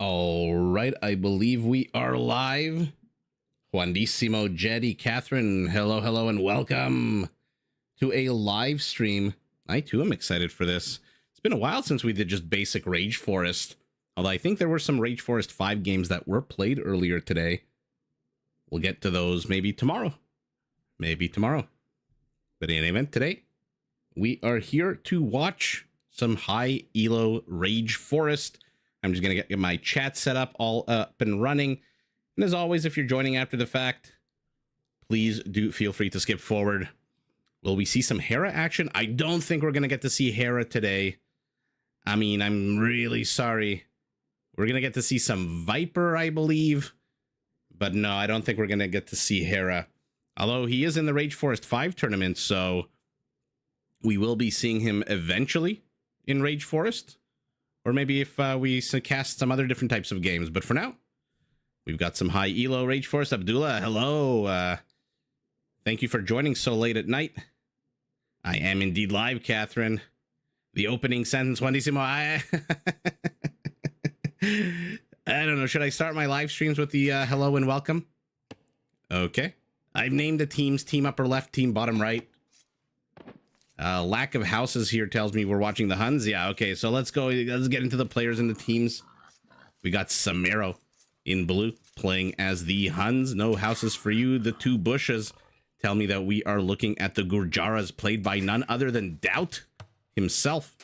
All right, I believe we are live. Juandissimo, Jetty, Catherine, hello, and welcome to a live stream. I too am excited for this. It's been a while since we did just basic Rage Forest, although I think there were some Rage Forest 5 games that were played earlier today. We'll get to those maybe tomorrow. But in any event, today, we are here to watch some high elo Rage Forest. I'm just going to get my chat set up, all up and running. And as always, if you're joining after the fact, please do feel free to skip forward. Will we see some Hera action? I don't think we're going to get to see Hera today. I mean, I'm really sorry. We're going to get to see some Viper, I believe. But no, I don't think we're going to get to see Hera. Although he is in the Rage Forest 5 tournament, so we will be seeing him eventually in Rage Forest. Or maybe if we cast some other different types of games. But for now, we've got some high elo Rage Forest. Abdullah, hello. Thank you for joining so late at night. I am indeed live, Catherine. The opening sentence, Juandissimo. I don't know. Should I start my live streams with the hello and welcome? Okay. I've named the teams team upper left, team bottom right. Lack of houses here tells me we're watching the Huns. Yeah, okay, so let's go. Let's get into the players and the teams. We got Samero in blue playing as the Huns. No houses for you. The two bushes tell me that we are looking at the Gurjaras, played by none other than Doubt himself.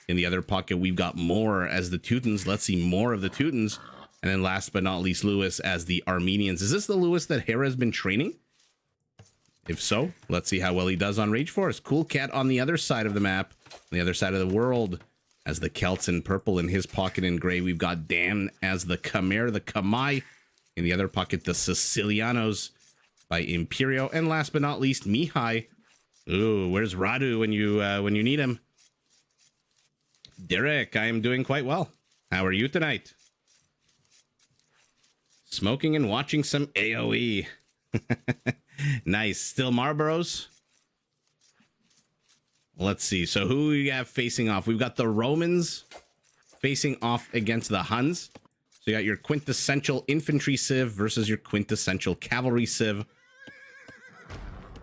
In the other pocket, we've got more as the Teutons. Let's see more of the Teutons. And then last but not least, Lewis as the Armenians. Is this the Lewis that Hera has been training? If so, let's see how well he does on Rage Forest. Cool Cat on the other side of the map, on the other side of the world, as the Celts in purple. In his pocket in gray, we've got Dan as the Khmer, the Kamai. In the other pocket, the Sicilianos by Imperio. And last but not least, Mihai. Ooh, where's Radu when you need him? Derek, I am doing quite well. How are you tonight? Smoking and watching some AoE. Nice. Still Marlboros? Let's see. So who we have facing off? We've got the Romans facing off against the Huns. So you got your quintessential infantry civ versus your quintessential cavalry civ.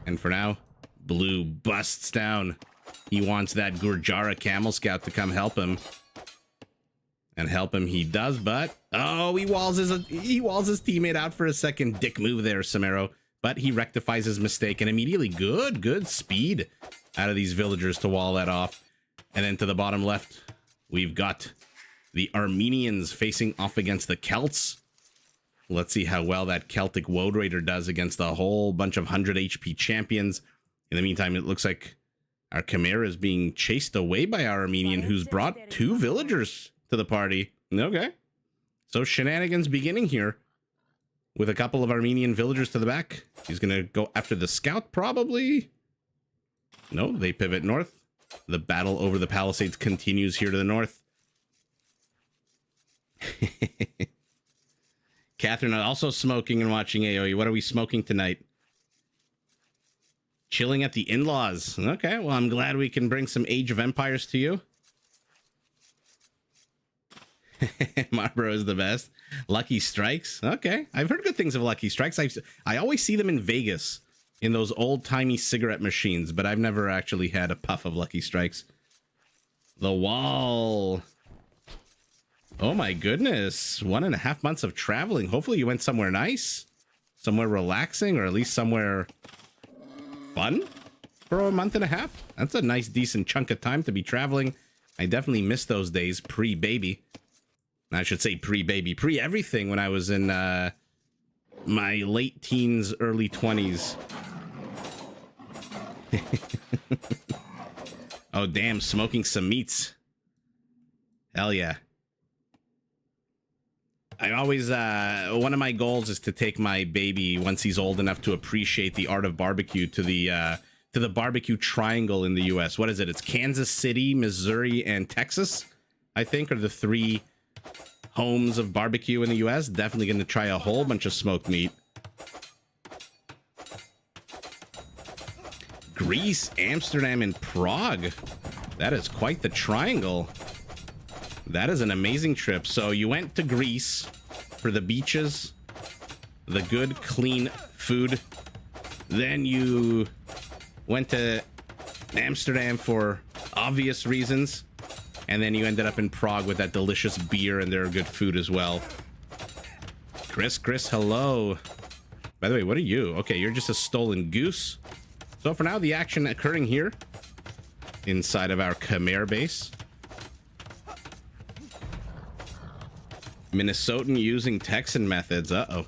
And for now, blue busts down. He wants that Gurjara camel scout to come help him. And help him he does, but oh, he walls his teammate out for a second. Dick move there, Samero. But he rectifies his mistake and immediately good speed out of these villagers to wall that off. And then to the bottom left, we've got the Armenians facing off against the Celts. Let's see how well that Celtic Woad Raider does against a whole bunch of 100 HP champions. In the meantime, it looks like our Khmer is being chased away by our Armenian, who's brought 2 villagers to the party. Okay. So shenanigans beginning here with a couple of Armenian villagers to the back. He's going to go after the scout, probably. No, they pivot north. The battle over the palisades continues here to the north. Catherine also smoking and watching AoE. What are we smoking tonight? Chilling at the in-laws. Okay, well, I'm glad we can bring some Age of Empires to you. Marlboro is the best. Lucky Strikes. Okay. I've heard good things of Lucky Strikes. I always see them in Vegas in those old-timey cigarette machines, but I've never actually had a puff of Lucky Strikes. The Wall. Oh my goodness. 1.5 months of traveling. Hopefully you went somewhere nice, somewhere relaxing, or at least somewhere fun for a month and a half. That's a nice, decent chunk of time to be traveling. I definitely miss those days pre-baby. I should say pre-baby, pre-everything when I was in my late teens, early 20s. Oh, damn, smoking some meats. Hell yeah. I always, one of my goals is to take my baby, once he's old enough to appreciate the art of barbecue, to the barbecue triangle in the U.S. What is it? It's Kansas City, Missouri, and Texas, I think, are the 3 homes of barbecue in the US. Definitely going to try a whole bunch of smoked meat. Greece, Amsterdam, and Prague. That is quite the triangle. That is an amazing trip. So you went to Greece for the beaches, the good, clean food. Then you went to Amsterdam for obvious reasons. And then you ended up in Prague with that delicious beer and their good food as well. Chris, hello. By the way, what are you? Okay, you're just a stolen goose. So for now, the action occurring here inside of our Khmer base. Minnesotan using Texan methods. Uh-oh.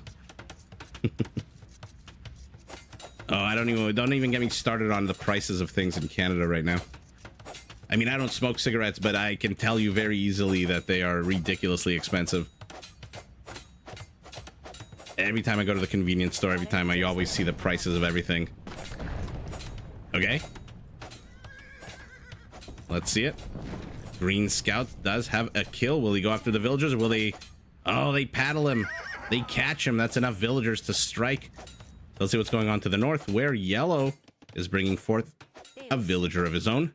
Oh, don't even get me started on the prices of things in Canada right now. I mean, I don't smoke cigarettes, but I can tell you very easily that they are ridiculously expensive. Every time I go to the convenience store, every time I always see the prices of everything. Okay. Let's see it. Green Scout does have a kill. Will he go after the villagers or will they... Oh, they paddle him. They catch him. That's enough villagers to strike. Let's see what's going on to the north, where Yellow is bringing forth a villager of his own.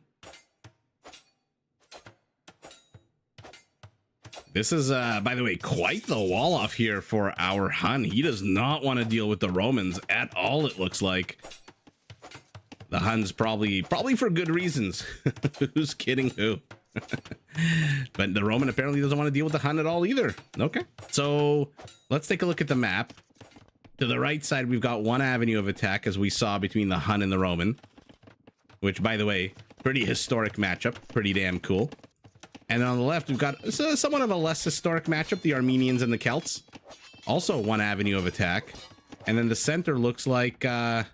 This is, by the way, quite the wall off here for our Hun. He does not want to deal with the Romans at all, it looks like. The Huns probably for good reasons. Who's kidding who? But the Roman apparently doesn't want to deal with the Hun at all either. Okay, so let's take a look at the map. To the right side, we've got one avenue of attack, as we saw between the Hun and the Roman. Which, by the way, pretty historic matchup. Pretty damn cool. And then on the left, we've got somewhat of a less historic matchup, the Armenians and the Celts. Also one avenue of attack. And then the center looks like... I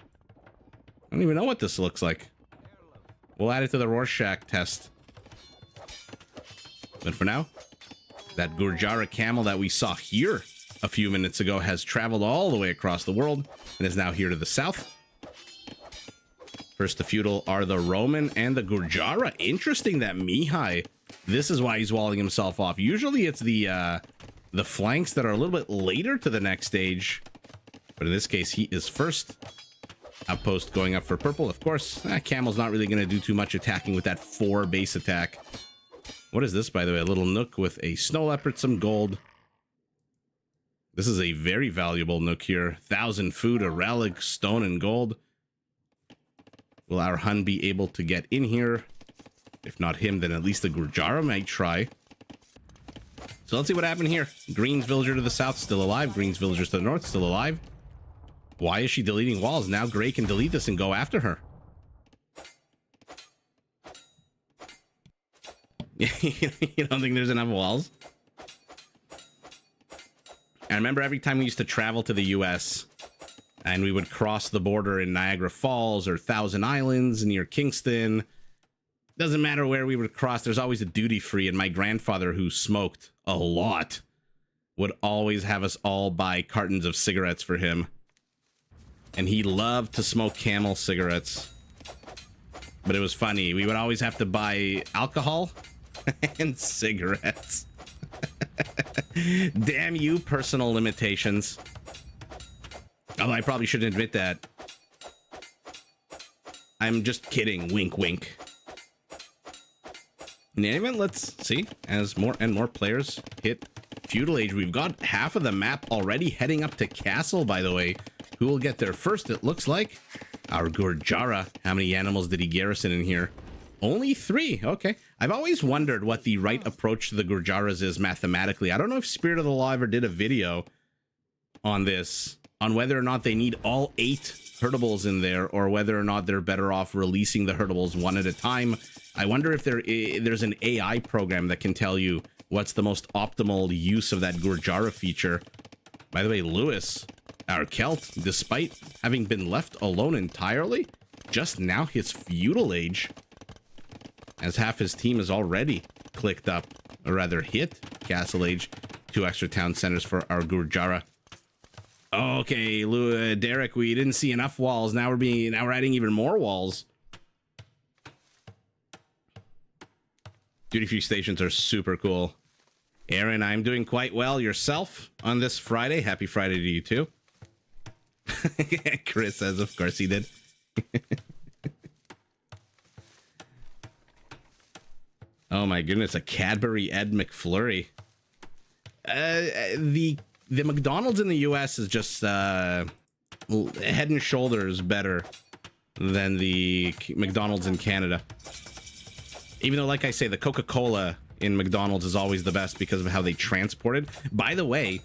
don't even know what this looks like. We'll add it to the Rorschach test. But for now, that Gurjara camel that we saw here a few minutes ago has traveled all the way across the world and is now here to the south. First to feudal are the Roman and the Gurjara. Interesting that Mihai... This is why he's walling himself off. Usually it's the flanks that are a little bit later to the next stage. But in this case, he is first. Outpost going up for purple. Of course, Camel's not really going to do too much attacking with that 4 base attack. What is this, by the way? A little nook with a snow leopard, some gold. This is a very valuable nook here. 1,000 food, a relic, stone, and gold. Will our Hun be able to get in here? If not him, then at least the Gurjara might try. So let's see what happened here. Green's villager to the south, still alive. Green's villagers to the north, still alive. Why is she deleting walls? Now Gray can delete this and go after her. You don't think there's enough walls? I remember every time we used to travel to the US and we would cross the border in Niagara Falls or Thousand Islands near Kingston. Doesn't matter where we would cross, there's always a duty free, and my grandfather, who smoked a lot, would always have us all buy cartons of cigarettes for him. And he loved to smoke Camel cigarettes. But it was funny, we would always have to buy alcohol and cigarettes. Damn you, personal limitations. Although I probably shouldn't admit that. I'm just kidding, wink wink. In any event, let's see, as more and more players hit feudal age. We've got half of the map already heading up to castle, by the way. Who will get there first? It looks like our Gurjara. How many animals did he garrison in here? Only 3. Okay. I've always wondered what the right approach to the Gurjaras is mathematically. I don't know if Spirit of the Law ever did a video on this, on whether or not they need all 8 herdables in there, or whether or not they're better off releasing the herdables one at a time. I wonder if there's an AI program that can tell you what's the most optimal use of that Gurjara feature. By the way, Lewis, our Celt, despite having been left alone entirely, just now his feudal age, as half his team is already clicked up, or rather hit castle age. 2 extra town centers for our Gurjara. Okay, Derek, we didn't see enough walls. Now we're adding even more walls. Duty-free stations are super cool. Aaron, I'm doing quite well. Yourself on this Friday? Happy Friday to you too. Chris says, of course he did. Oh my goodness, a Cadbury Ed McFlurry. The McDonald's in the US is just head and shoulders better than the McDonald's in Canada. Even though, like I say, the Coca-Cola in McDonald's is always the best because of how they transport it. By the way,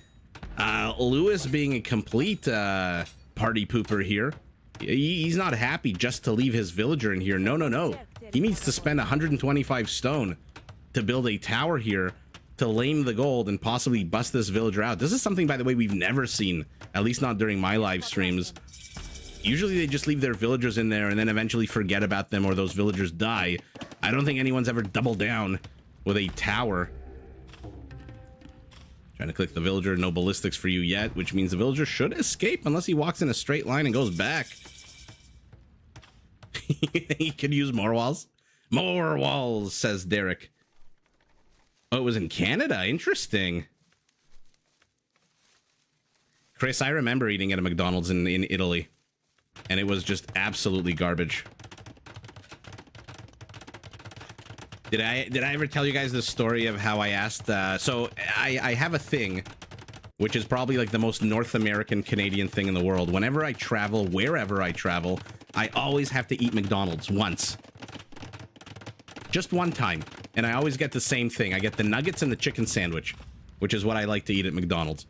Lewis being a complete party pooper here, he's not happy just to leave his villager in here. No, no, no. He needs to spend 125 stone to build a tower here to lame the gold and possibly bust this villager out. This is something, by the way, we've never seen, at least not during my live streams. Usually they just leave their villagers in there and then eventually forget about them, or those villagers die. I don't think anyone's ever doubled down with a tower. Trying to click the villager, no ballistics for you yet, which means the villager should escape unless he walks in a straight line and goes back. He could use more walls. More walls, says Derek. Oh, it was in Canada. Interesting. Chris, I remember eating at a McDonald's in Italy, and it was just absolutely garbage. Did I ever tell you guys the story of how I asked? So I have a thing, which is probably like the most North American Canadian thing in the world. Whenever I travel, wherever I travel, I always have to eat McDonald's once. Just one time. And I always get the same thing. I get the nuggets and the chicken sandwich, which is what I like to eat at McDonald's.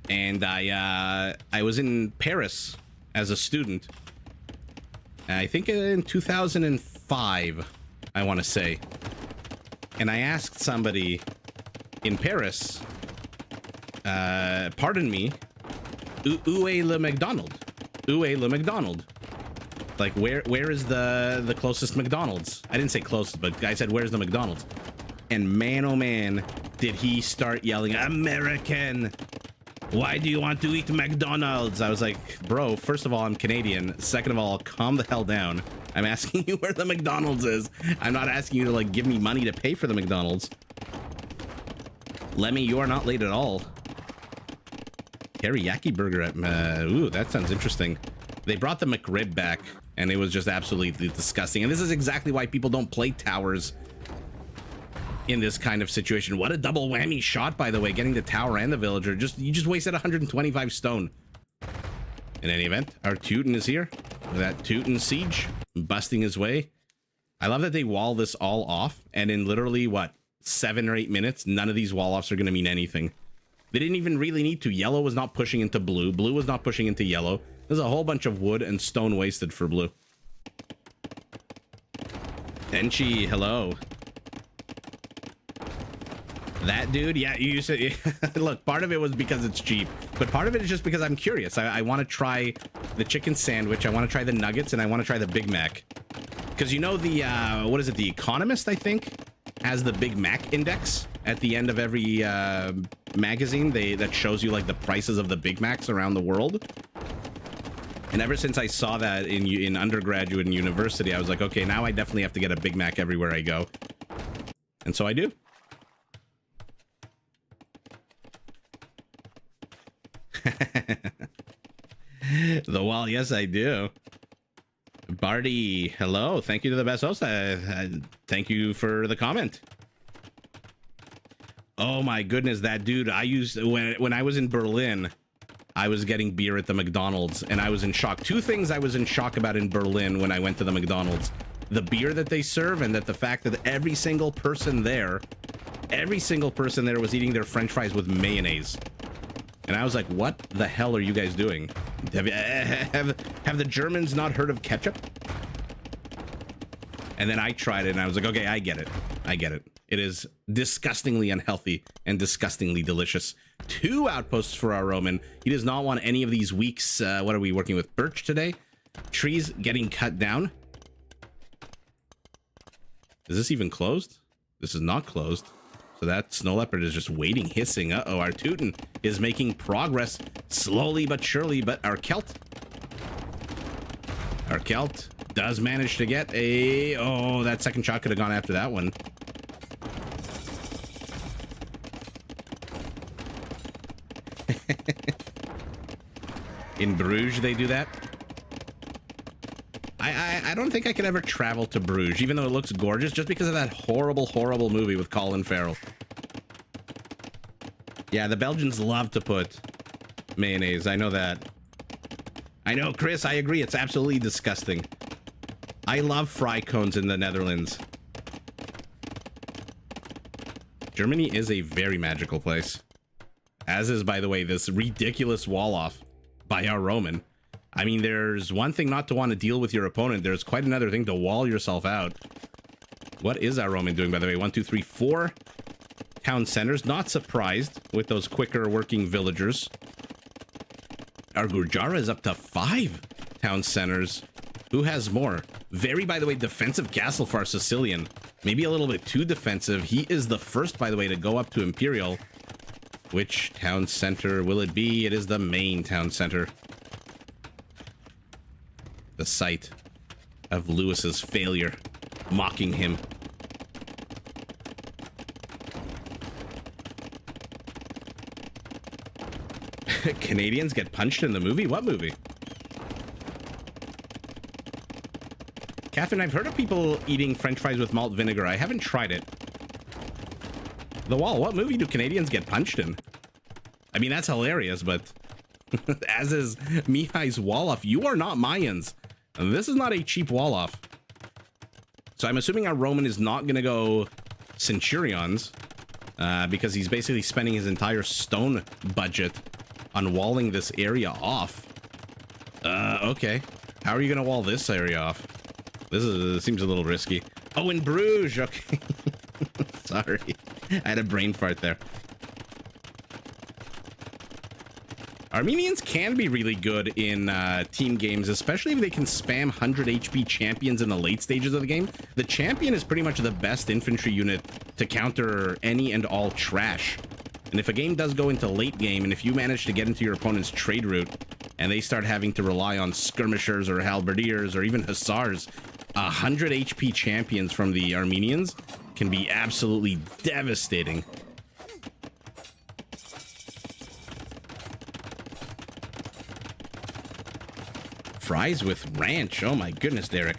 And I was in Paris as a student. I think in 2005, I want to say. And I asked somebody in Paris, pardon me, où est le McDonald? Où est le McDonald? Like, where is the closest McDonald's? I didn't say closest, but I said, where's the McDonald's? And man, oh man, did he start yelling, American! Why do you want to eat McDonald's? I was like, bro, first of all, I'm Canadian. Second of all, calm the hell down. I'm asking you where the McDonald's is. I'm not asking you to, like, give me money to pay for the McDonald's. Lemmy, you are not late at all. Teriyaki burger at... ooh, that sounds interesting. They brought the McRib back, and it was just absolutely disgusting. And this is exactly why people don't play towers in this kind of situation. What a double whammy shot, by the way, getting the tower and the villager. You just wasted 125 stone. In any event, our Teuton is here. That Teuton siege, busting his way. I love that they wall this all off, and in literally, what, 7 or 8 minutes, none of these wall offs are going to mean anything. They didn't even really need to. Yellow was not pushing into blue. Blue was not pushing into yellow. There's a whole bunch of wood and stone wasted for blue. Enchi, hello. That dude, yeah, you said, look, part of it was because it's cheap, but part of it is just because I'm curious. I want to try the chicken sandwich, I want to try the nuggets, and I want to try the Big Mac. Because you know the, what is it, The Economist, I think, has the Big Mac index at the end of every magazine that shows you, like, the prices of the Big Macs around the world. And ever since I saw that in undergraduate and university, I was like, okay, now I definitely have to get a Big Mac everywhere I go. And so I do. The wall, yes, I do. Barty, hello. Thank you to the best host. Thank you for the comment. Oh my goodness, that dude. I used when I was in Berlin, I was getting beer at the McDonald's, and I was in shock. Two things I was in shock about in Berlin when I went to the McDonald's: the beer that they serve, and that the fact that every single person there was eating their French fries with mayonnaise. And I was like, what the hell are you guys doing? Have the Germans not heard of ketchup? And then I tried it and I was like, okay, I get it. I get it. It is disgustingly unhealthy and disgustingly delicious. 2 outposts for our Roman. He does not want any of these weeks. What are we working with? Birch today? Trees getting cut down. Is this even closed? This is not closed. So that snow leopard is just waiting, hissing. Uh-oh, our Teuton is making progress slowly but surely, but our Celt does manage to get a... Oh, that second shot could have gone after that one. In Bruges, they do that. I don't think I could ever travel to Bruges, even though it looks gorgeous, just because of that horrible movie with Colin Farrell. Yeah, the Belgians love to put mayonnaise. I know that. I know, Chris, I agree. It's absolutely disgusting. I love fry cones in the Netherlands. Germany is a very magical place. As is, by the way, this ridiculous wall off by our Roman. I mean, there's one thing not to want to deal with your opponent. There's quite another thing to wall yourself out. What is our Roman doing, by the way? 1, 2, 3, 4 town centers. Not surprised with those quicker working villagers. Our Gurjara is up to 5 town centers. Who has more? Very, by the way, defensive castle for our Sicilian. Maybe a little bit too defensive. He is the first, by the way, to go up to Imperial. Which town center will it be? It is the main town center. The site of Lewis's failure, mocking him. Canadians get punched in the movie? What movie? Catherine, I've heard of people eating French fries with malt vinegar. I haven't tried it. The Wall, what movie do Canadians get punched in? I mean, that's hilarious, but as is Mihai's wall-off. You are not Mayans. This is not a cheap wall-off. So I'm assuming our Roman is not going to go Centurions because he's basically spending his entire stone budget on walling this area off. Okay. How are you going to wall this area off? This seems a little risky. Oh, in Bruges. Okay. Sorry. I had a brain fart there. Armenians can be really good in team games, especially if they can spam 100 HP champions in the late stages of the game. The champion is pretty much the best infantry unit to counter any and all trash. And if a game does go into late game, and if you manage to get into your opponent's trade route, and they start having to rely on skirmishers or halberdiers or even hussars, 100 HP champions from the Armenians can be absolutely devastating. Fries with ranch. Oh my goodness, Derek.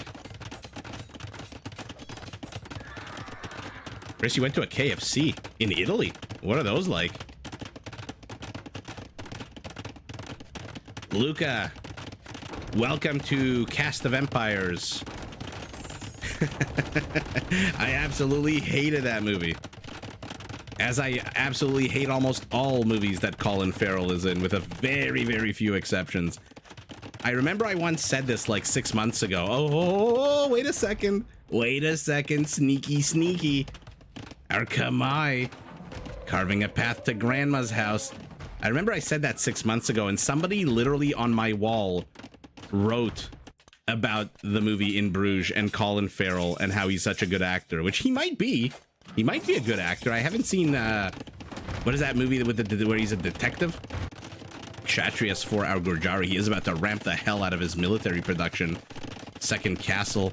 Chris, you went to a KFC in Italy. What are those like? Luca, welcome to Cast of Empires. I absolutely hated that movie. As I absolutely hate almost all movies that Colin Farrell is in, with a very few exceptions. I remember I once said this like 6 months ago. Oh, wait a second. Wait a second. Sneaky. Our Kamai. Carving a path to Grandma's house. I remember I said that 6 months ago, and somebody literally on my wall wrote about the movie In Bruges and Colin Farrell and how he's such a good actor, which he might be. He might be a good actor. I haven't seen, what is that movie with where he's a detective? Kshatriyas for our Gurjari. He is about to ramp the hell out of his military production. Second castle.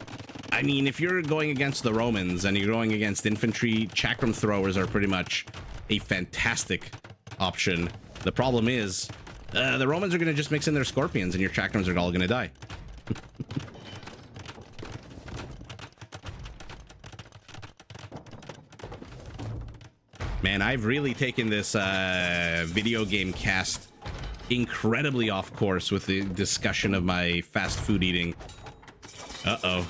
I mean, if you're going against the Romans and you're going against infantry, chakram throwers are pretty much a fantastic option. The problem is, the Romans are going to just mix in their scorpions and your chakrams are all going to die. Man, I've really taken this video game cast incredibly off course with the discussion of my fast food eating. Uh-oh.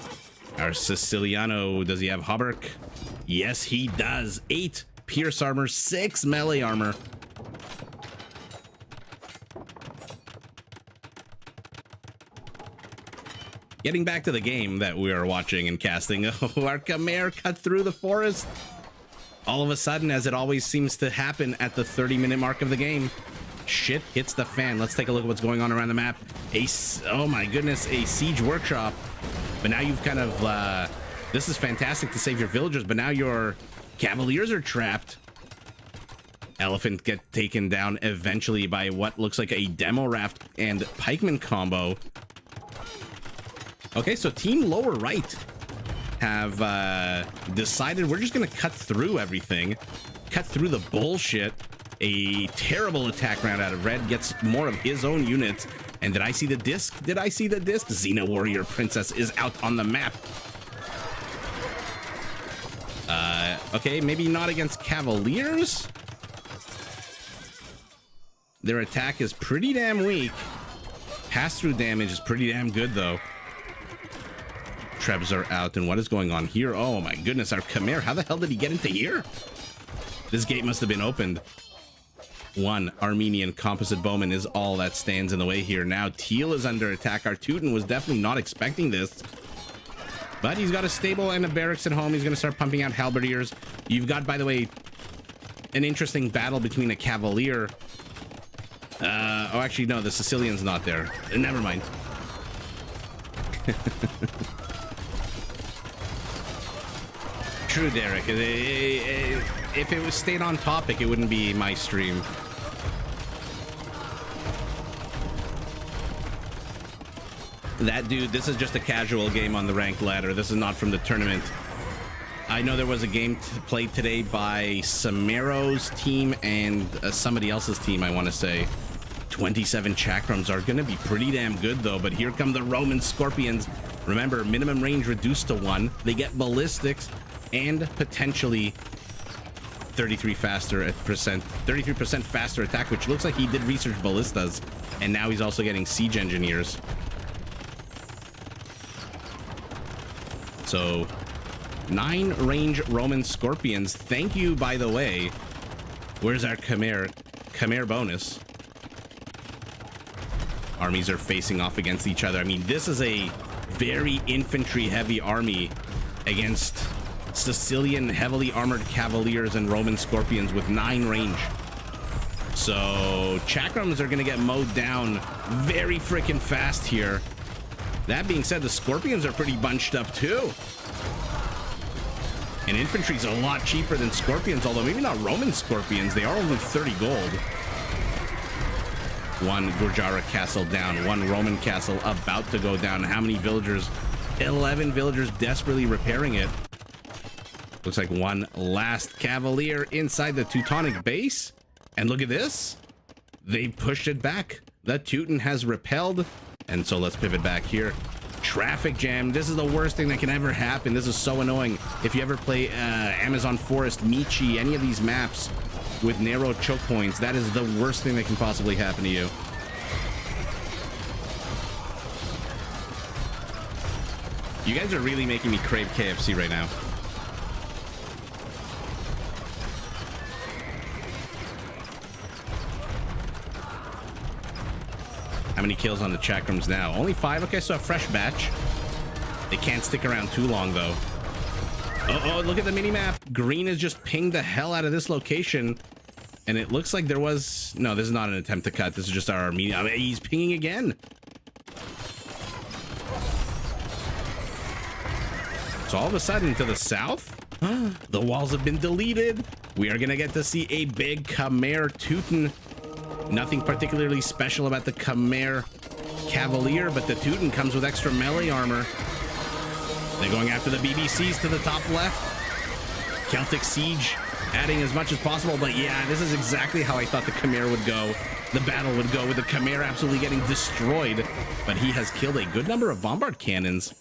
Our Siciliano, does he have hauberk? Yes, he does. 8 pierce armor, 6 melee armor. Getting back to the game that we are watching and casting. Oh, our Khmer cut through the forest. All of a sudden, as it always seems to happen at the 30-minute mark of the game, shit hits the fan. Let's take a look at what's going on around the map. Oh my goodness, a siege workshop. But now you've kind of, this is fantastic to save your villagers, but now your cavaliers are trapped. Elephant get taken down eventually by what looks like a demo raft and pikeman combo. Okay, so team lower right have decided we're just gonna cut through everything, cut through the bullshit. A terrible attack round out of red, gets more of his own units, And did I see the disc? Did I see the disc? Xena Warrior Princess is out on the map. Okay, maybe not against Cavaliers. Their attack is pretty damn weak. Pass-through damage is pretty damn good, though. Trebs are out, and what is going on here? Oh my goodness, our Khmer, how the hell did he get into here? This gate must have been opened. One Armenian composite bowman is all that stands in the way here. Now Teal is under attack. Our Teuton was definitely not expecting this. But he's got a stable and a barracks at home. He's going to start pumping out halberdiers. You've got, by the way, an interesting battle between a Cavalier. Oh, actually, no, the Sicilian's not there. Never mind. True, Derek. If it was stayed on topic, it wouldn't be my stream. That dude, this is just a casual game on the ranked ladder. This is not from the tournament. I know there was a game played today by Samero's team and somebody else's team, I want to say. 27 chakrams are going to be pretty damn good, though. But here come the Roman Scorpions. Remember, minimum range reduced to 1. They get ballistics and potentially 33% faster attack, which looks like he did research ballistas. And now he's also getting siege engineers. So 9 range Roman Scorpions. Thank you, by the way. Where's our Khmer bonus? Armies are facing off against each other. I mean, this is a very infantry heavy army against Sicilian heavily armored Cavaliers and Roman Scorpions with 9 range. So chakrams are going to get mowed down very freaking fast here. That being said, the Scorpions are pretty bunched up too. And infantry's a lot cheaper than Scorpions, although maybe not Roman Scorpions. They are only 30 gold. 1 Gurjara castle down, 1 Roman castle about to go down. How many villagers? 11 villagers desperately repairing it. Looks like 1 last Cavalier inside the Teutonic base. And look at this. They pushed it back. The Teuton has repelled. And so let's pivot back here. Traffic jam. This is the worst thing that can ever happen. This is so annoying. If you ever play Amazon Forest, Michi, any of these maps with narrow choke points, that is the worst thing that can possibly happen to you. You guys are really making me crave KFC right now. How many kills on the chakrams now? Only 5. Okay, so a fresh batch. They can't stick around too long, though. Oh, look at the mini-map. Green has just pinged the hell out of this location. And it looks like there was... No, this is not an attempt to cut. This is just our Armenian... I mean, he's pinging again. So all of a sudden, to the south, the walls have been deleted. We are going to get to see a big Khmer Teuton. Nothing particularly special about the Khmer Cavalier, but the Teuton comes with extra melee armor. They're going after the BBCs to the top left. Celtic Siege adding as much as possible, but yeah, this is exactly how I thought the Khmer would go. The battle would go with the Khmer absolutely getting destroyed, but he has killed a good number of bombard cannons.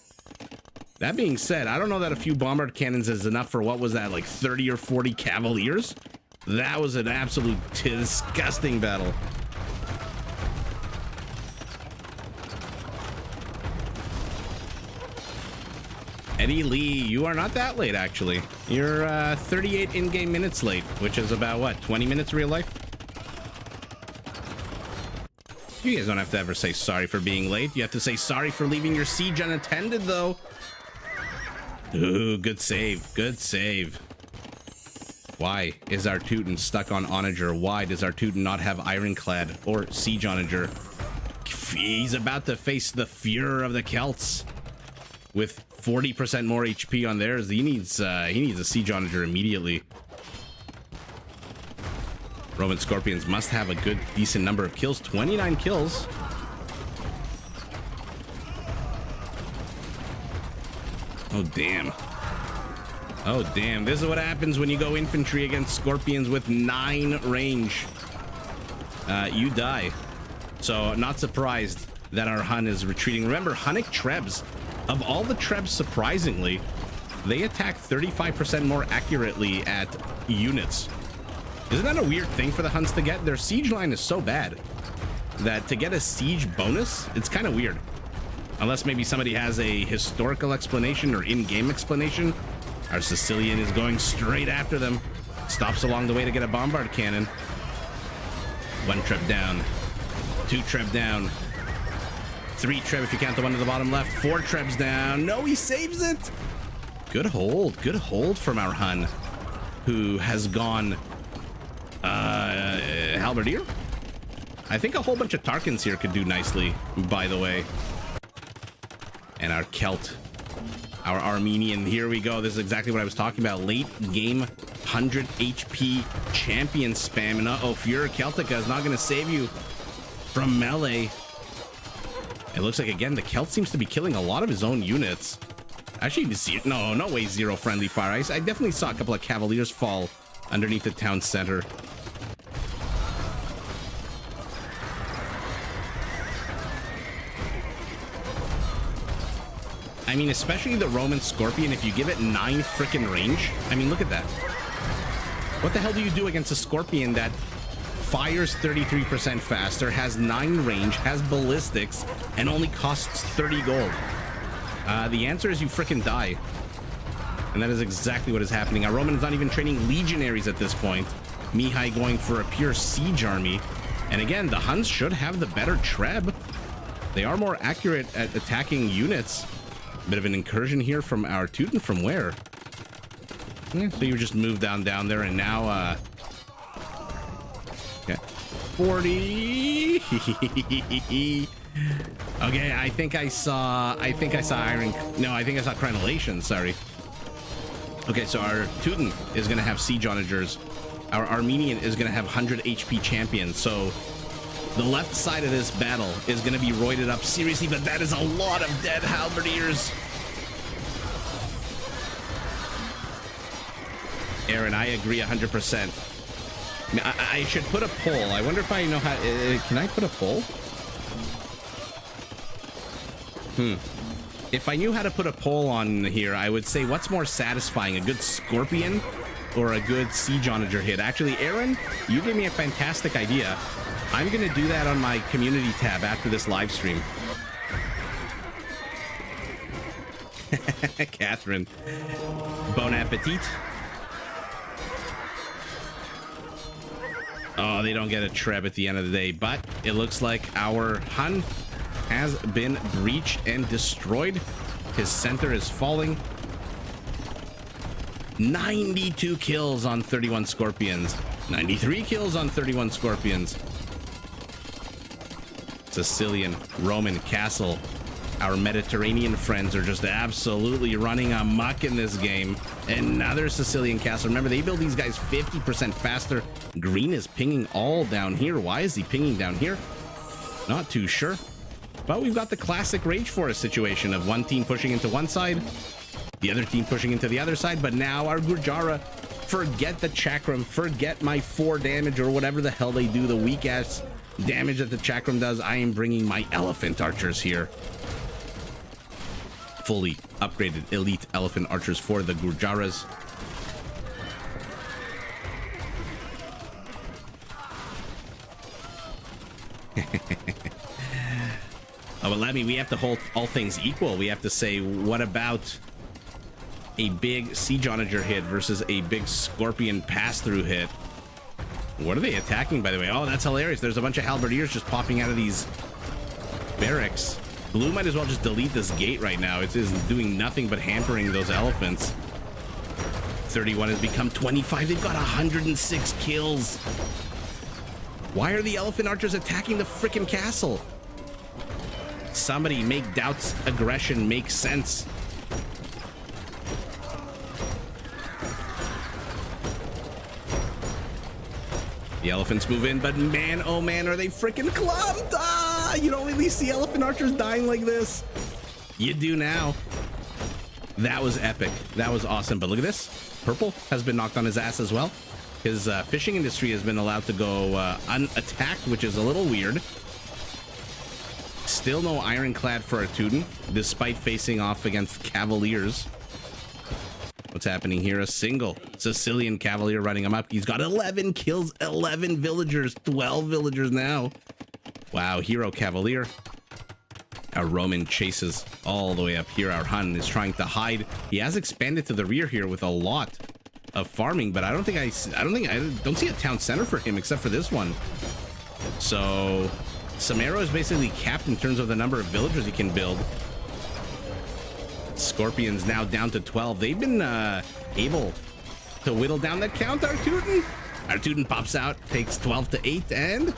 That being said, I don't know that a few bombard cannons is enough for what was that, like 30 or 40 Cavaliers? That was an absolute disgusting battle. Eddie Lee, you are not that late, actually. You're 38 in-game minutes late, which is about, what, 20 minutes real life? You guys don't have to ever say sorry for being late. You have to say sorry for leaving your siege unattended, though. Ooh, good save. Good save. Why is our Teuton stuck on Onager? Why does our Teuton not have Ironclad or Siege Onager? He's about to face the Fuhrer of the Celts with 40% more HP on theirs. He needs a Siege Onager immediately. Roman Scorpions must have a good, decent number of kills. 29 kills. Oh, damn. Oh, damn. This is what happens when you go infantry against Scorpions with 9 range. You die. So not surprised that our Hun is retreating. Remember, Hunnic Trebs, of all the Trebs, surprisingly, they attack 35% more accurately at units. Isn't that a weird thing for the Huns to get? Their siege line is so bad that to get a siege bonus, it's kind of weird. Unless maybe somebody has a historical explanation or in-game explanation. Our Sicilian is going straight after them. Stops along the way to get a bombard cannon. 1 Treb down. 2 Treb down. 3 Treb if you count the one to the bottom left. 4 Trebs down. No, he saves it. Good hold. Good hold from our Hun, who has gone Halberdier. I think a whole bunch of Tarkans here could do nicely, by the way. And our Celt, our Armenian, here we go. This is exactly what I was talking about. Late game 100 HP champion spam. And uh-oh, Fuhrer Celtica is not going to save you from melee. It looks like, again, the Celt seems to be killing a lot of his own units. Actually, no way, zero friendly fire. I definitely saw a couple of Cavaliers fall underneath the town center. I mean, especially the Roman Scorpion, if you give it 9 frickin' range. I mean, look at that. What the hell do you do against a Scorpion that fires 33% faster, has 9 range, has ballistics, and only costs 30 gold? The answer is you frickin' die. And that is exactly what is happening. Our Roman's not even training legionaries at this point. Mihai going for a pure siege army. And again, the Huns should have the better Treb. They are more accurate at attacking units. Bit of an incursion here from our Teuton. From where? Yeah, so you just moved down there, and now okay, 40. Okay, I think I saw Iron. No, I think I saw Crenellation. Sorry. Okay, so our Teuton is gonna have siege onagers. Our Armenian is gonna have 100 HP champions. So the left side of this battle is going to be roided up seriously, but that is a lot of dead halberdiers. Aaron, I agree 100%. I should put a poll. I wonder if I know how... can I put a poll? If I knew how to put a poll on here, I would say what's more satisfying, a good Scorpion or a good siege onager hit? Actually, Aaron, you gave me a fantastic idea. I'm going to do that on my community tab after this live stream. Catherine. Bon appetit. Oh, they don't get a Treb at the end of the day, but it looks like our Hun has been breached and destroyed. His center is falling. 92 kills on 31 Scorpions. 93 kills on 31 Scorpions. Sicilian, Roman castle. Our Mediterranean friends are just absolutely running amok in this game. Another Sicilian castle. Remember, they build these guys 50% faster. Green is pinging all down here. Why is he pinging down here? Not too sure. But we've got the classic Rage Forest situation of one team pushing into one side, the other team pushing into the other side. But now our Gurjara, forget the Chakram, forget my 4 damage or whatever the hell they do, the weak ass damage that the Chakram does. I am bringing my elephant archers here. Fully upgraded elite elephant archers for the Gurjaras. Oh, but let me, we have to hold all things equal. We have to say, what about a big siege onager hit versus a big Scorpion pass-through hit? What are they attacking, by the way? Oh, that's hilarious. There's a bunch of halberdiers just popping out of these barracks. Blue might as well just delete this gate right now. It is doing nothing but hampering those elephants. 31 has become 25. They've got 106 kills. Why are the elephant archers attacking the freaking castle? Somebody make Doubt's aggression make sense. The elephants move in, but man, oh man, are they freaking clumped? Ah, you don't really see elephant archers dying like this. You do now. That was epic. That was awesome. But look at this. Purple has been knocked on his ass as well. His fishing industry has been allowed to go unattacked, which is a little weird. Still no ironclad for Artuden, despite facing off against Cavaliers. What's happening here? A single Sicilian Cavalier running him up. He's got 11 kills, 11 villagers, 12 villagers now. Wow, hero Cavalier. Our Roman chases all the way up here. Our Hun is trying to hide. He has expanded to the rear here with a lot of farming, but I don't see a town center for him except for this one. So Samaro is basically capped in terms of the number of villagers he can build. Scorpions now down to 12. They've been able to whittle down that count. Artuden. Artuden pops out, takes 12 to 8, and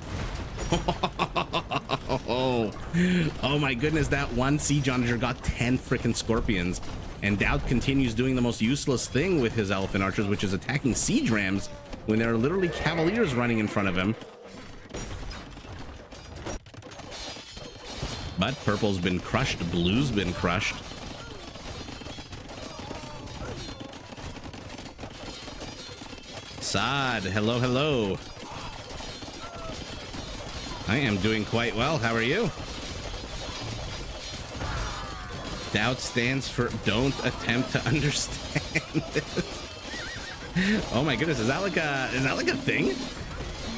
oh my goodness, that one siege onager got 10 freaking scorpions. And Dowd continues doing the most useless thing with his elephant archers, which is attacking siege rams when there are literally cavaliers running in front of him. But purple's been crushed, blue's been crushed. Saad, hello, hello. I am doing quite well. How are you? Doubt stands for don't attempt to understand. Oh my goodness, is that like a thing?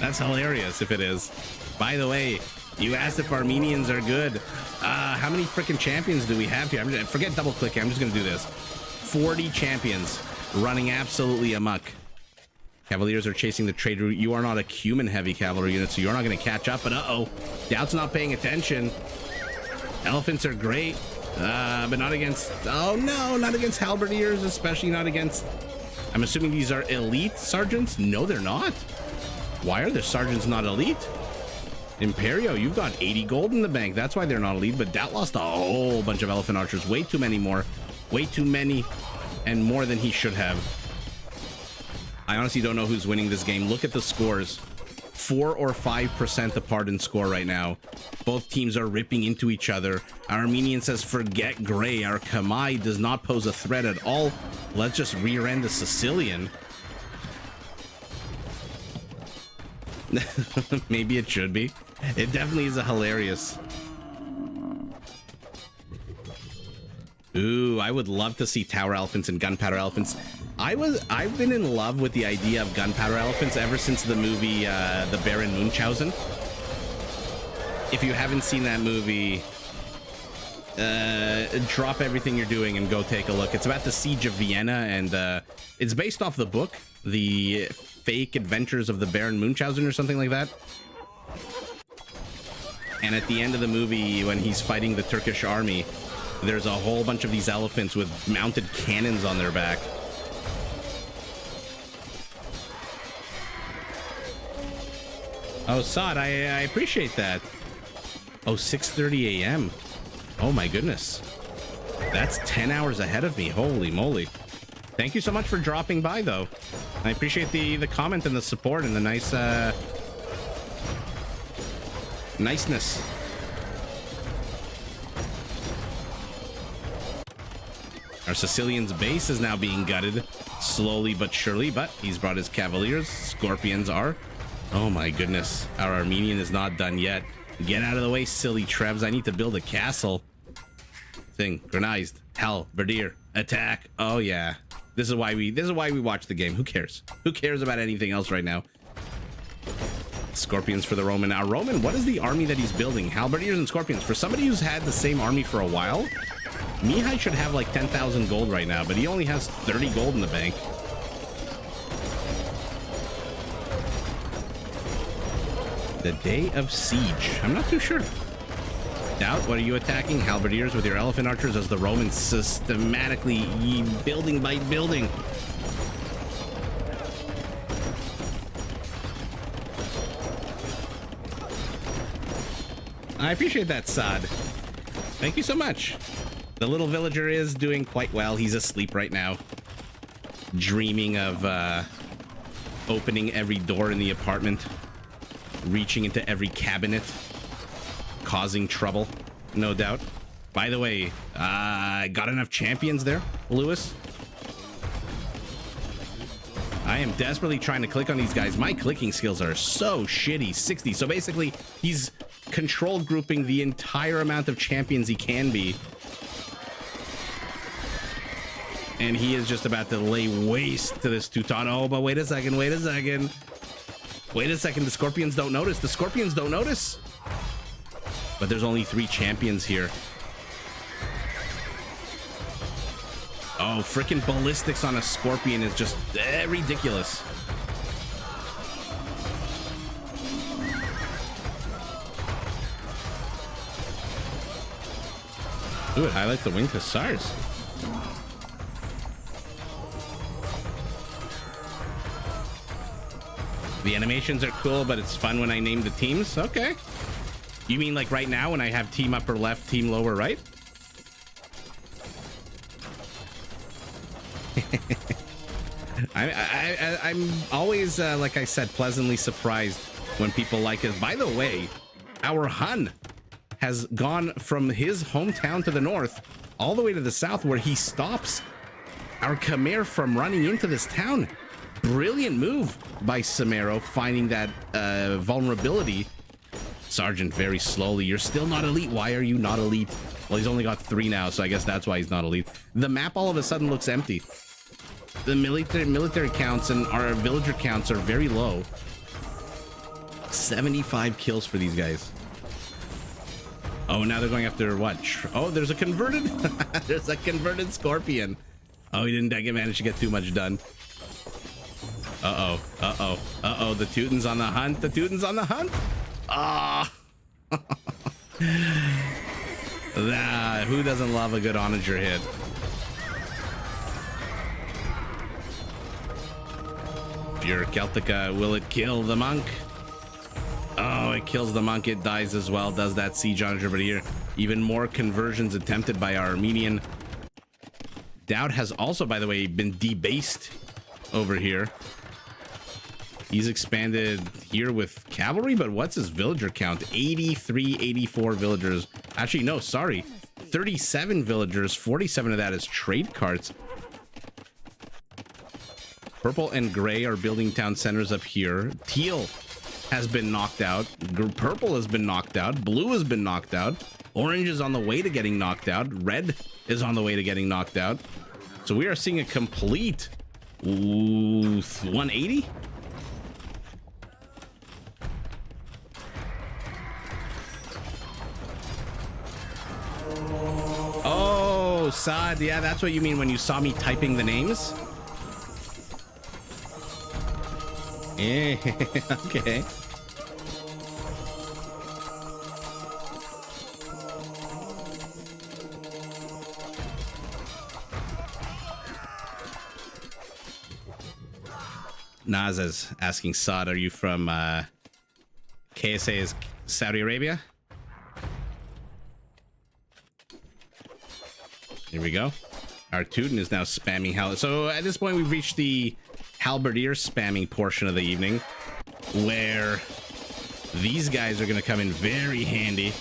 That's hilarious if it is. By the way, you asked if Armenians are good. How many freaking champions do we have here? Forget double clicking. I'm just gonna do this. 40 champions running absolutely amok. Cavaliers are chasing the trade route. You are not a human heavy cavalry unit, so you're not going to catch up. But Doubt's not paying attention. Elephants are great, but not against. Oh no, not against halberdiers, especially not against. I'm assuming these are elite sergeants. No, they're not. Why are the sergeants not elite? Imperio, you've got 80 gold in the bank. That's why they're not elite. But Doubt lost a whole bunch of elephant archers. Way too many more. Way too many, and more than he should have. I honestly don't know who's winning this game. Look at the scores. 4 or 5% apart in score right now. Both teams are ripping into each other. Our Armenian says, forget Gray. Our Kamai does not pose a threat at all. Let's just rear end the Sicilian. Maybe it should be. It definitely is a hilarious. Ooh, I would love to see tower elephants and gunpowder elephants. I've been in love with the idea of gunpowder elephants ever since the movie The Baron Munchausen. If you haven't seen that movie, drop everything you're doing and go take a look. It's about the siege of Vienna, and it's based off the book, The Fake Adventures of the Baron Munchausen or something like that. And at the end of the movie, when he's fighting the Turkish army, there's a whole bunch of these elephants with mounted cannons on their back. Oh, Saad, I appreciate that. Oh, 6:30 a.m. Oh my goodness. That's 10 hours ahead of me. Holy moly. Thank you so much for dropping by, though. I appreciate the comment and the support and the nice niceness. Our Sicilian's base is now being gutted slowly but surely, but he's brought his cavaliers. Scorpions are. Oh my goodness. Our Armenian is not done yet. Get out of the way, silly Trebs. I need to build a castle. Thing. Grenized. Halberdier. Attack. Oh yeah. This is why we watch the game. Who cares? Who cares about anything else right now? Scorpions for the Roman. Our Roman, what is the army that he's building? Halberdiers and Scorpions. For somebody who's had the same army for a while, Mihai should have like 10,000 gold right now, but he only has 30 gold in the bank. The Day of Siege. I'm not too sure. Doubt, what are you attacking? Halberdiers with your elephant archers as the Romans systematically building by building. I appreciate that, Saad. Thank you so much. The little villager is doing quite well. He's asleep right now, dreaming of opening every door in the apartment, reaching into every cabinet, causing trouble, no doubt. By the way, got enough champions there, Lewis? I am desperately trying to click on these guys. My clicking skills are so shitty. 60. So basically, he's control grouping the entire amount of champions he can be. And he is just about to lay waste to this Teuton. Oh, but wait a second, wait a second. Wait a second, the Scorpions don't notice. The Scorpions don't notice. But there's only 3 champions here. Oh, freaking ballistics on a Scorpion is just ridiculous. Ooh, it highlights the winged hussars. The animations are cool, but it's fun when I name the teams. Okay. You mean like right now when I have team upper left, team lower right? I'm always, like I said, pleasantly surprised when people like us. By the way, our Hun has gone from his hometown to the north all the way to the south, where he stops our Khmer from running into this town. Brilliant move by Samero, finding that vulnerability. Sergeant, very slowly. You're still not elite. Why are you not elite? Well, he's only got 3 now, so I guess that's why he's not elite. The map all of a sudden looks empty. The military counts and our villager counts are very low. 75 kills for these guys. Oh, now they're going after what? Oh, there's a converted. There's a converted Scorpion. Oh, he didn't manage to get too much done. Uh-oh, uh-oh, uh-oh, the Teuton's on the hunt. The Teuton's on the hunt. Ah. Who doesn't love a good onager hit? Pure Celtica, will it kill the monk? Oh, it kills the monk. It dies as well. Does that siege onager, but here, even more conversions attempted by our Armenian. Dowd has also, by the way, been debased over here. He's expanded here with cavalry, but what's his villager count? 83, 84 villagers. Actually, no, sorry. 37 villagers, 47 of that is trade carts. Purple and gray are building town centers up here. Teal has been knocked out. Purple has been knocked out. Blue has been knocked out. Orange is on the way to getting knocked out. Red is on the way to getting knocked out. So we are seeing a complete 180. Oh, Saad, yeah, that's what you mean when you saw me typing the names. Yeah, okay. Naz is asking Saad, are you from KSA's Saudi Arabia? Here we go. Our Teuton is now spamming hell. So at this point, we've reached the halberdier spamming portion of the evening, where these guys are going to come in very handy.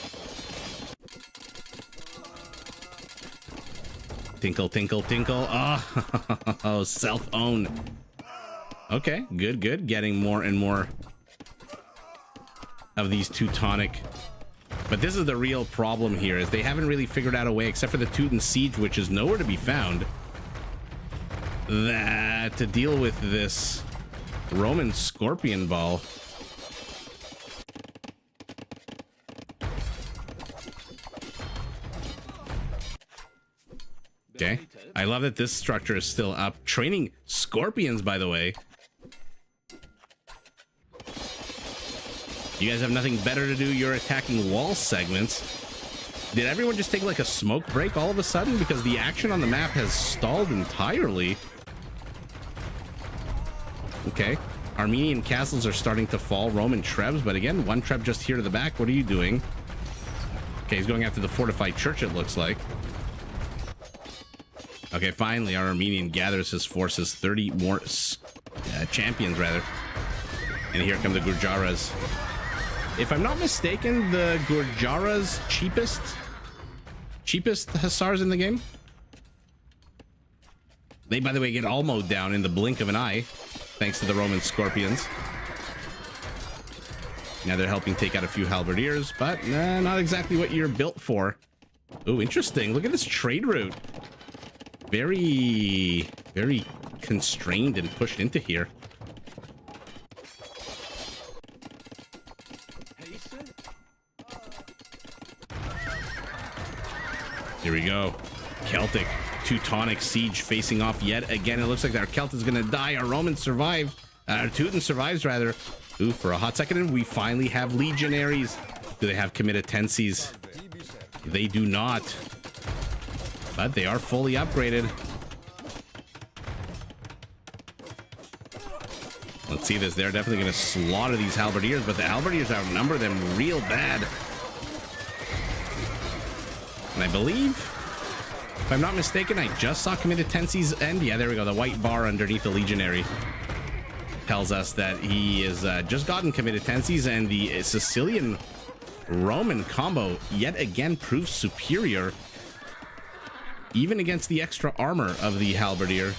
Tinkle, tinkle, tinkle. Oh, self-own. Okay, good, good. Getting more and more of these Teutonic. But this is the real problem here, is they haven't really figured out a way, except for the Teuton Siege, which is nowhere to be found, that to deal with this Roman Scorpion Ball. Okay, I love that this structure is still up. Training Scorpions, by the way. You guys have nothing better to do. You're attacking wall segments. Did everyone just take like a smoke break all of a sudden? Because the action on the map has stalled entirely. Okay. Armenian castles are starting to fall. Roman trebs, but again, one treb just here to the back. What are you doing? Okay, he's going after the fortified church, it looks like. Okay, finally, our Armenian gathers his forces. 30 more champions, rather. And here come the Gurjaras. If I'm not mistaken, the Gurjaras cheapest hussars in the game. They, by the way, get all mowed down in the blink of an eye, thanks to the Roman Scorpions. Now they're helping take out a few halberdiers, but not exactly what you're built for. Oh, interesting. Look at this trade route. Very, very constrained and pushed into here. Here we go. Celtic Teutonic siege facing off yet again. It looks like our Celt is going to die. Our Romans survive. Our Teuton survives, rather. Ooh, for a hot second, and we finally have legionaries. Do they have committencies? They do not. But they are fully upgraded. Let's see this. They're definitely going to slaughter these halberdiers, but the halberdiers outnumber them real bad. And I believe, if I'm not mistaken, I just saw committencies end. Yeah, there we go. The white bar underneath the legionary tells us that he is just gotten committencies, and the Sicilian Roman combo yet again proves superior, even against the extra armor of the halberdier.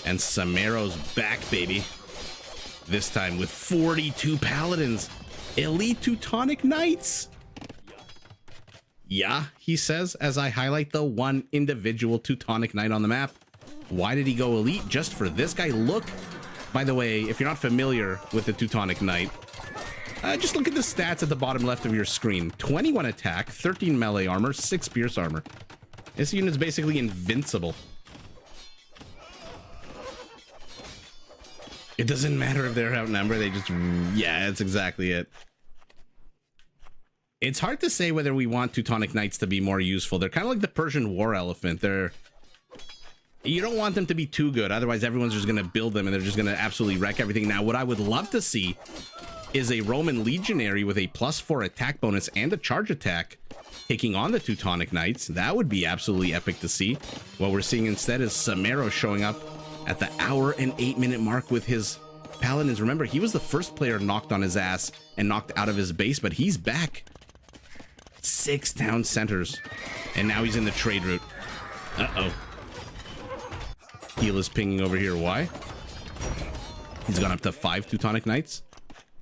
And Samero's back, baby. This time with 42 paladins, elite Teutonic knights. Yeah, he says, as I highlight the one individual Teutonic knight on the map. Why did he go elite? Just for this guy? Look. By the way, if you're not familiar with the Teutonic Knight, just look at the stats at the bottom left of your screen. 21 attack, 13 melee armor, 6 pierce armor. This unit's basically invincible. It doesn't matter if they're outnumbered, they just... Yeah, that's exactly it. It's hard to say whether we want Teutonic Knights to be more useful. They're kind of like the Persian war elephant. You don't want them to be too good, otherwise everyone's just going to build them and they're just going to absolutely wreck everything. Now, what I would love to see is a Roman legionary with a +4 attack bonus and a charge attack taking on the Teutonic Knights. That would be absolutely epic to see. What we're seeing instead is Samero showing up at the hour and 8-minute mark with his paladins. Remember, he was the first player knocked on his ass and knocked out of his base, but he's back. 6 town centers, and now he's in the trade route. Uh-oh. Heal is pinging over here. Why? He's gone up to 5 Teutonic Knights,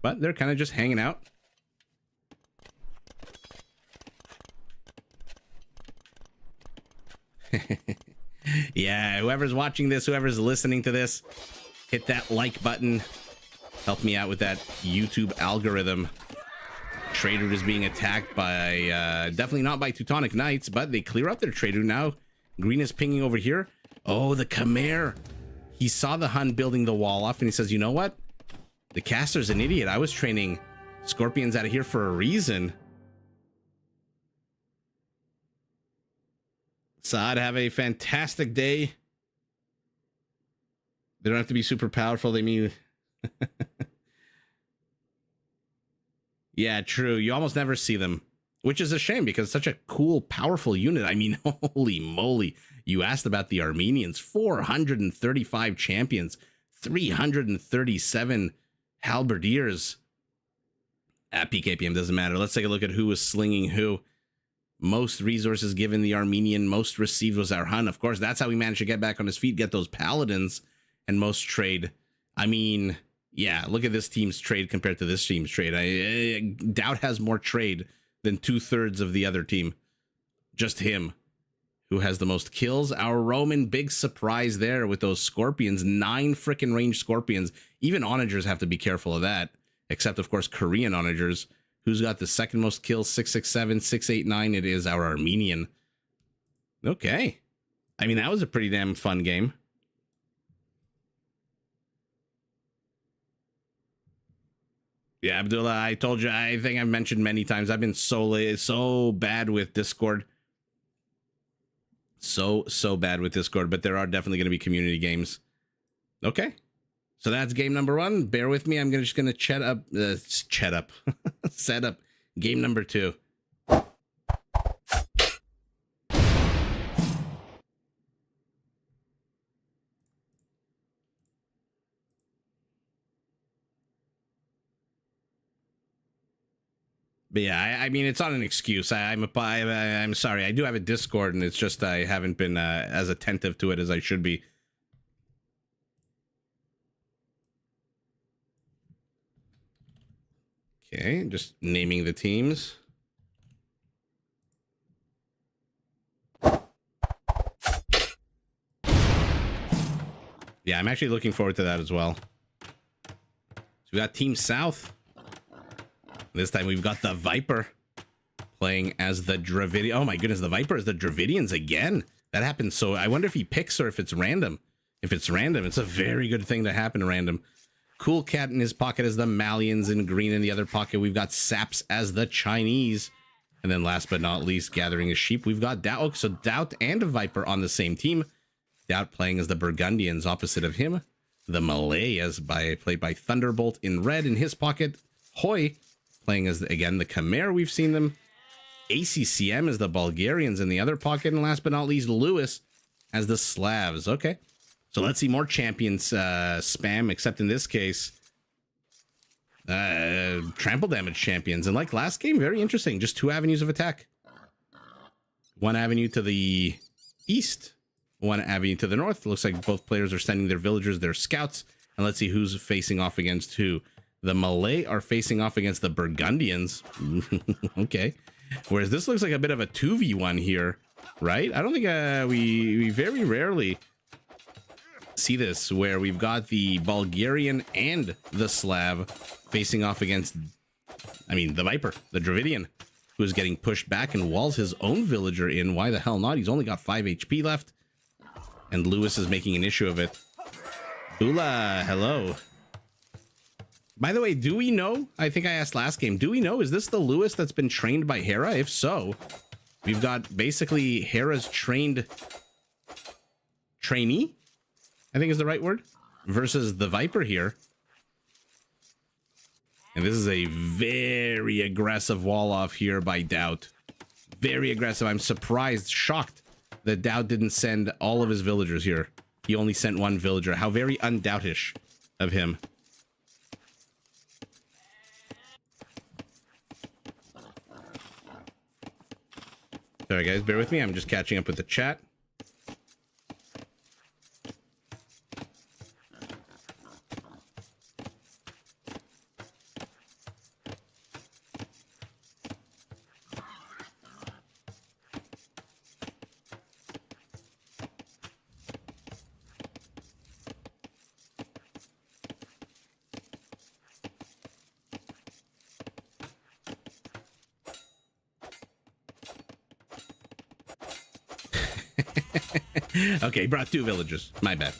but they're kind of just hanging out. Yeah, whoever's watching this, whoever's listening to this, hit that like button. Help me out with that YouTube algorithm. Trade route is being attacked by, definitely not by Teutonic Knights, but they clear up their trade route now. Green is pinging over here. Oh, the Khmer. He saw the Hun building the wall off and he says, you know what? The caster's an idiot. I was training scorpions out of here for a reason. Saad, have a fantastic day. They don't have to be super powerful. They mean... Yeah, true. You almost never see them, which is a shame because it's such a cool, powerful unit. I mean, holy moly. You asked about the Armenians. 435 champions, 337 halberdiers. At PKPM doesn't matter. Let's take a look at who was slinging who. Most resources given the Armenian, most received was our Hun. Of course, that's how we managed to get back on his feet, get those paladins, and most trade. I mean, yeah, look at this team's trade compared to this team's trade. I doubt has more trade than 2/3 of the other team. Just him, who has the most kills. Our Roman, big surprise there with those scorpions. 9 freaking ranged scorpions. Even onagers have to be careful of that. Except, of course, Korean onagers. Who's got the second most kills? 667, 689. It is our Armenian. Okay. I mean, that was a pretty damn fun game. Yeah, Abdullah, I told you, I think I've mentioned many times, I've been so bad with Discord. So bad with Discord, but there are definitely going to be community games. Okay. So that's game number 1. Bear with me. I'm just going to set up game number 2. But yeah, I mean, it's not an excuse. I'm sorry. I do have a Discord, and it's just I haven't been as attentive to it as I should be. Okay, just naming the teams. Yeah, I'm actually looking forward to that as well. So we got Team South. This time we've got the Viper playing as the Dravidian. Oh my goodness, the Viper is the Dravidians again. That happens. So I wonder if he picks or if it's random. If it's random, it's a very good thing to happen random. Cool Cat in his pocket is the Malians, in green in the other pocket. We've got Saps as the Chinese. And then last but not least, gathering a sheep, we've got Doubt. So Doubt and a Viper on the same team. Doubt playing as the Burgundians opposite of him. The Malay played by Thunderbolt in red in his pocket. Hoy playing as, again, the Khmer. We've seen them. ACCM is the Bulgarians in the other pocket. And last but not least, Lewis as the Slavs. Okay. So let's see more champions spam, except in this case, trample damage champions. And like last game, very interesting. Just 2 avenues of attack. 1 avenue to the east, 1 avenue to the north. Looks like both players are sending their villagers, their scouts. And let's see who's facing off against who. The Malay are facing off against the Burgundians. Okay. Whereas this looks like a bit of a 2v1 here, right? I don't think we very rarely see this where we've got the Bulgarian and the Slav facing off against, I mean, the Viper, the Dravidian, who is getting pushed back and walls his own villager in. Why the hell not? He's only got 5 HP left. And Lewis is making an issue of it. Bula, hello. By the way, do we know? I think I asked last game. Do we know? Is this the Lewis that's been trained by Hera? If so, we've got basically Hera's trained trainee, I think is the right word, versus the Viper here. And this is a very aggressive wall off here by Doubt. Very aggressive. I'm surprised, shocked that Doubt didn't send all of his villagers here. He only sent 1 villager. How very undoubtish of him. Sorry guys, bear with me. I'm just catching up with the chat. Okay, brought 2 villagers. My bad.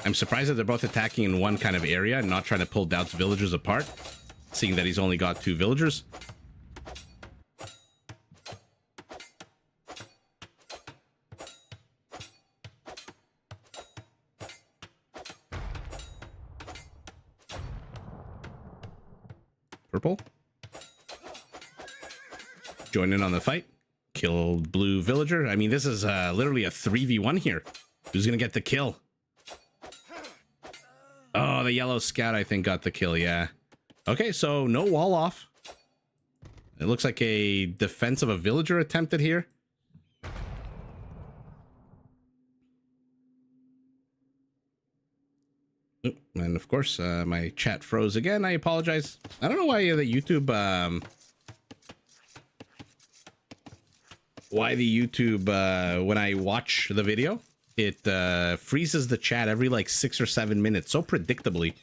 I'm surprised that they're both attacking in one kind of area and not trying to pull Doubt's villagers apart, seeing that he's only got 2 villagers. Purple. Join in on the fight. Kill blue villager. I mean, this is literally a 3v1 here. Who's going to get the kill? Oh, the yellow scout, I think, got the kill, yeah. Okay, so no wall off. It looks like a defense of a villager attempted here. Oop, and of course, my chat froze again. I apologize. I don't know why the YouTube... when I watch the video, it freezes the chat every like 6 or 7 minutes so predictably.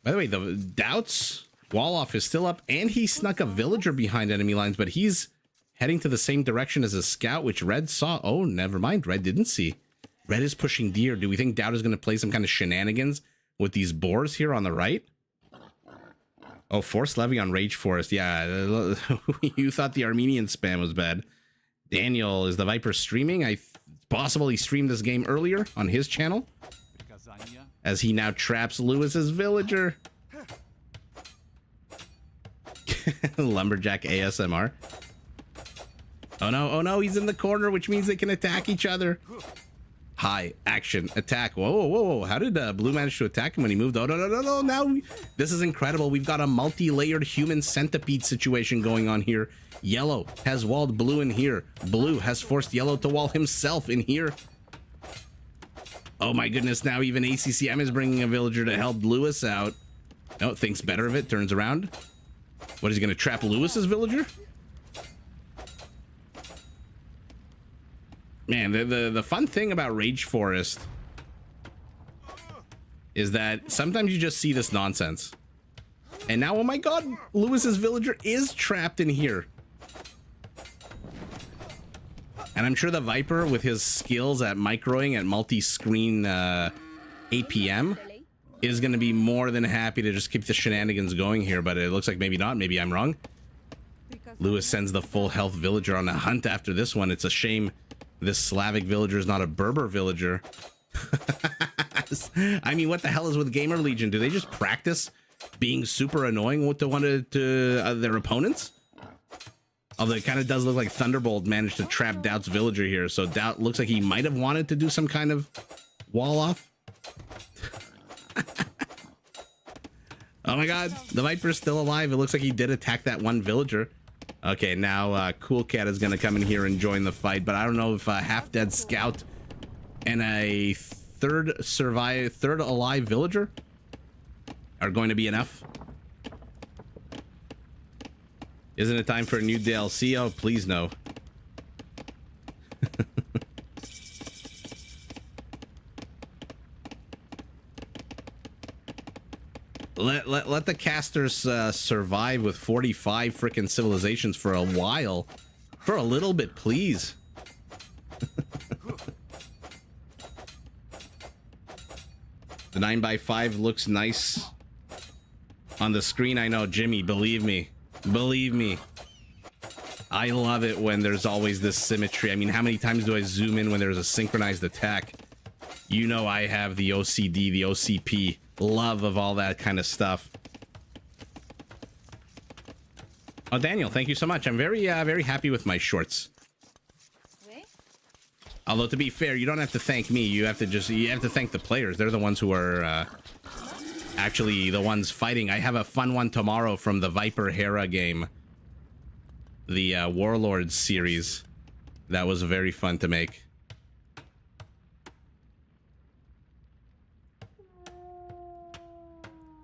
By the way, the Doubt's wall off is still up, and he snuck a villager behind enemy lines, but he's heading to the same direction as a scout, which Red saw. Oh, never mind. Red didn't see. Red is pushing deer. Do we think Doubt is going to play some kind of shenanigans with these boars here on the right? Oh, Force Levy on Rage Forest. Yeah, you thought the Armenian spam was bad. Daniel, is the Viper streaming? It's possible he streamed this game earlier on his channel, as he now traps Lewis's villager. Lumberjack ASMR. Oh no, he's in the corner, which means they can attack each other. High action attack. Whoa, whoa, whoa, whoa. How did blue manage to attack him when he moved? Oh, no, no, no, no. Now this is incredible. We've got a multi-layered human centipede situation going on here. Yellow has walled blue in here. Blue has forced yellow to wall himself in here. Oh my goodness. Now even ACCM is bringing a villager to help Lewis out. No, thinks better of it. Turns around. What, is he going to trap Lewis's villager? Man, the fun thing about Rage Forest is that sometimes you just see this nonsense. And now, oh my god, Lewis's villager is trapped in here. And I'm sure the Viper, with his skills at microing at multi-screen APM, is going to be more than happy to just keep the shenanigans going here. But it looks like maybe not. Maybe I'm wrong. Lewis sends the full health villager on a hunt after this one. It's a shame this Slavic villager is not a Berber villager. I mean, what the hell is with Gamer Legion? Do they just practice being super annoying with their opponents? Although it kind of does look like Thunderbolt managed to trap Doubt's villager here. So Doubt looks like he might have wanted to do some kind of wall off. Oh my god, the Viper's still alive. It looks like he did attack that one villager. Okay, now Cool Cat is going to come in here and join the fight, but I don't know if a half-dead scout and a third alive villager are going to be enough. Isn't it time for a new DLC? Oh, please no. Let the casters survive with 45 freaking civilizations for a while. For a little bit, please. The 9x5 looks nice on the screen. I know, Jimmy, believe me. Believe me. I love it when there's always this symmetry. I mean, how many times do I zoom in when there's a synchronized attack? You know I have the OCD, the OCP. Love of all that kind of stuff. Oh, Daniel, thank you so much. I'm very happy with my shorts. Although, to be fair, you don't have to thank me. You have to thank the players. They're the ones who are actually the ones fighting. I have a fun one tomorrow from the Viper Hera game, the Warlords series. That was very fun to make.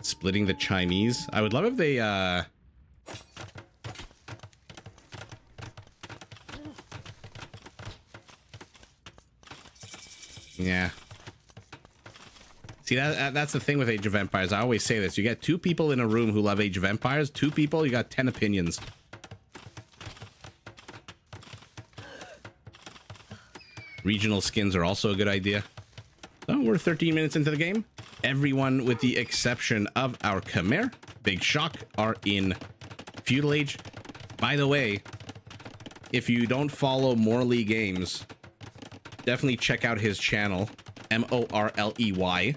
Splitting the Chinese. I would love if they yeah. See, that's the thing with Age of Empires. I always say this. You get 2 people in a room who love Age of Empires. 2 people, you got 10 opinions. Regional skins are also a good idea. Oh, we're 13 minutes into the game. Everyone, with the exception of our Khmer, Big Shock, are in Feudal Age. By the way, if you don't follow Morley Games, definitely check out his channel, Morley.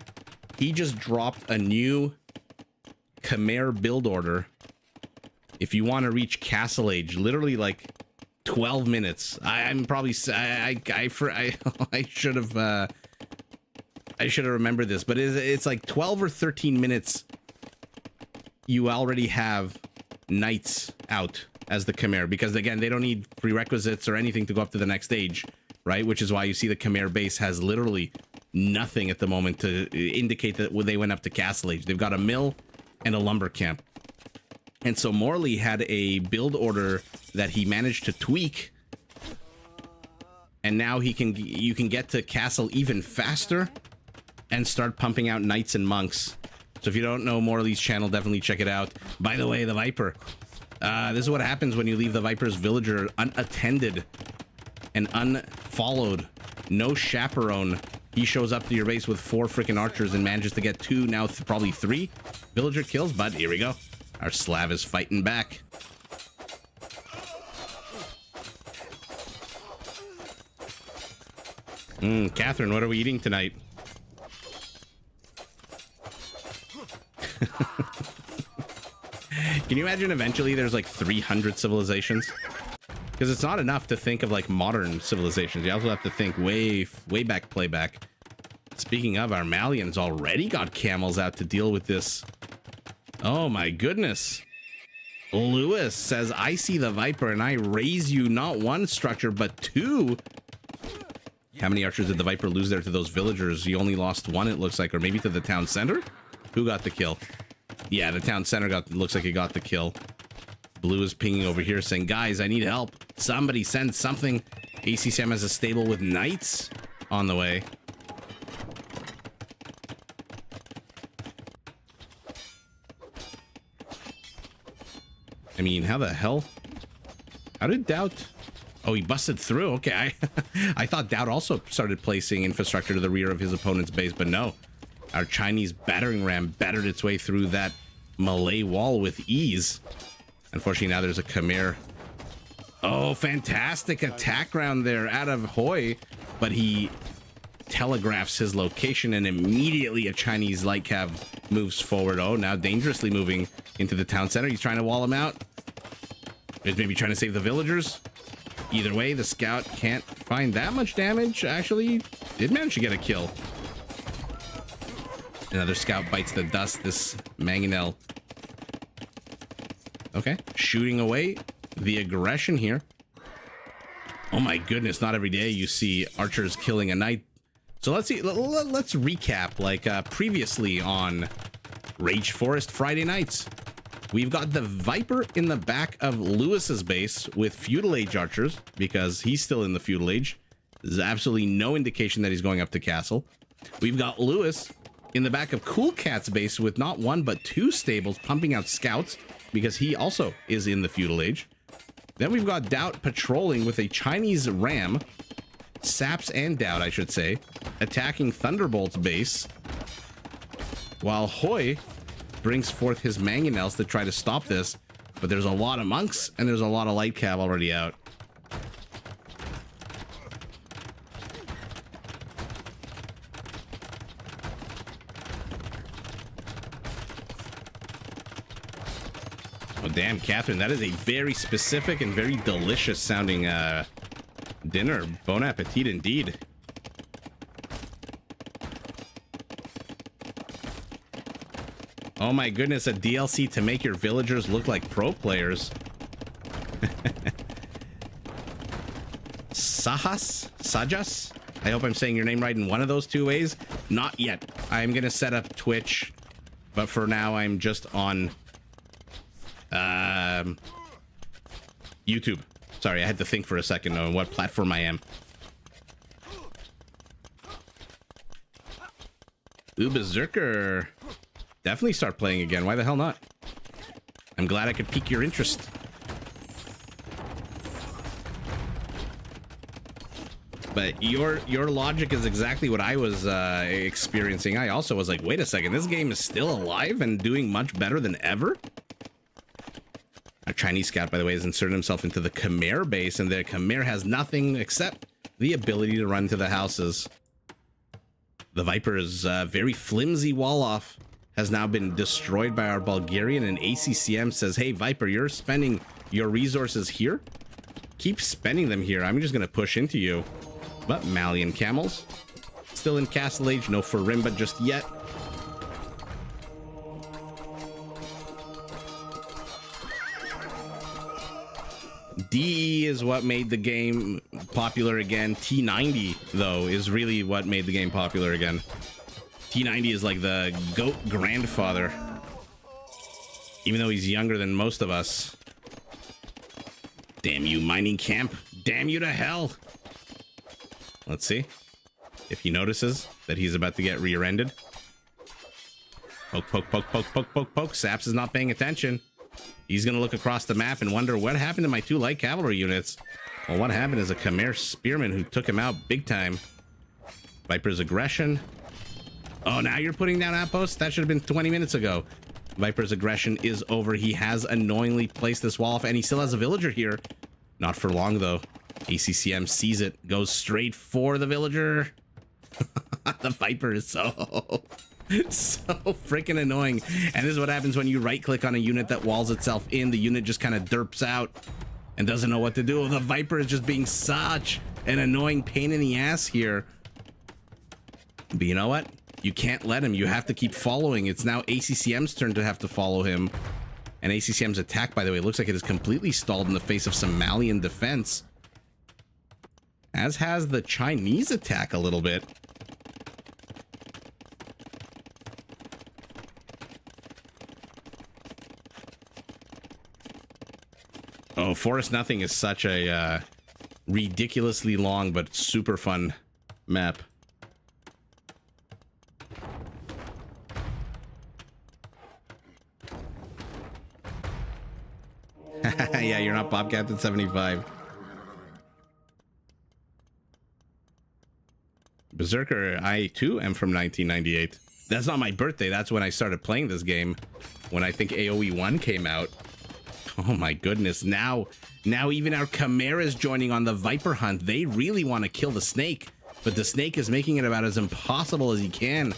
He just dropped a new Khmer build order. If you want to reach Castle Age, literally like 12 minutes. I'm probably I should have remembered this, but it's like 12 or 13 minutes. You already have knights out as the Khmer, because again, they don't need prerequisites or anything to go up to the next stage, right? Which is why you see the Khmer base has literally nothing at the moment to indicate that they went up to Castle Age. They've got a mill and a lumber camp. And so Morley had a build order that he managed to tweak, and now you can get to Castle even faster and start pumping out knights and monks. So if you don't know Morley's channel, definitely check it out. By the way, the Viper. This is what happens when you leave the Viper's villager unattended and unfollowed. No chaperone. He shows up to your base with 4 freaking archers and manages to get 2, now probably 3 villager kills. But here we go. Our Slav is fighting back. Catherine, what are we eating tonight? Can you imagine eventually there's like 300 civilizations? Because it's not enough to think of like modern civilizations. You also have to think way back playback. Speaking of, our Malians already got camels out to deal with this. Oh my goodness. Lewis says, I see the Viper and I raise you not one structure, but two. How many archers did the Viper lose there to those villagers? You only lost one, it looks like, or maybe to the town center? Who got the kill? Yeah, the town center looks like it got the kill. Blue is pinging over here saying, guys, I need help. Somebody send something. ACCM has a stable with knights on the way. I mean, how the hell? How did Doubt? Oh, he busted through. Okay, I thought Doubt also started placing infrastructure to the rear of his opponent's base, but no. Our Chinese battering ram battered its way through that Malay wall with ease. Unfortunately, now there's a Khmer. Oh, fantastic attack round there out of Hoi, but he telegraphs his location and immediately a Chinese light cav moves forward. Oh, now dangerously moving into the town center. He's trying to wall him out. He's maybe trying to save the villagers. Either way, the scout can't find that much damage. Actually, did manage to get a kill. Another scout bites the dust. This Mangonel. Okay, shooting away the aggression here. Oh my goodness, not every day you see archers killing a knight. So let's see, let's recap like previously on Rage Forest Friday nights. We've got the Viper in the back of Lewis's base with Feudal Age archers because he's still in the Feudal Age. There's absolutely no indication that he's going up to castle. We've got Lewis in the back of Cool Cat's base with not one but two stables pumping out scouts because he also is in the Feudal Age. Then we've got Doubt patrolling with a Chinese ram, Saps and Doubt, I should say, attacking Thunderbolt's base, while Hoi brings forth his Mangonels to try to stop this. But there's a lot of monks and there's a lot of light cav already out. Oh, damn, Catherine, that is a very specific and very delicious sounding dinner. Bon appetit indeed. Oh my goodness, a DLC to make your villagers look like pro players. Sajas? I hope I'm saying your name right in one of those two ways. Not yet. I'm gonna set up Twitch, but for now I'm just on YouTube. Sorry, I had to think for a second on what platform I am. Ooh, Berserker. Definitely start playing again. Why the hell not? I'm glad I could pique your interest. But your logic is exactly what I was experiencing. I also was like, wait a second, this game is still alive and doing much better than ever? Our Chinese scout, by the way, has inserted himself into the Khmer base, and the Khmer has nothing except the ability to run to the houses. The Viper's very flimsy wall-off has now been destroyed by our Bulgarian, and ACCM says, hey, Viper, you're spending your resources here? Keep spending them here. I'm just going to push into you. But Malian camels, still in Castle Age, no Farimba just yet. DE is what made the game popular again. T90, though, is really what made the game popular again. T90 is like the GOAT grandfather, even though he's younger than most of us. Damn you, mining camp. Damn you to hell. Let's see if he notices that he's about to get rear-ended. Poke, poke, poke, poke, poke, poke, poke. Saps is not paying attention. He's going to look across the map and wonder what happened to my two light cavalry units. Well, what happened is a Khmer spearman who took him out big time. Viper's aggression. Oh, now you're putting down outposts? That should have been 20 minutes ago. Viper's aggression is over. He has annoyingly placed this wall off, and he still has a villager here. Not for long, though. ACCM sees it, goes straight for the villager. The Viper is so freaking annoying. And this is what happens when you right click on a unit that walls itself in. The unit just kind of derps out. and doesn't know what to do. The Viper is just being such an annoying pain in the ass here. But you know what? You can't let him. You have to keep following. It's now ACCM's turn to have to follow him. And ACCM's attack, by the way, looks like it is completely stalled in the face of some Malian defense. As has the Chinese attack a little bit. Oh, Forest Nothing is such a ridiculously long but super fun map. Yeah, you're not Bob Captain 75. Berserker, I too am from 1998. That's not my birthday. That's when I started playing this game. When I think AoE 1 came out. Oh my goodness. Now even our Chimeras joining on the Viper hunt. They really want to kill the snake. But the snake is making it about as impossible as he can.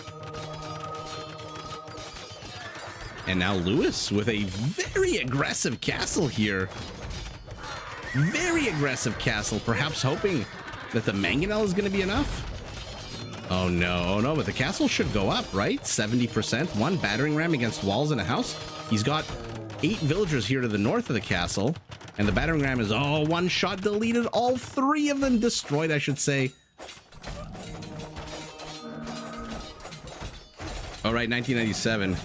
And now Lewis with a very aggressive castle here. Very aggressive castle. Perhaps hoping that the mangonel is going to be enough. Oh no, but the castle should go up, right? 70%. One battering ram against walls in a house. He's got 8 villagers here to the north of the castle. And the battering ram is all one shot deleted. All 3 of them destroyed, I should say. All right, 1997.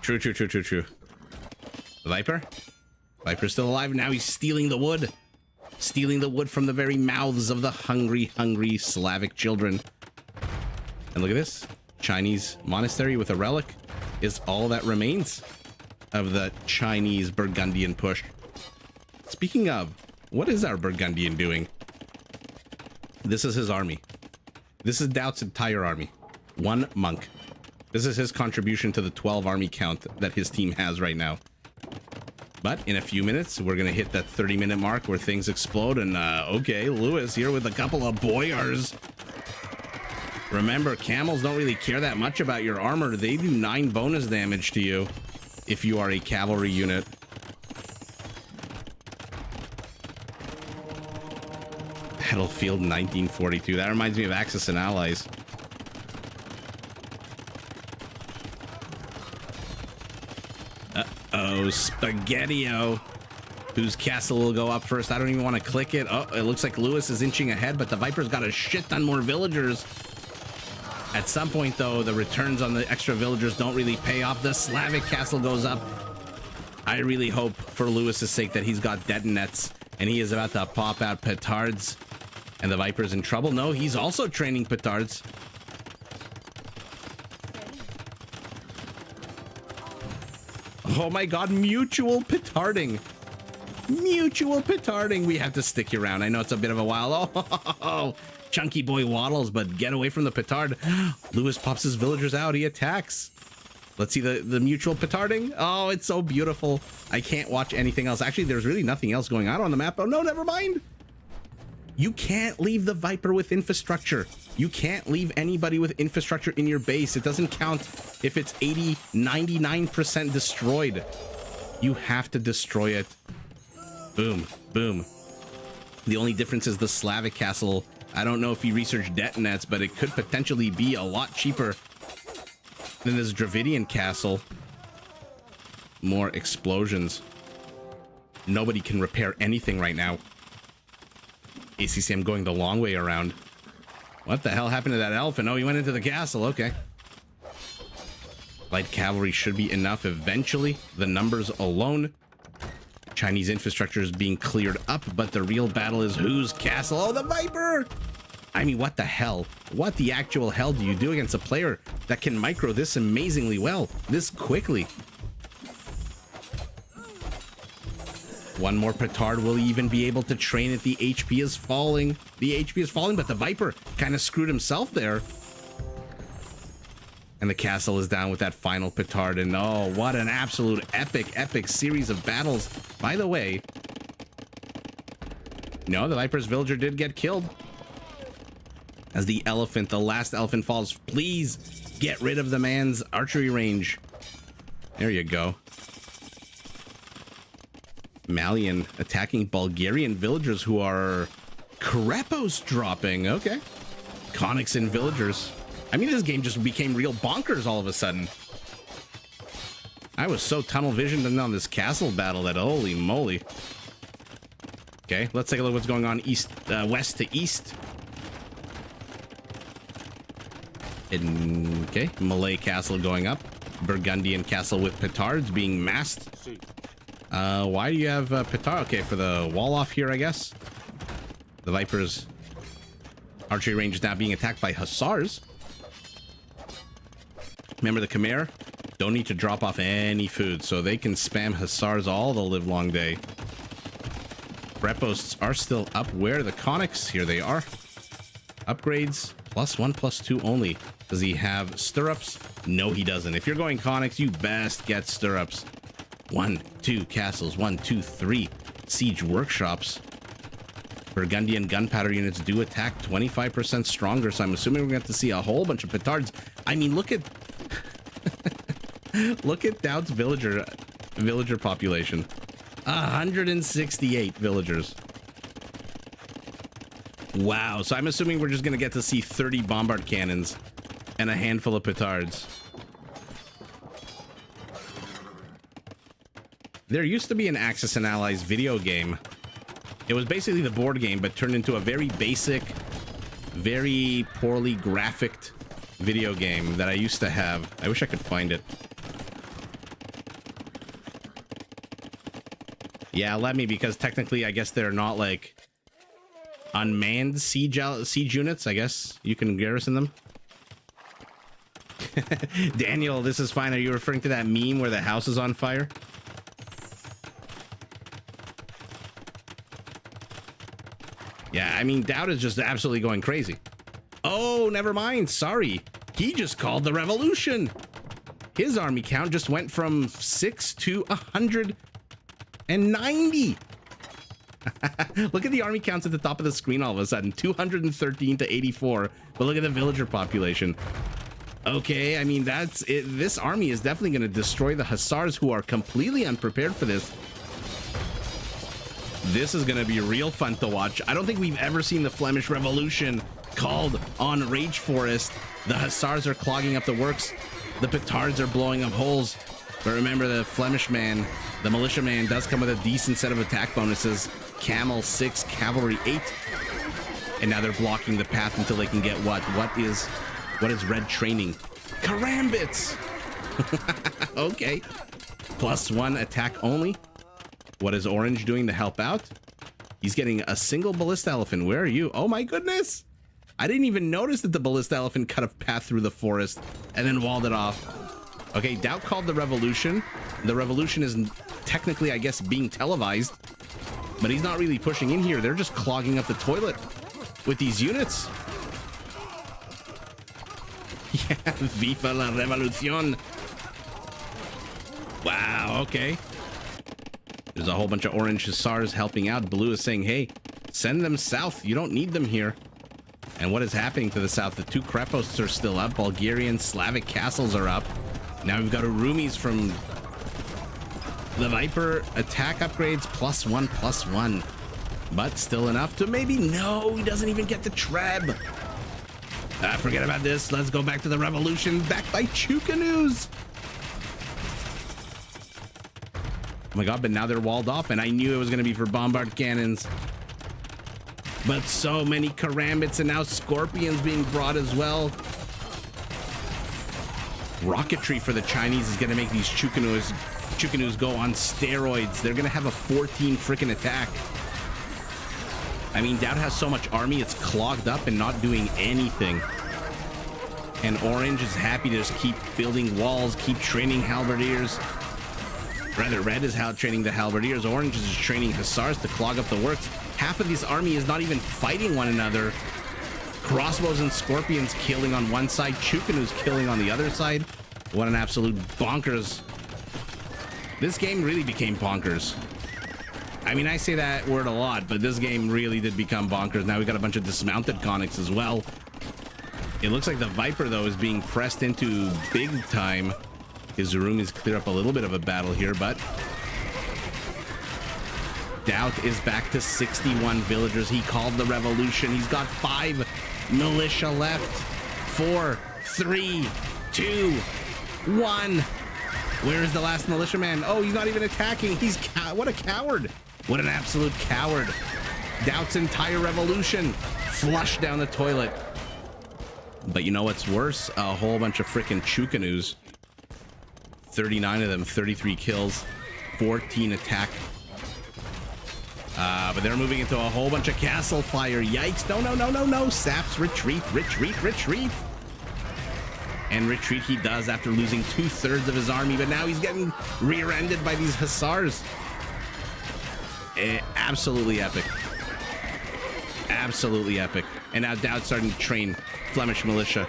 True. The Viper? Viper's still alive. Now he's stealing the wood. Stealing the wood from the very mouths of the hungry Slavic children. And look at this. Chinese monastery with a relic is all that remains of the Chinese Burgundian push. Speaking of, what is our Burgundian doing? This is his army. This is Doubt's entire army. 1 monk. This is his contribution to the 12 army count that his team has right now. But in a few minutes, we're going to hit that 30-minute mark where things explode. And, okay, Lewis here with a couple of boyars. Remember, camels don't really care that much about your armor. They do 9 bonus damage to you if you are a cavalry unit. Battlefield 1942. That reminds me of Axis and Allies. Oh, Spaghetti-O. Whose castle will go up first? I don't even want to click it. Oh, it looks like Lewis is inching ahead, but the Viper's got a shit ton more villagers. At some point, though, the returns on the extra villagers don't really pay off. The Slavic castle goes up. I really hope, for Lewis's sake, that he's got detonets, and he is about to pop out petards, and the Viper's in trouble. No, he's also training petards. Oh my god, mutual petarding. Mutual petarding. We have to stick you around. I know it's a bit of a while. Oh, chunky boy waddles, but get away from the petard. Lewis pops his villagers out. He attacks. Let's see the mutual petarding. Oh, it's so beautiful. I can't watch anything else. Actually, there's really nothing else going on the map. Oh, no, never mind. You can't leave the Viper with infrastructure. You can't leave anybody with infrastructure in your base. It doesn't count if it's 80, 99% destroyed. You have to destroy it. Boom, boom. The only difference is the Slavic castle. I don't know if you researched detonets, but it could potentially be a lot cheaper than this Dravidian castle. More explosions. Nobody can repair anything right now. ACCM going the long way around. What the hell happened to that elephant? Oh, he went into the castle. Okay. Light cavalry should be enough eventually. The numbers alone. Chinese infrastructure is being cleared up, but the real battle is whose castle? Oh, the Viper! I mean, what the hell? What the actual hell do you do against a player that can micro this amazingly well, this quickly? One more petard. Will he even be able to train it? The HP is falling. The HP is falling, but the Viper kind of screwed himself there. And the castle is down with that final petard. And oh, what an absolute epic series of battles. By the way, no, the Viper's villager did get killed. As the elephant, the last elephant falls. Please get rid of the man's archery range. There you go. Malian attacking Bulgarian villagers who are Krepos dropping. Okay. Conics and villagers. I mean, this game just became real bonkers all of a sudden. I was so tunnel visioned on this castle battle that holy moly. Okay, let's take a look at what's going on west to east. Okay, Malay castle going up. Burgundian castle with petards being massed. Why do you have petard? Okay, for the wall off here, I guess. The Viper's archery range is now being attacked by hussars. Remember the Khmer? Don't need to drop off any food, so they can spam hussars all the live long day. Reposts are still up. Where are the conics? Here they are. Upgrades, +1, +2 only. Does he have stirrups? No, he doesn't. If you're going conics, you best get stirrups. 1, 2 castles, 1, 2, 3 siege workshops. Burgundian gunpowder units do attack 25% stronger, so I'm assuming we're going to have to see a whole bunch of petards. I mean, look at look at Dowd's villager population. 168 villagers. Wow, so I'm assuming we're just going to get to see 30 bombard cannons and a handful of petards. There used to be an Axis and Allies video game. It was basically the board game, but turned into a very basic, very poorly graphicked video game that I used to have. I wish I could find it. Yeah, let me, because technically I guess they're not like unmanned siege units. I guess you can garrison them. Daniel, this is fine. Are you referring to that meme where the house is on fire? Yeah, I mean, Dowd is just absolutely going crazy. Oh, never mind. Sorry. He just called the revolution. His army count just went from 6 to 190. Look at the army counts at the top of the screen all of a sudden. 213 to 84. But look at the villager population. Okay, I mean, that's it. This army is definitely going to destroy the hussars, who are completely unprepared for this. This is going to be real fun to watch. I don't think we've ever seen the Flemish Revolution called on Rage Forest. The hussars are clogging up the works. The petards are blowing up holes. But remember, the Flemish man, the militia man, does come with a decent set of attack bonuses. Camel 6, Cavalry 8. And now they're blocking the path until they can get what? What is red training? Karambits! Okay. +1 attack only. What is orange doing to help out? He's getting a single ballista elephant. Where are you? Oh my goodness! I didn't even notice that the ballista elephant cut a path through the forest and then walled it off. Okay, Doubt called the revolution. The revolution is technically, I guess, being televised, but he's not really pushing in here. They're just clogging up the toilet with these units. Yeah, Viva la Revolución. Wow, okay. There's a whole bunch of orange hussars helping out. Blue is saying, hey, send them south. You don't need them here. And what is happening to the south? The 2 Kreposts are still up. Bulgarian, Slavic castles are up. Now we've got Arumis from the Viper. Attack upgrades +1, +1. But still enough to maybe... No, he doesn't even get the Treb. Forget about this. Let's go back to the revolution. Backed by Chukanoos. Oh my god, but now they're walled off, and I knew it was going to be for bombard cannons. But so many karambits, and now scorpions being brought as well. Rocketry for the Chinese is going to make these Chukanoos go on steroids. They're going to have a 14 freaking attack. I mean, Dowd has so much army, it's clogged up and not doing anything. And Orange is happy to just keep building walls, keep training halberdiers. Rather, Red is training the halberdiers. Orange is just training hussars to clog up the works. Half of this army is not even fighting one another. Crossbows and scorpions killing on one side, Chukanoos killing on the other side. What an absolute bonkers. This game really became bonkers. I mean, I say that word a lot, but this game really did become bonkers. Now we got a bunch of dismounted conics as well. It looks like the Viper, though, is being pressed into big time. His Zarumis clear up a little bit of a battle here, but Doubt is back to 61 villagers. He called the revolution. He's got 5 militia left. 4, 3, 2, 1. Where is the last militiaman? Oh, he's not even attacking. What a coward. What an absolute coward. Doubt's entire revolution flushed down the toilet. But you know what's worse? A whole bunch of freaking Chukanus. 39 of them, 33 kills, 14 attack. But they're moving into a whole bunch of castle fire. Yikes. No. Saps, retreat. And retreat he does after losing 2/3 of his army. But now he's getting rear-ended by these hussars. Absolutely epic. Absolutely epic. And now Dowd's starting to train Flemish militia.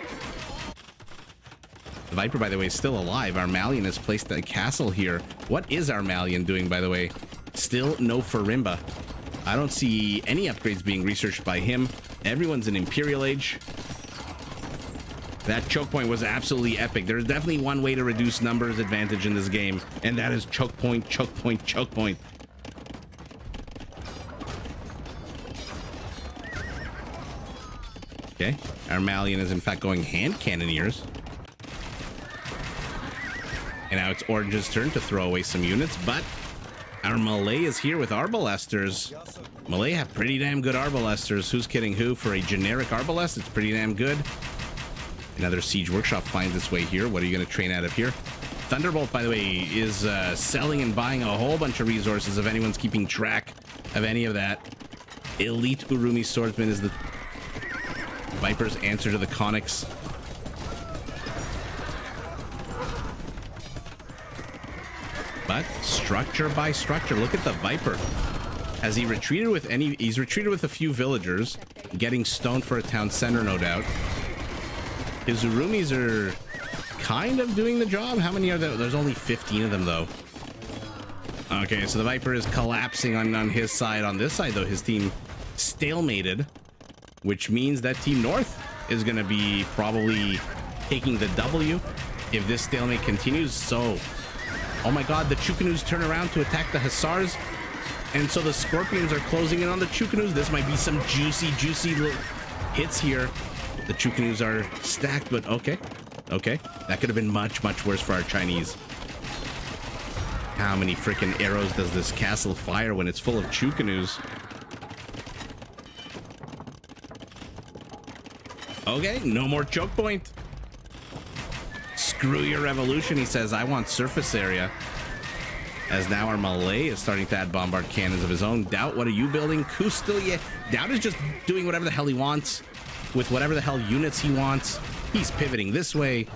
The Viper, by the way, is still alive. Armalian has placed a castle here. What is Armalian doing, by the way? Still no Farimba. I don't see any upgrades being researched by him. Everyone's in Imperial Age. That choke point was absolutely epic. There's definitely one way to reduce numbers advantage in this game, and that is choke point. Okay, Armalian is in fact going hand cannoneers. And now it's Orange's turn to throw away some units, but our Malay is here with Arbalesters. Malay have pretty damn good Arbalesters. Who's kidding who? For a generic Arbalest, it's pretty damn good. Another Siege Workshop finds its way here. What are you going to train out of here? Thunderbolt, by the way, is selling and buying a whole bunch of resources if anyone's keeping track of any of that. Elite Urumi Swordsman is the Viper's answer to the Conics. But structure by structure, look at the Viper. Has he retreated with any? He's retreated with a few villagers, getting stoned for a town center, no doubt. His Urumis are kind of doing the job. How many are there? There's only 15 of them, though. Okay, so the Viper is collapsing on his side. On this side, though, his team stalemated, which means that Team North is going to be probably taking the W if this stalemate continues. So, oh my god, the Chukanus turn around to attack the Hussars, and so the Scorpions are closing in on the Chukanus. This might be some juicy hits here. The Chukanus are stacked, but okay. That could have been much worse for our Chinese. How many freaking arrows does this castle fire when it's full of Chukanus? Okay, no more choke point. Screw your revolution, he says. I want surface area. As now our Malay is starting to add bombard cannons of his own. Doubt, what are you building? Kustilia. Doubt is just doing whatever the hell he wants with whatever the hell units he wants. He's pivoting this way.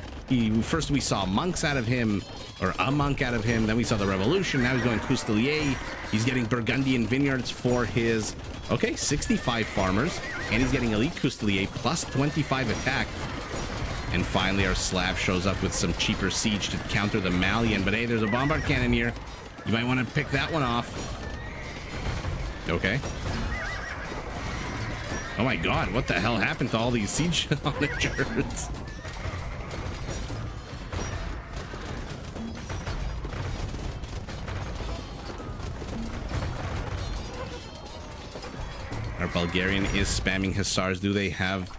First we saw monks out of him, or a monk out of him. Then we saw the revolution. Now he's going Coustelier. He's getting Burgundian vineyards for his, 65 farmers. And he's getting elite Coustelier plus 25 attack. And finally our Slav shows up with some cheaper siege to counter the Malian. But hey, there's a bombard cannon here. You might want to pick that one off. Okay. Oh my god, what the hell happened to all these siege onagers? Our Bulgarian is spamming Hussars. Do they have...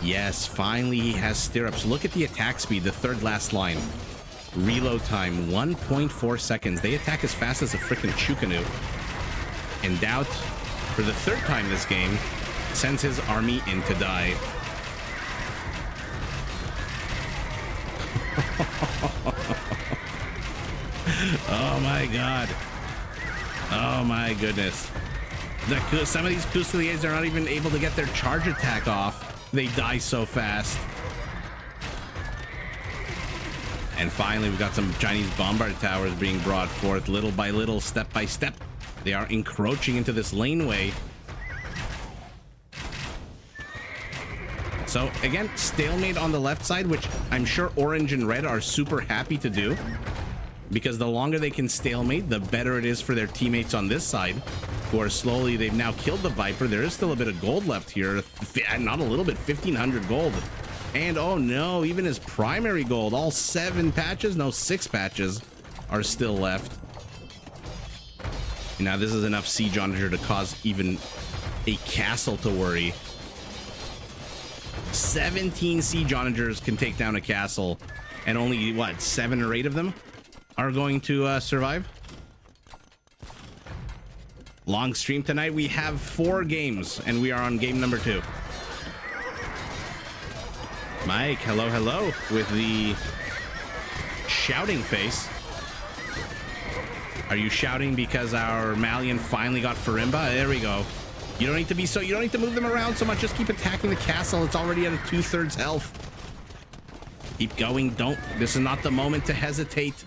Yes, finally he has stirrups. Look at the attack speed, the third last line. Reload time, 1.4 seconds. They attack as fast as a freaking Chukanu. And Doubt, for the third time this game, sends his army in to die. Oh my god. Oh my goodness. Some of these Cousteliers are not even able to get their charge attack off. They die so fast. And finally, we've got some Chinese bombard towers being brought forth little by little, step by step. They are encroaching into this laneway. So again, stalemate on the left side, which I'm sure orange and red are super happy to do, because the longer they can stalemate, the better it is for their teammates on this side, who are slowly, they've now killed the Viper. There is still a bit of gold left here. Not a little bit, 1,500 gold. And oh no, even his primary gold, all 7 patches, no 6 patches are still left. Now this is enough siege onager to cause even a castle to worry. 17 siege onagers can take down a castle, and only what, 7 or 8 of them are going to survive. Long stream tonight. We have 4 games, and we are on game number 2. Mike, hello with the shouting face. Are you shouting because our Malian finally got Farimba? There we go. You don't need to move them around so much. Just keep attacking the castle. It's already at a 2/3 health. Keep going. This is not the moment to hesitate.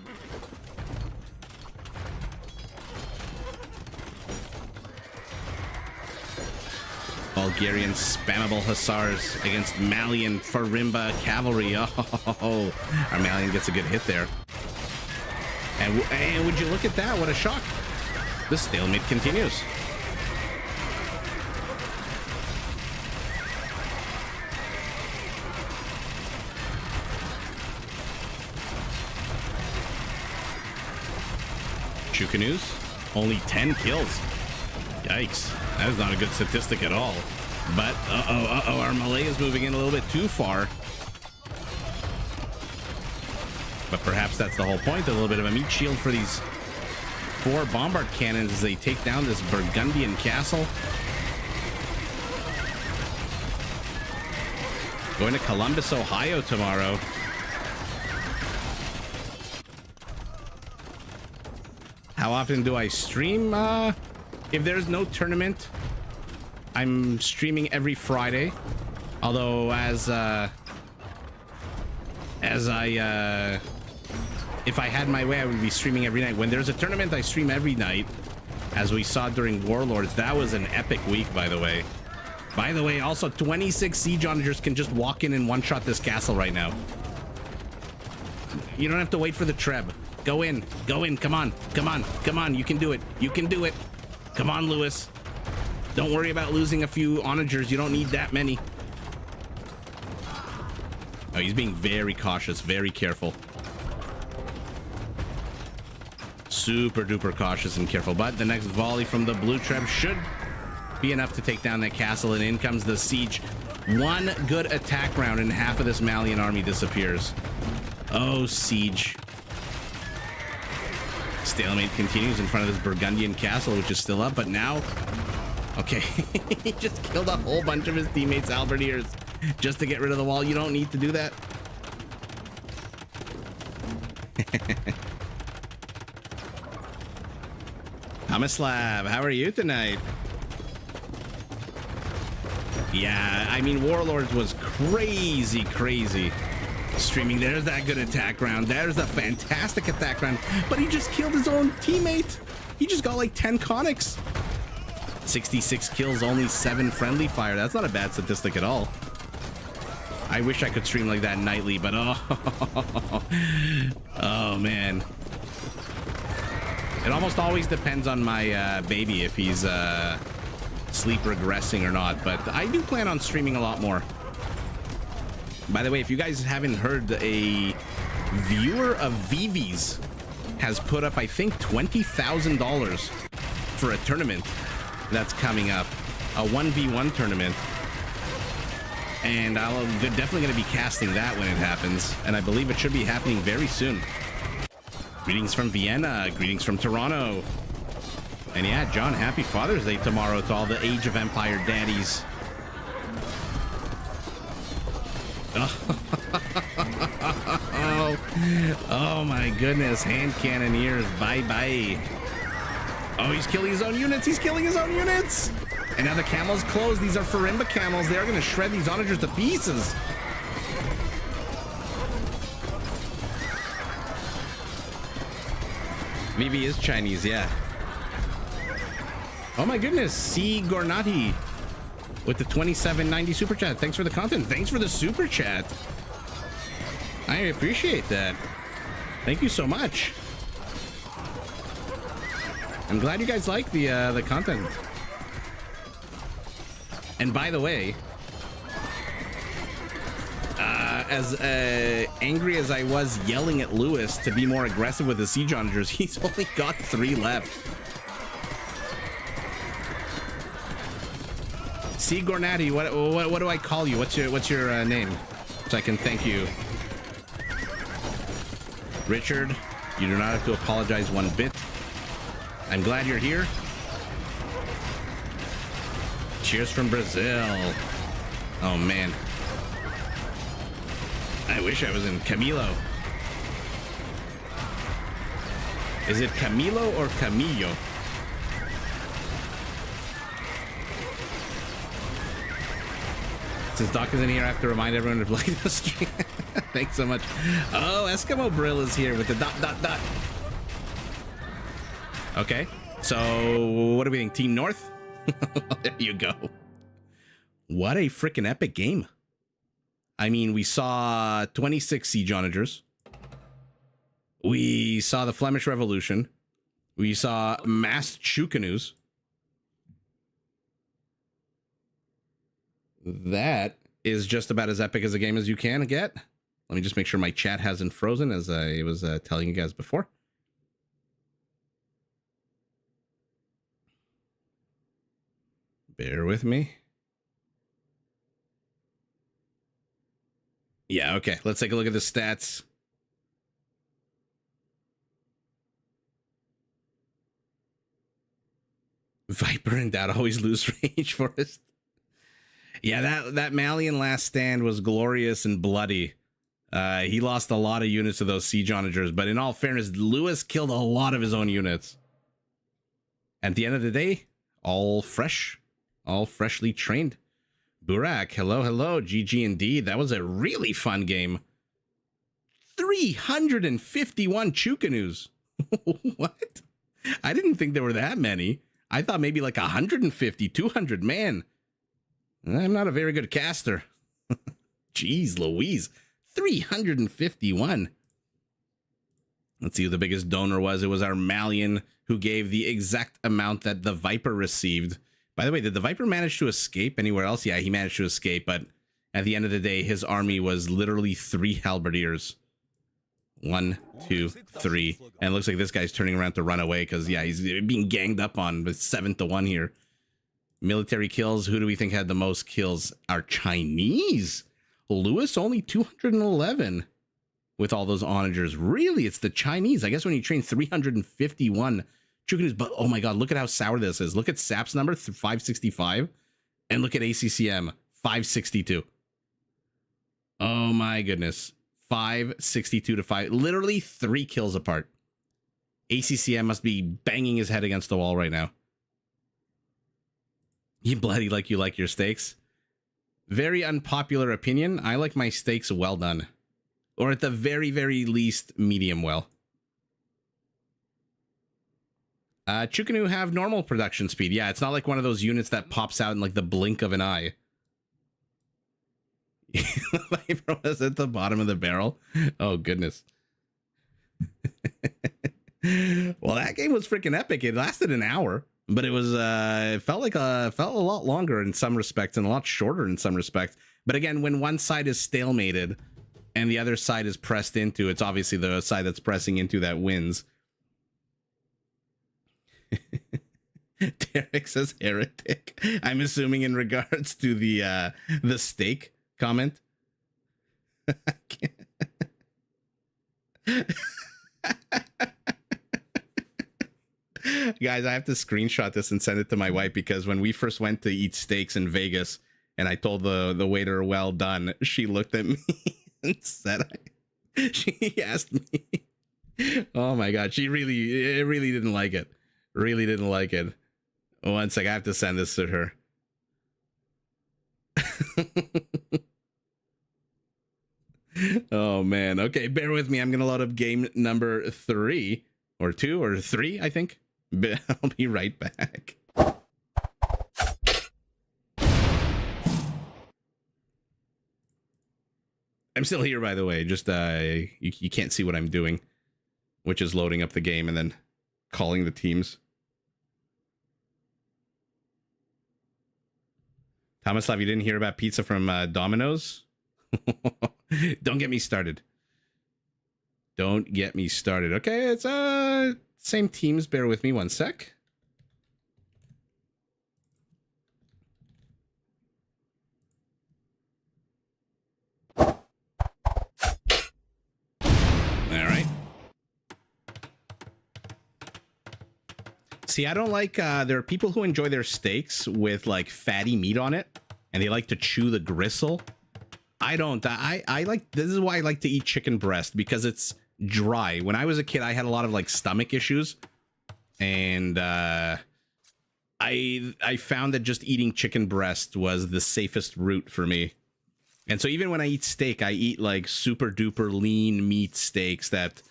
Bulgarian spammable hussars against Malian Farimba cavalry. Oh, our Malian gets a good hit there. And would you look at that? What a shock. The stalemate continues. Chukanu's only 10 kills. Yikes. That is not a good statistic at all. But our Malay is moving in a little bit too far. But perhaps that's the whole point. A little bit of a meat shield for these 4 bombard cannons as they take down this Burgundian castle. Going to Columbus, Ohio tomorrow. How often do I stream? If there's no tournament, I'm streaming every Friday. Although if I had my way, I would be streaming every night. When there's a tournament, I stream every night, as we saw during Warlords. That was an epic week, by the way. By the way, also 26 siege onagers can just walk in and one-shot this castle right now. You don't have to wait for the Treb. Go in, come on, you can do it, come on, Lewis. Don't worry about losing a few onagers, you don't need that many. Oh, he's being very cautious, very careful. Super duper cautious and careful, but the next volley from the blue Treb should be enough to take down that castle, and in comes the siege. 1 good attack round and half of this Malian army disappears. Oh, siege. Stalemate continues in front of this Burgundian castle, which is still up, but now... Okay, he just killed a whole bunch of his teammates' halberdiers just to get rid of the wall. You don't need to do that. Hamaslav, how are you tonight? Yeah, I mean, Warlords was crazy streaming. There's that good attack round. There's a fantastic attack round. But he just killed his own teammate. He just got like 10 conics. 66 kills, only 7 friendly fire. That's not a bad statistic at all. I wish I could stream like that nightly, but oh man. It almost always depends on my baby if he's sleep regressing or not, but I do plan on streaming a lot more. By the way, if you guys haven't heard, a viewer of Vivi's has put up, I think, $20,000 for a tournament that's coming up, a 1v1 tournament, and I'm definitely going to be casting that when it happens, and I believe it should be happening very soon. Greetings from Vienna, greetings from Toronto, and yeah, John, happy Father's Day tomorrow to all the Age of Empire daddies. Oh my goodness, hand cannoneers, bye. Oh, he's killing his own units. And now the camels close. These are Farimba camels. They are going to shred these onagers to pieces. Vivi is Chinese, yeah. Oh my goodness, C. Gornati with the 2790 super chat. Thanks for the content. Thanks for the super chat. I appreciate that. Thank you so much. I'm glad you guys like the content. And by the way, as angry as I was yelling at Lewis to be more aggressive with the siege onagers, he's only got 3 left. C. Gornati, what do I call you? What's your name? So I can thank you. Richard, you do not have to apologize one bit. I'm glad you're here. Cheers from Brazil. Oh man. I wish I was in Camilo. Is it Camilo or Camillo? Since Doc isn't here, I have to remind everyone to like the stream. Thanks so much. Oh, Eskimo Brill is here with the ... Okay, so what do we think? Team North? There you go. What a freaking epic game. I mean, we saw 26 siege onagers. We saw the Flemish Revolution. We saw massed Chukanus. That is just about as epic as a game as you can get. Let me just make sure my chat hasn't frozen, as I was telling you guys before. Bear with me. Yeah, okay. Let's take a look at the stats. Viper and Dad always lose range Forest. Yeah, that Malian last stand was glorious and bloody. He lost a lot of units to those siege onagers, but in all fairness, Lewis killed a lot of his own units. At the end of the day, all fresh, all freshly trained. Burak, hello, GG indeed. That was a really fun game. 351 Chukanus. What? I didn't think there were that many. I thought maybe like 150, 200. Man, I'm not a very good caster. Jeez Louise. 351. Let's see who the biggest donor was. It was our Malian, who gave the exact amount that the Viper received. By the way, did the Viper manage to escape anywhere else? Yeah, he managed to escape, but at the end of the day, his army was literally 3 halberdiers. 1, 2, 3. And it looks like this guy's turning around to run away because, yeah, he's being ganged up on with 7-1 here. Military kills. Who do we think had the most kills? Our Chinese. Lewis only 211 with all those onagers. Really? It's the Chinese. I guess when you train 351 Chukanus, but oh my God, look at how sour this is. Look at SAP's number, 565, and look at ACCM, 562. Oh my goodness. 562 to 5, literally 3 kills apart. ACCM must be banging his head against the wall right now. You bloody like you like your steaks. Very unpopular opinion. I like my steaks well done, or at the very, very least, medium well. Chukanu have normal production speed. Yeah, it's not like one of those units that pops out in like the blink of an eye. Viper was at the bottom of the barrel. Oh goodness. Well, that game was freaking epic. It lasted an hour, but it was it felt a lot longer in some respects and a lot shorter in some respects. But again, when one side is stalemated and the other side is pressed into, it's obviously the side that's pressing into that wins. Derek says heretic. I'm assuming in regards to the steak comment. Guys, I have to screenshot this and send it to my wife, because when we first went to eat steaks in Vegas and I told the waiter well done, she looked at me and said, she asked me, oh my God, she really didn't like it. Really didn't like it. One sec, I have to send this to her. Oh man. Okay, bear with me. I'm gonna load up game number 3 or 2 or 3, I think. I'll be right back. I'm still here, by the way. Just you can't see what I'm doing, which is loading up the game and then calling the teams. Tomislav, you didn't hear about pizza from Domino's? Don't get me started. Don't get me started. Okay, it's same teams. Bear with me one sec. See, I don't like, there are people who enjoy their steaks with like fatty meat on it and they like to chew the gristle. I don't. I like, this is why I like to eat chicken breast, because it's dry. When I was a kid, I had a lot of like stomach issues, and I found that just eating chicken breast was the safest route for me. And so even when I eat steak, I eat like super duper lean meat steaks that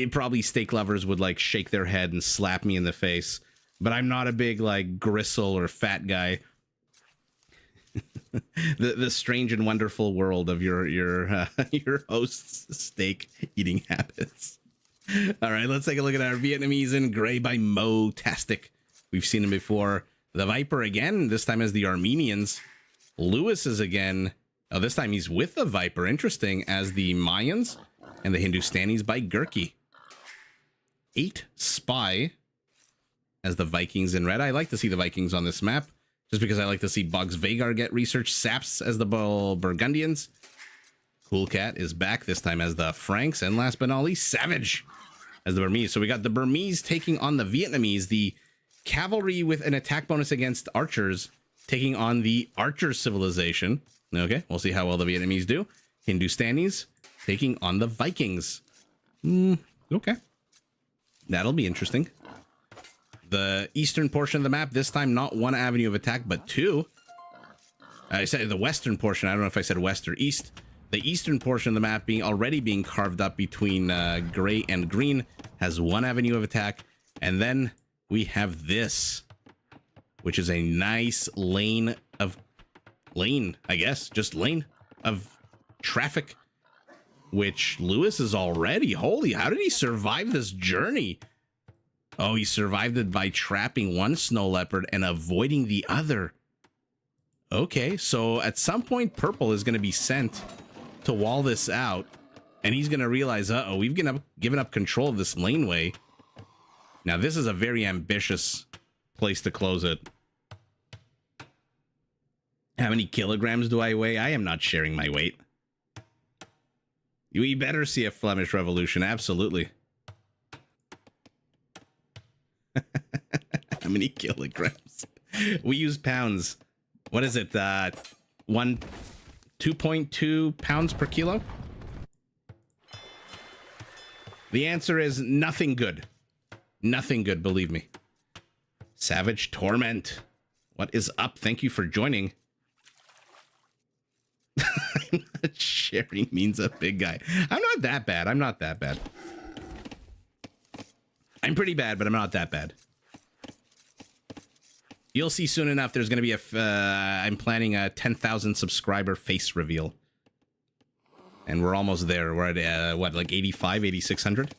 probably steak lovers would like shake their head and slap me in the face. But I'm not a big like gristle or fat guy. the strange and wonderful world of your host's steak eating habits. All right, let's take a look at our Vietnamese in gray by Mo-tastic. We've seen him before. The Viper again, this time as the Armenians. Lewis is again, oh, this time he's with the Viper, interesting, as the Mayans, and the Hindustanis by Gurkey. 8 Spy as the Vikings in red. I like to see the Vikings on this map, just because I like to see Boggs Vagar get research. Saps as the Burgundians. Cool Cat is back, this time as the Franks. And last but not least, Savage as the Burmese. So we got the Burmese taking on the Vietnamese. The cavalry with an attack bonus against archers taking on the archer civilization. Okay, we'll see how well the Vietnamese do. Hindustanis taking on the Vikings. Okay. That'll be interesting. The eastern portion of the map, this time not 1 avenue of attack, but 2. I said the western portion. I don't know if I said west or east. The eastern portion of the map already being carved up between gray and green has 1 avenue of attack. And then we have this, which is a nice lane, I guess, just lane of traffic, which Lewis is already, holy, how did he survive this journey? Oh, he survived it by trapping one snow leopard and avoiding the other. Okay, so at some point, Purple is going to be sent to wall this out, and he's going to realize, uh-oh, we've given up control of this laneway. Now, this is a very ambitious place to close it. How many kilograms do I weigh? I am not sharing my weight. We better see a Flemish Revolution, absolutely. How many kilograms? We use pounds. What is it? 2.2 pounds per kilo? The answer is nothing good. Nothing good, believe me. Savage Torment. What is up? Thank you for joining. I'm not sharing means a big guy. I'm not that bad. I'm not that bad. I'm pretty bad, but I'm not that bad. You'll see soon enough. There's going to be I'm planning a 10,000 subscriber face reveal. And we're almost there. We're at, what, like 85, 8,600?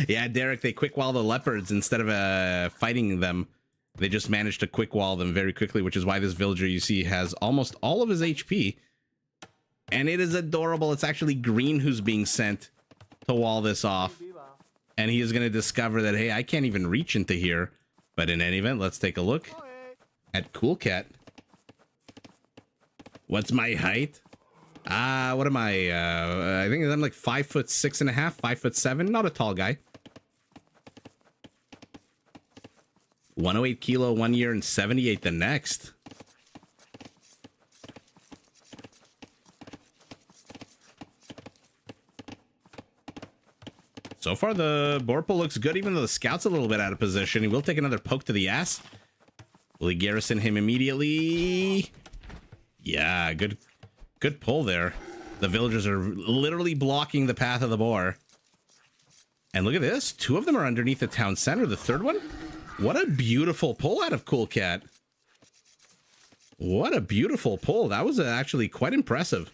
Yeah, Derek, they quick wall the leopards instead of fighting them. They just managed to quick wall them very quickly, which is why this villager you see has almost all of his HP. And it is adorable. It's actually Green who's being sent to wall this off. And he is going to discover that, hey, I can't even reach into here. But in any event, let's take a look at Cool Cat. What's my height? What am I? I think I'm like 5'6.5", 5'7". Not a tall guy. 108 kilo 1 year and 78 the next. So far, the Borpal looks good, even though the scout's a little bit out of position. He will take another poke to the ass. Will he garrison him immediately? Yeah, good pull there. The villagers are literally blocking the path of the boar. And look at this. 2 of them are underneath the town center. The third one? What a beautiful pull out of Cool Cat. What a beautiful pull. That was actually quite impressive.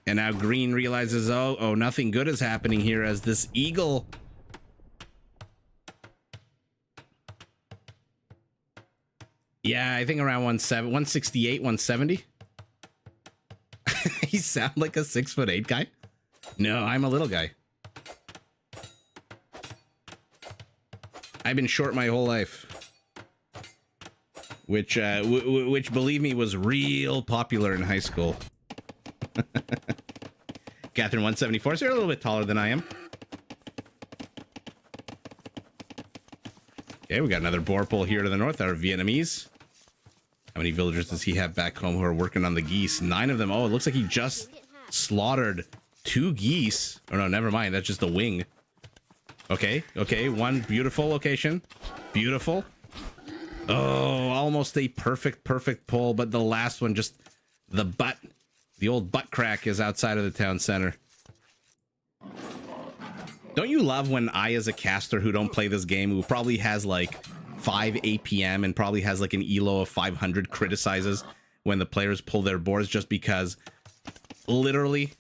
And now Green realizes, oh, nothing good is happening here as this eagle. Yeah, I think around 168, 170. He sound like a 6'8" guy. No, I'm a little guy. I've been short my whole life. Which believe me, was real popular in high school. Catherine 174, so you're a little bit taller than I am. Okay, we got another Vorpal here to the north, our Vietnamese. How many villagers does he have back home who are working on the geese? 9 of them. Oh, it looks like he just slaughtered 2 geese. Oh, no, never mind. That's just the wing. Okay, okay. One beautiful location. Beautiful. Oh, almost a perfect pull, but the last one, just the butt. The old butt crack is outside of the town center. Don't you love when I, as a caster who don't play this game, who probably has like 5 APM and probably has like an elo of 500, criticizes when the players pull their boards just because literally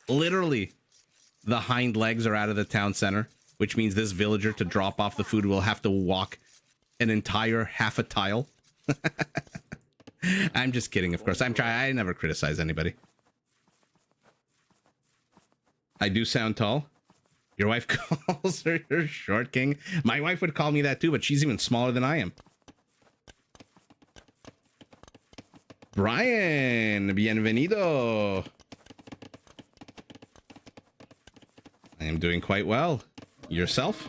the hind legs are out of the town center, which means this villager to drop off the food will have to walk an entire half a tile. I'm just kidding, of course. I never criticize anybody. I do sound tall. Your wife calls her your short king. My wife would call me that too, but she's even smaller than I am. Brian, bienvenido. I am doing quite well. Yourself?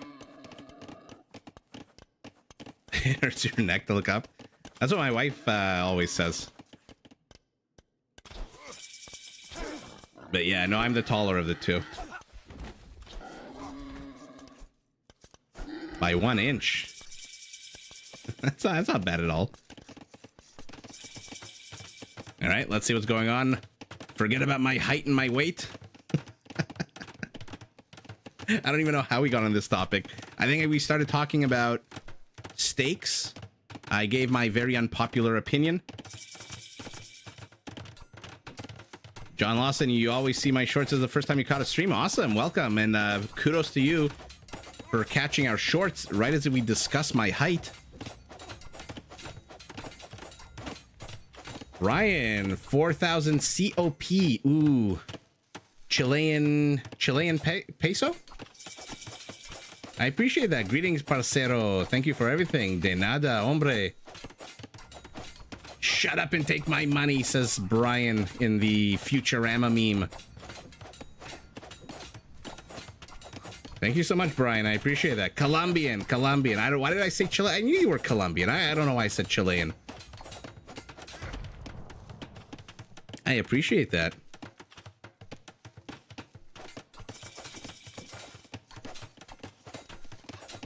It hurts your neck to look up. That's what my wife always says. But yeah, no, I'm the taller of the two. By 1 inch. That's not bad at all. All right, let's see what's going on. Forget about my height and my weight. I don't even know how we got on this topic. I think we started talking about steaks. I gave my very unpopular opinion. John Lawson, you always see my shorts as the first time you caught a stream. Awesome, welcome, and kudos to you for catching our shorts right as we discuss my height. Ryan, 4,000 COP. Ooh, Chilean peso. I appreciate that. Greetings, parcero. Thank you for everything. De nada, hombre. Shut up and take my money, says Brian in the Futurama meme. Thank you so much, Brian. I appreciate that. Colombian. Why did I say Chile? I knew you were Colombian. I don't know why I said Chilean. I appreciate that.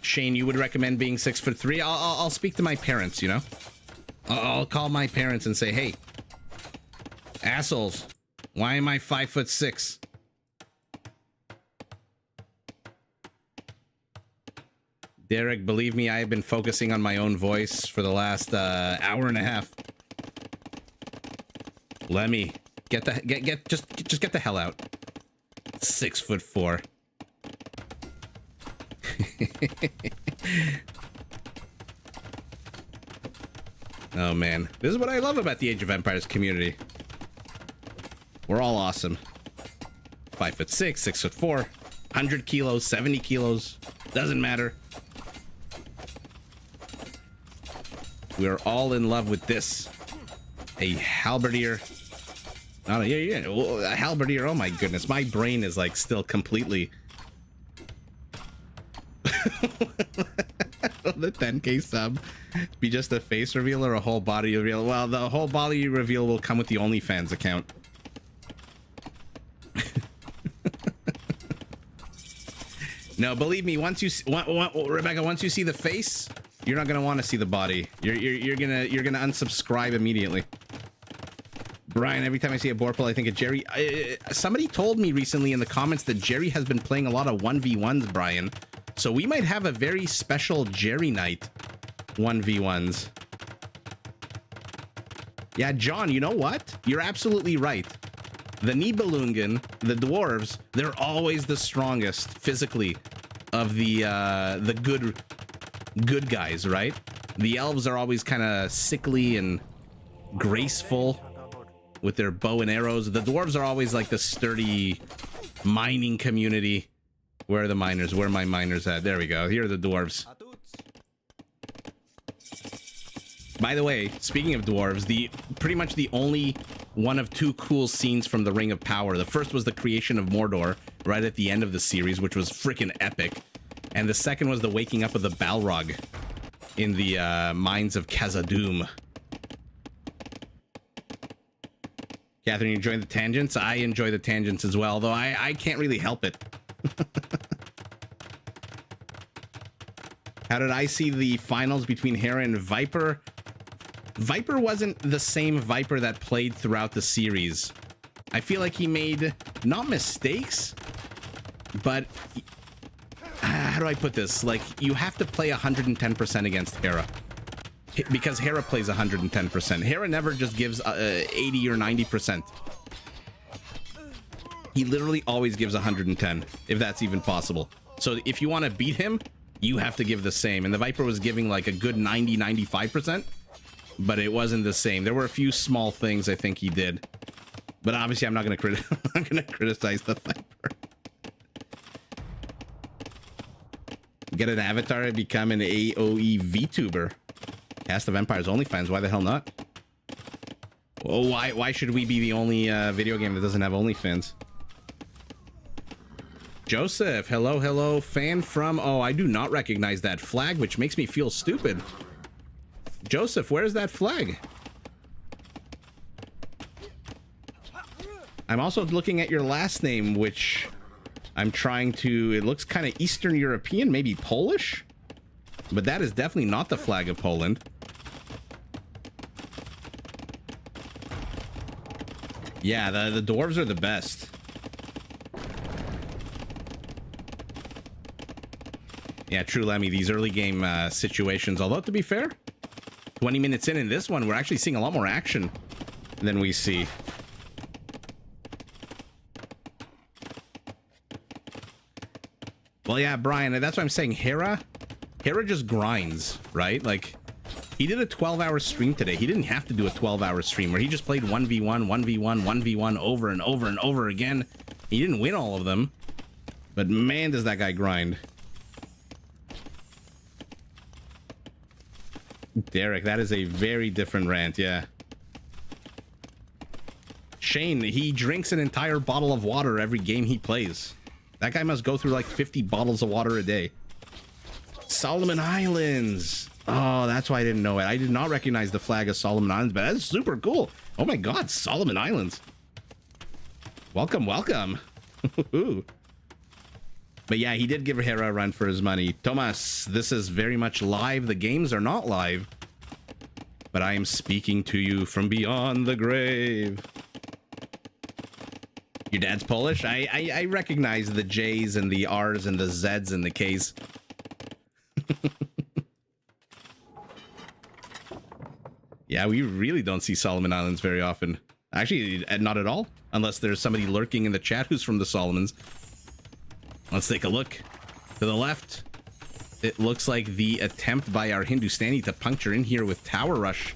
Shane, you would recommend being 6'3"? I'll speak to my parents, you know? I'll call my parents and say, hey, assholes, why am I 5'6"? Derek, believe me, I have been focusing on my own voice for the last hour and a half. Lemmy, just get the hell out. 6'4". Oh man, this is what I love about the Age of Empires community. We're all awesome. 5'6", 6'4", 100 kilos, 70 kilos, doesn't matter. We are all in love with this. A halberdier. Oh, yeah, a halberdier. Oh my goodness, my brain is like still completely. The 10K sub be just a face reveal or a whole body reveal? Well, the whole body reveal will come with the OnlyFans account. No, believe me, once you Rebecca, once you see the face, you're not gonna want to see the body. You're gonna unsubscribe immediately. Brian, every time I see a Vorpal, I think of Jerry. Somebody told me recently in the comments that Jerry has been playing a lot of 1v1s, Brian. So we might have a very special Jerry night 1v1s. Yeah, John, you know what? You're absolutely right. The Nibelungen, the dwarves, they're always the strongest physically of the good guys, right? The elves are always kind of sickly and graceful with their bow and arrows. The dwarves are always like the sturdy mining community. Where are the miners? Where are my miners at? There we go. Here are the dwarves. By the way, speaking of dwarves, pretty much the only one of two cool scenes from the Ring of Power. The first was the creation of Mordor right at the end of the series, which was freaking epic. And the second was the waking up of the Balrog in the mines of Khazad-dûm. Catherine, you enjoying the tangents? I enjoy the tangents as well, though I can't really help it. How did I see the finals between Hera and Viper? Viper wasn't the same Viper that played throughout the series. I feel like he made, not mistakes, but how do I put this? Like, you have to play 110% against Hera. Because Hera plays 110%. Hera never just gives 80 or 90%. He literally always gives 110, if that's even possible. So if you want to beat him, you have to give the same. And the Viper was giving like a good 90, 95%, but it wasn't the same. There were a few small things I think he did. But obviously I'm not going to criticize the Viper. Get an avatar and become an AOE VTuber. Cast of Empires OnlyFans, why the hell not? Oh, why should we be the only video game that doesn't have OnlyFans? Joseph, hello, fan from... Oh, I do not recognize that flag, which makes me feel stupid. Joseph, where's that flag? I'm also looking at your last name, which I'm trying to... It looks kind of Eastern European, maybe Polish? But that is definitely not the flag of Poland. Yeah, the dwarves are the best. Yeah, true, Lemmy. These early game situations, although to be fair, 20 minutes in this one, we're actually seeing a lot more action than we see. Well, yeah, Brian, that's what I'm saying. Hera just grinds, right? Like, he did a 12-hour stream today. He didn't have to do a 12-hour stream where he just played 1v1, 1v1, 1v1 over and over and over again. He didn't win all of them, but man, does that guy grind. Derek, that is a very different rant, yeah. Shane, he drinks an entire bottle of water every game he plays. That guy must go through like 50 bottles of water a day. Solomon Islands. Oh, that's why I didn't know it. I did not recognize the flag of Solomon Islands, but that's super cool. Oh my God, Solomon Islands. Welcome, welcome. But yeah, he did give Hera a run for his money. Thomas, this is very much live. The games are not live, but I am speaking to you from beyond the grave. Your dad's Polish? I recognize the J's and the R's and the Z's and the K's. Yeah, we really don't see Solomon Islands very often. Actually, not at all. Unless there's somebody lurking in the chat who's from the Solomons. Let's take a look. To the left, it looks like the attempt by our Hindustani to puncture in here with Tower Rush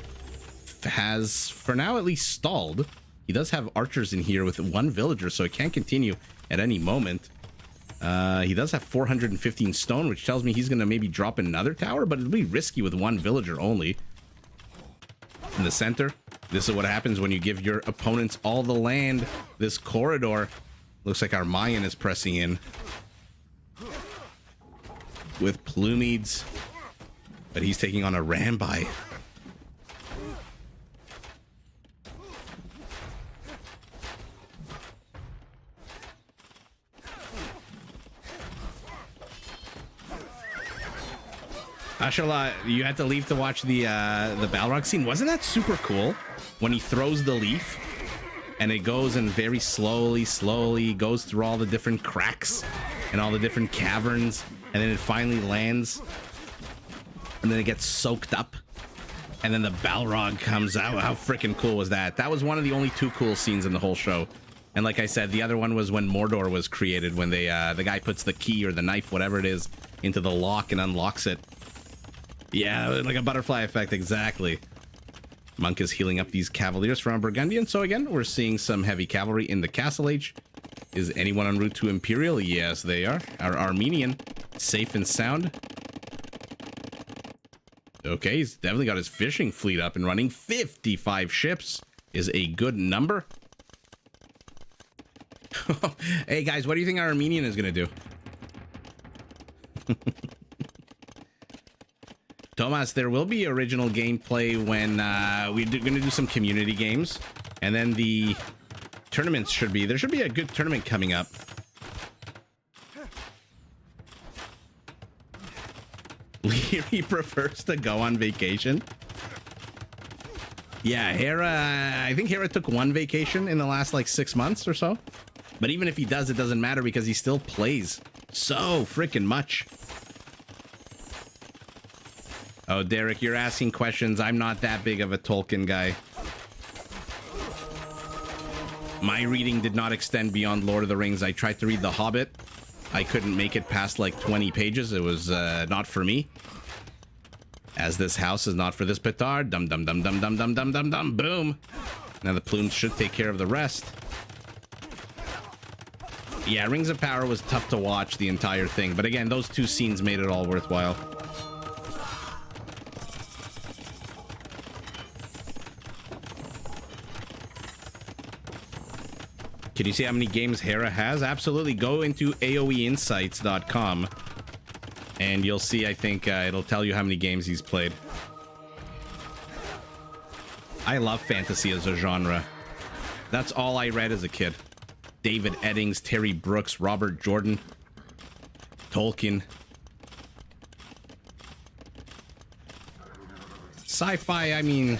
has, for now at least, stalled. He does have archers in here with one villager, so it can continue at any moment. He does have 415 stone, which tells me he's going to maybe drop another tower, but it'll be risky with one villager only. In the center, this is what happens when you give your opponents all the land. This corridor looks like our Mayan is pressing in with Plumides, but he's taking on a Rambai. Ashala, you had to leave to watch the Balrog scene. Wasn't that super cool? When he throws the leaf and it goes and very slowly goes through all the different cracks and all the different caverns, and then it finally lands, and then it gets soaked up, and then the Balrog comes out. How freaking cool was that? That was one of the only two cool scenes in the whole show. And like I said, the other one was when Mordor was created, when they the guy puts the key or the knife, whatever it is, into the lock and unlocks it. Yeah, like a butterfly effect, exactly. Monk is healing up these cavaliers from Burgundian. So again, we're seeing some heavy cavalry in the Castle Age. Is anyone en route to Imperial? Yes, they are. Our Armenian, safe and sound. Okay, he's definitely got his fishing fleet up and running. 55 ships. is a good number. Hey guys, what do you think our Armenian is going to do? Thomas, there will be original gameplay when we're going to do some community games. And then the tournaments there should be a good tournament coming up. He prefers to go on vacation. Yeah, Hera, I think Hera took one vacation in the last like 6 months or so. But even if he does, it doesn't matter because he still plays so freaking much. Oh, Derek, you're asking questions. I'm not that big of a Tolkien guy. My reading did not extend beyond Lord of the Rings. I tried to read The Hobbit. I couldn't make it past like 20 pages. It was not for me. As this house is not for this petard. Dum dum dum dum dum dum dum dum dum. Boom. Now the plumes should take care of the rest. Yeah, Rings of Power was tough to watch the entire thing. But again, those two scenes made it all worthwhile. Can you see how many games Hera has? Absolutely. Go into AOEinsights.com and you'll see, I think it'll tell you how many games he's played. I love fantasy as a genre. That's all I read as a kid. David Eddings, Terry Brooks, Robert Jordan, Tolkien. Sci-fi, I mean,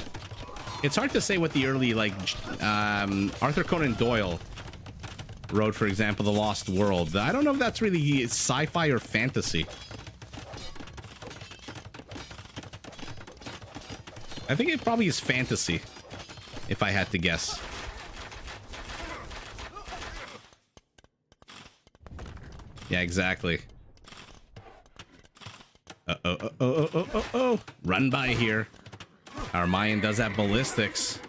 it's hard to say what the early, like, Arthur Conan Doyle wrote, for example, The Lost World. I don't know if that's really sci-fi or fantasy. I think it probably is fantasy, if I had to guess. Yeah, exactly. Oh. Run by here. Our Mayan does have ballistics.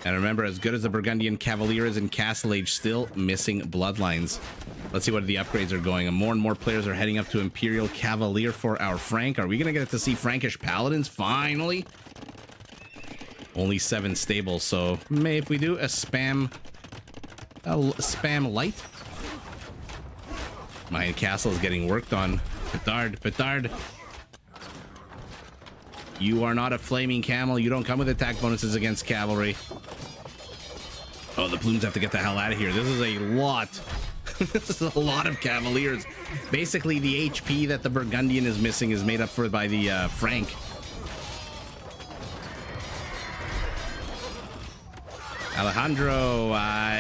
And remember, as good as the Burgundian Cavalier is in Castle Age, still missing bloodlines. Let's see what the upgrades are going. And more players are heading up to Imperial Cavalier for our Frank. Are we going to get to see Frankish Paladins finally? Only 7 stables, so if we do a spam light. Mayan Castle is getting worked on. Petard. You are not a flaming camel. You don't come with attack bonuses against cavalry. Oh, the plumes have to get the hell out of here. This is a lot. This is a lot of cavaliers. Basically, the HP that the Burgundian is missing is made up for by the Frank. Alejandro,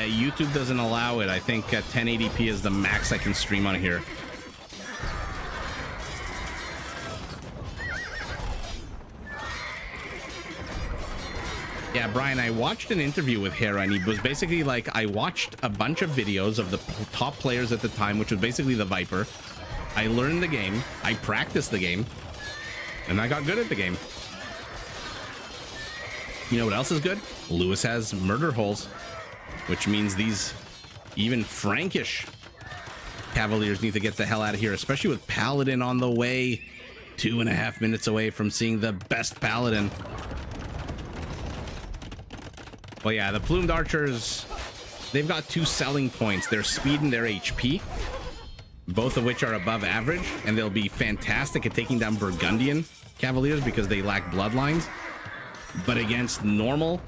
YouTube doesn't allow it. I think 1080p is the max I can stream on here. Yeah, Brian, I watched an interview with Hera, and he was basically like, I watched a bunch of videos of the top players at the time, which was basically the Viper. I learned the game, I practiced the game, and I got good at the game. You know what else is good? Lewis has murder holes, which means these even Frankish Cavaliers need to get the hell out of here, especially with Paladin on the way. 2.5 minutes away from seeing the best Paladin. Well, yeah, the Plumed Archers, they've got 2 selling points. Their speed and their HP, both of which are above average, and they'll be fantastic at taking down Burgundian Cavaliers because they lack bloodlines. But against normal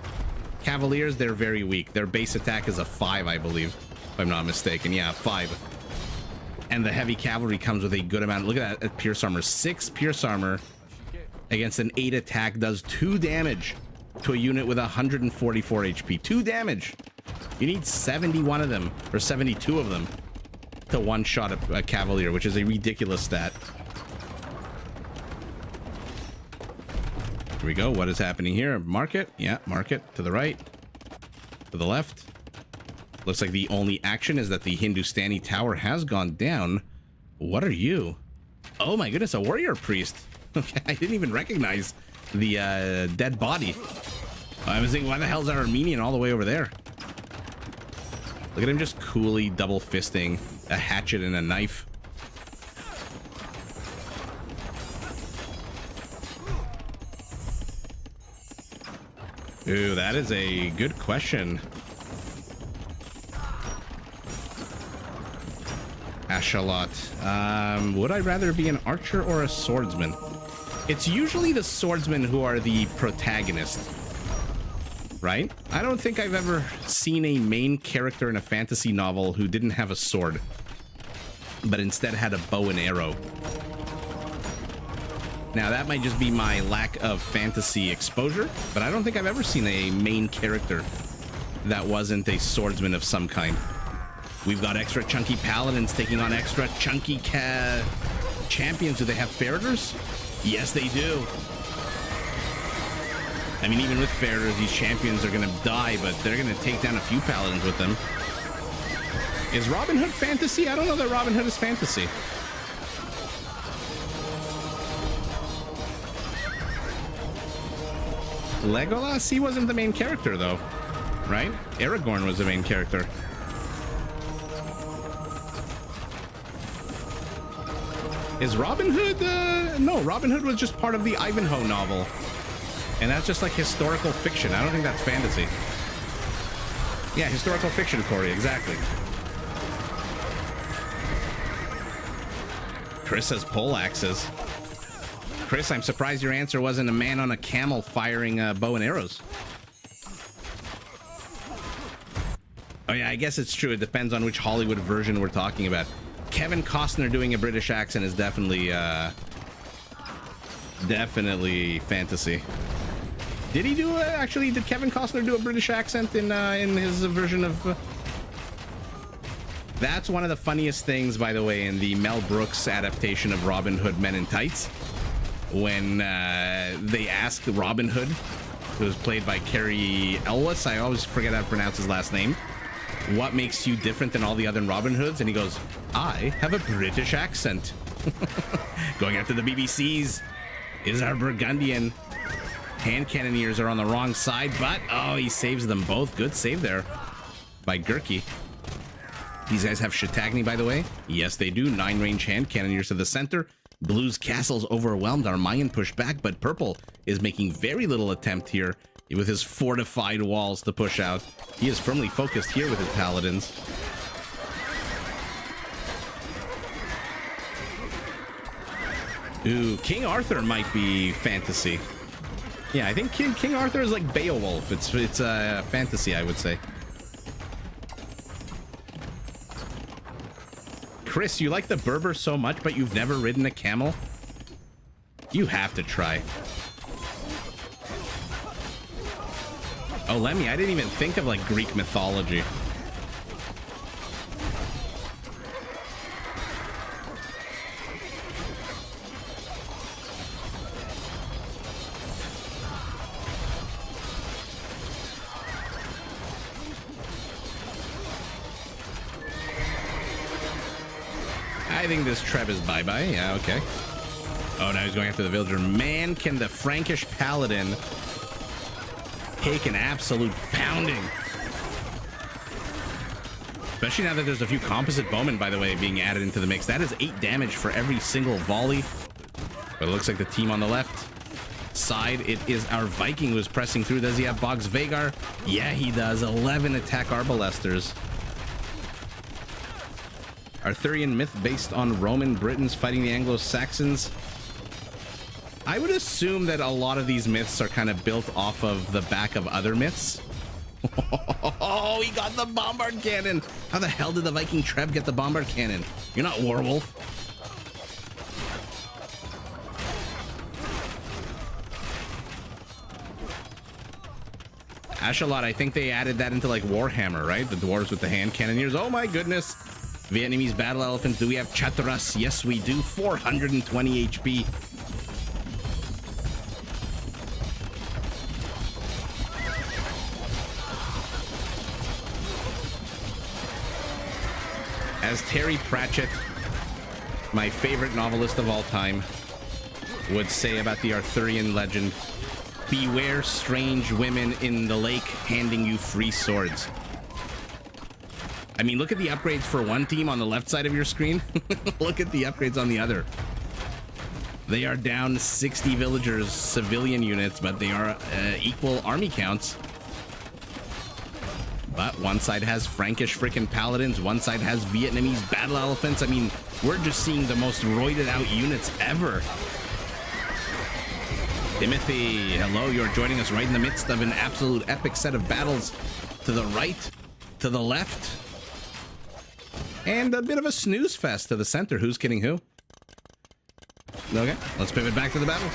Cavaliers, they're very weak. Their base attack is a 5, I believe, if I'm not mistaken. Yeah, 5. And the heavy cavalry comes with a good amount. Look at that at Pierce Armor. 6 Pierce Armor against an 8 attack does 2 damage to a unit with 144 HP. 2 damage. You need 71 of them, or 72 of them, to one-shot a Cavalier, which is a ridiculous stat. Here we go. What is happening here? Market. Yeah, market. To the right. To the left. Looks like the only action is that the Hindustani tower has gone down. What are you? Oh my goodness, a warrior priest. Okay, I didn't even recognize the dead body. I was thinking, why the hell is our Armenian all the way over there? Look at him just coolly double fisting a hatchet and a knife. Ooh, that is a good question. Ashalot. Would I rather be an archer or a swordsman? It's usually the swordsmen who are the protagonist, right? I don't think I've ever seen a main character in a fantasy novel who didn't have a sword, but instead had a bow and arrow. Now, that might just be my lack of fantasy exposure, but I don't think I've ever seen a main character that wasn't a swordsman of some kind. We've got extra chunky paladins taking on extra chunky champions. Do they have Faraders? Yes, they do. I mean, even with Faraders, these champions are going to die, but they're going to take down a few paladins with them. Is Robin Hood fantasy? I don't know that Robin Hood is fantasy. Legolas, he wasn't the main character, though, right? Aragorn was the main character. Is Robin Hood? No, Robin Hood was just part of the Ivanhoe novel. And that's just like historical fiction. I don't think that's fantasy. Yeah, historical fiction, Corey, exactly. Chris has pole axes. Chris, I'm surprised your answer wasn't a man on a camel firing bow and arrows. Oh yeah, I guess it's true. It depends on which Hollywood version we're talking about. Kevin Costner doing a British accent is definitely fantasy. Did he do actually? Did Kevin Costner do a British accent in his version of? That's one of the funniest things, by the way, in the Mel Brooks adaptation of Robin Hood Men in Tights, when they asked Robin Hood, who was played by Cary Elwes, I always forget how to pronounce his last name, what makes you different than all the other Robin Hoods? And he goes, I have a British accent. Going after the BBCs is our Burgundian. Hand cannoneers are on the wrong side, but oh, he saves them both. Good save there by Gurki. These guys have Chattagny, by the way. Yes, they do. 9 range hand cannoneers to the center. Blue's castle's overwhelmed. Our Mayan pushed back, but Purple is making very little attempt here with his fortified walls to push out. He is firmly focused here with his paladins. Ooh, King Arthur might be fantasy. Yeah, I think King Arthur is like Beowulf. It's fantasy, I would say. Chris, you like the Berber so much, but you've never ridden a camel? You have to try. Oh, Lemmy, I didn't even think of like Greek mythology. I think this Treb is bye-bye. Yeah, okay. Oh, now he's going after the villager. Man, can the Frankish paladin take an absolute pounding. Especially now that there's a few composite bowmen, by the way, being added into the mix. That is 8 damage for every single volley. But it looks like the team on the left side, it is our Viking who's pressing through. Does he have Boggs Vagar? Yeah, he does. 11 attack Arbalesters. Arthurian myth based on Roman Britons fighting the Anglo-Saxons. I would assume that a lot of these myths are kind of built off of the back of other myths. Oh, he got the bombard cannon. How the hell did the Viking Treb get the bombard cannon? You're not Werewolf. Ashalot, I think they added that into like Warhammer, right? The dwarves with the hand cannoneers. Oh my goodness. Vietnamese battle elephants. Do we have Chatras? Yes, we do. 420 HP. As Terry Pratchett, my favorite novelist of all time, would say about the Arthurian legend, beware strange women in the lake handing you free swords. I mean, look at the upgrades for one team on the left side of your screen. Look at the upgrades on the other. They are down 60 villagers, civilian units, but they are equal army counts. But one side has Frankish freaking paladins, one side has Vietnamese battle elephants. I mean, we're just seeing the most roided out units ever. Timothy, hello, you're joining us right in the midst of an absolute epic set of battles. To the right, to the left, and a bit of a snooze fest to the center. Who's kidding who? Okay, let's pivot back to the battles.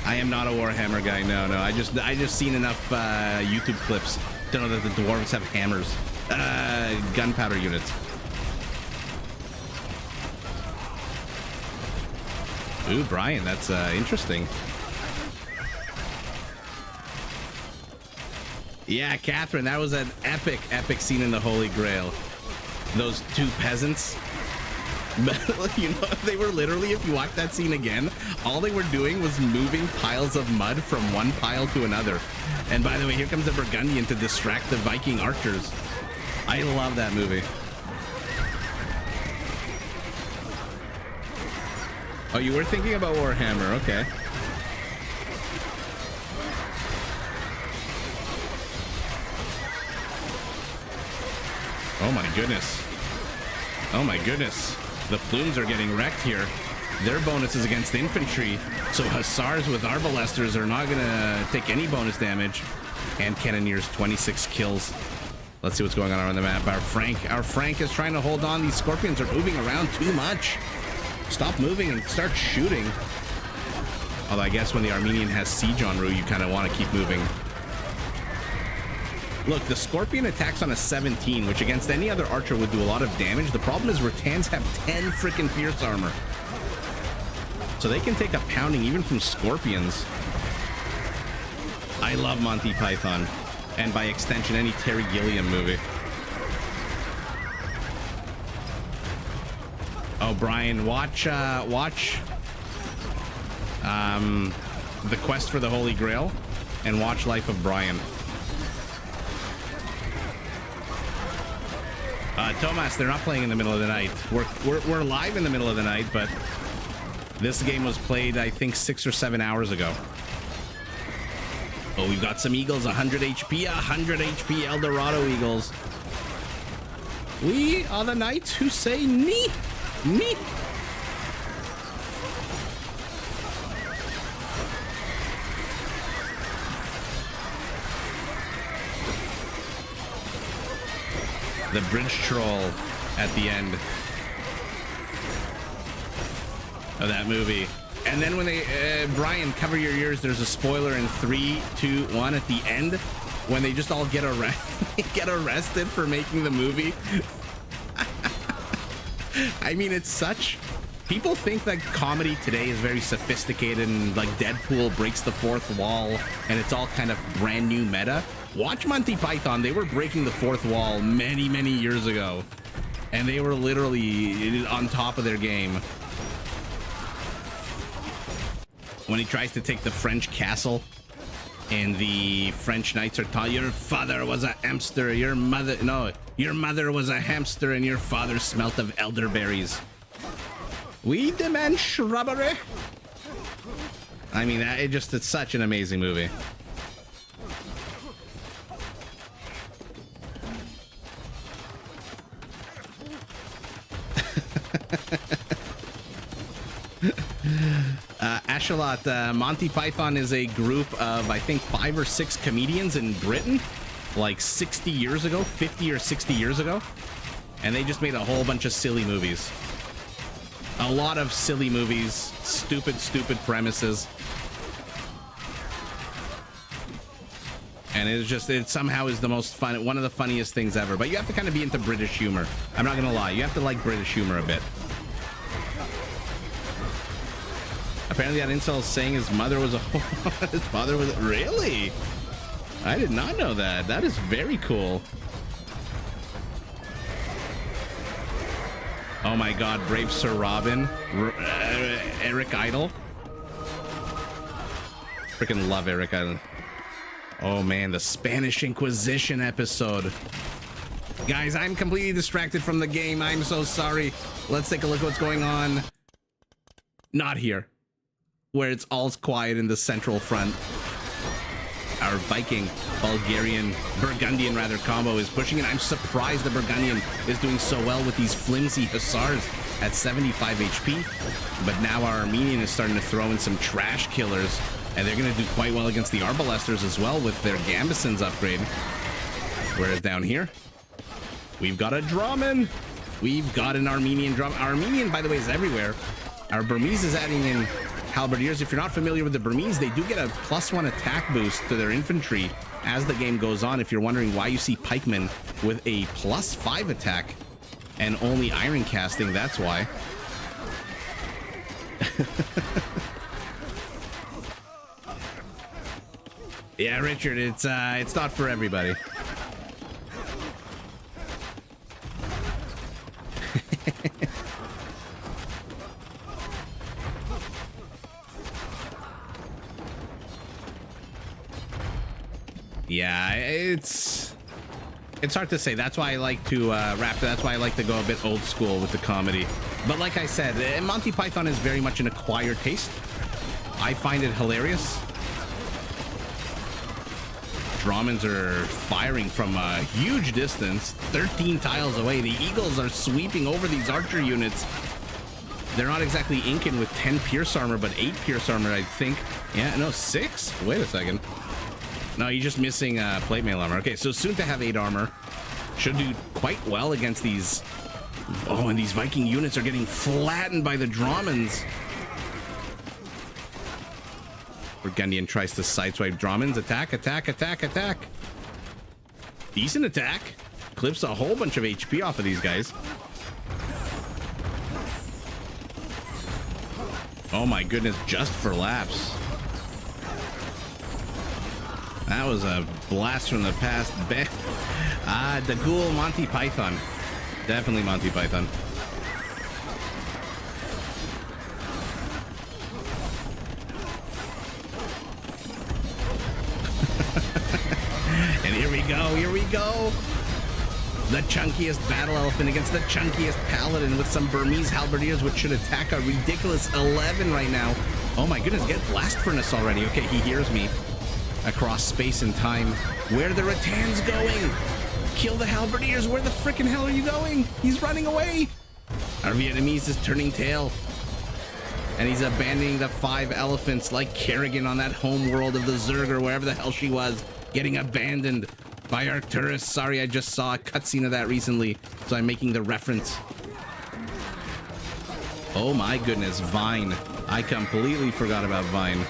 I am not a Warhammer guy. No. I just seen enough YouTube clips to know that the dwarves have hammers, gunpowder units. Ooh, Brian, that's interesting. Yeah, Catherine, that was an epic scene in the Holy Grail. Those two peasants. You know, they were literally, if you watch that scene again, all they were doing was moving piles of mud from one pile to another. And by the way, here comes the Burgundian to distract the Viking archers. I love that movie. Oh, you were thinking about Warhammer, okay. Oh my goodness. Oh my goodness. The plumes are getting wrecked here. Their bonuses against infantry, so hussars with arbalesters are not gonna take any bonus damage. And cannoneers, 26 kills. Let's see what's going on the map. Our Frank is trying to hold on. These scorpions are moving around too much. Stop moving and start shooting. Although I guess when the Armenian has siege en route, you kind of want to keep moving. Look, the Scorpion attacks on a 17, which against any other archer would do a lot of damage. The problem is Rattans have 10 freaking pierce armor. So they can take a pounding even from Scorpions. I love Monty Python. And by extension, any Terry Gilliam movie. Oh, Brian, watch The Quest for the Holy Grail and watch Life of Brian. Thomas, they're not playing in the middle of the night. We're live in the middle of the night, but this game was played, I think, 6 or 7 hours ago. Oh, we've got some eagles, 100 HP, 100 HP Eldorado eagles. We are the knights who say me. The bridge troll at the end of that movie. And then when they, Brian, cover your ears, there's a spoiler in 3, 2, 1 at the end when they just all get arrested for making the movie. I mean, it's such... People think that comedy today is very sophisticated and like Deadpool breaks the fourth wall and it's all kind of brand new meta. Watch Monty Python. They were breaking the fourth wall many years ago. And they were literally on top of their game. When he tries to take the French castle and the French knights are taught, your father was a hamster, your mother was a hamster and your father smelt of elderberries. We demand shrubbery. I mean, it's such an amazing movie. Ashalot, Monty Python is a group of, I think, 5 or 6 comedians in Britain, like 60 years ago, 50 or 60 years ago. And they just made a whole bunch of silly movies. A lot of silly movies, stupid premises. And it somehow is the most fun, one of the funniest things ever. But you have to kind of be into British humor. I'm not gonna lie, you have to like British humor a bit. Apparently that incel is saying his mother was a his father was really? I did not know that. That is very cool. Oh my god, brave Sir Robin. Eric Idle. Freaking love Eric Idle. Oh man, the Spanish Inquisition episode. Guys, I'm completely distracted from the game. I'm so sorry. Let's take a look at what's going on. Not here, where it's all quiet in the central front. Our Viking, Bulgarian, Burgundian rather combo is pushing it. I'm surprised the Burgundian is doing so well with these flimsy hussars at 75 HP. But now our Armenian is starting to throw in some trash killers, and they're going to do quite well against the Arbalesters as well with their Gambesons upgrade. Whereas down here, we've got a Draman. We've got an Armenian drum. Our Armenian, by the way, is everywhere. Our Burmese is adding in Halberdiers. If you're not familiar with the Burmese, they do get a +1 attack boost to their infantry as the game goes on. If you're wondering why you see pikemen with a +5 attack and only iron casting, that's why. Yeah, Richard, it's not for everybody. Yeah, it's hard to say. That's why I like to rap. That's why I like to go a bit old school with the comedy. But like I said, Monty Python is very much an acquired taste. I find it hilarious. Dramans are firing from a huge distance, 13 tiles away. The Eagles are sweeping over these archer units. They're not exactly inking with 10 pierce armor, but 8 pierce armor, I think. Yeah, no, 6? Wait a second. No, you're just missing plate mail armor. Okay, so soon to have 8 armor. Should do quite well against these. Oh, and these Viking units are getting flattened by the Dramans. Burgundian tries to sideswipe Dramans. Attack, attack, attack, attack. Decent attack. Clips a whole bunch of HP off of these guys. Oh my goodness, just for laughs. That was a blast from the past. The Ghoul, Monty Python. Definitely Monty Python. And here we go, here we go. The chunkiest battle elephant against the chunkiest paladin with some Burmese halberdiers, which should attack a ridiculous 11 right now. Oh my goodness, get blast furnace already. Okay, he hears me. Across space and time. Where the Rattans going? Kill the halberdiers. Where the frickin' hell are you going? He's running away. Our Vietnamese is turning tail. And he's abandoning the 5 elephants like Kerrigan on that home world of the Zerg or wherever the hell she was. Getting abandoned by Arcturus. Sorry, I just saw a cutscene of that recently, so I'm making the reference. Oh my goodness, Vine. I completely forgot about Vine.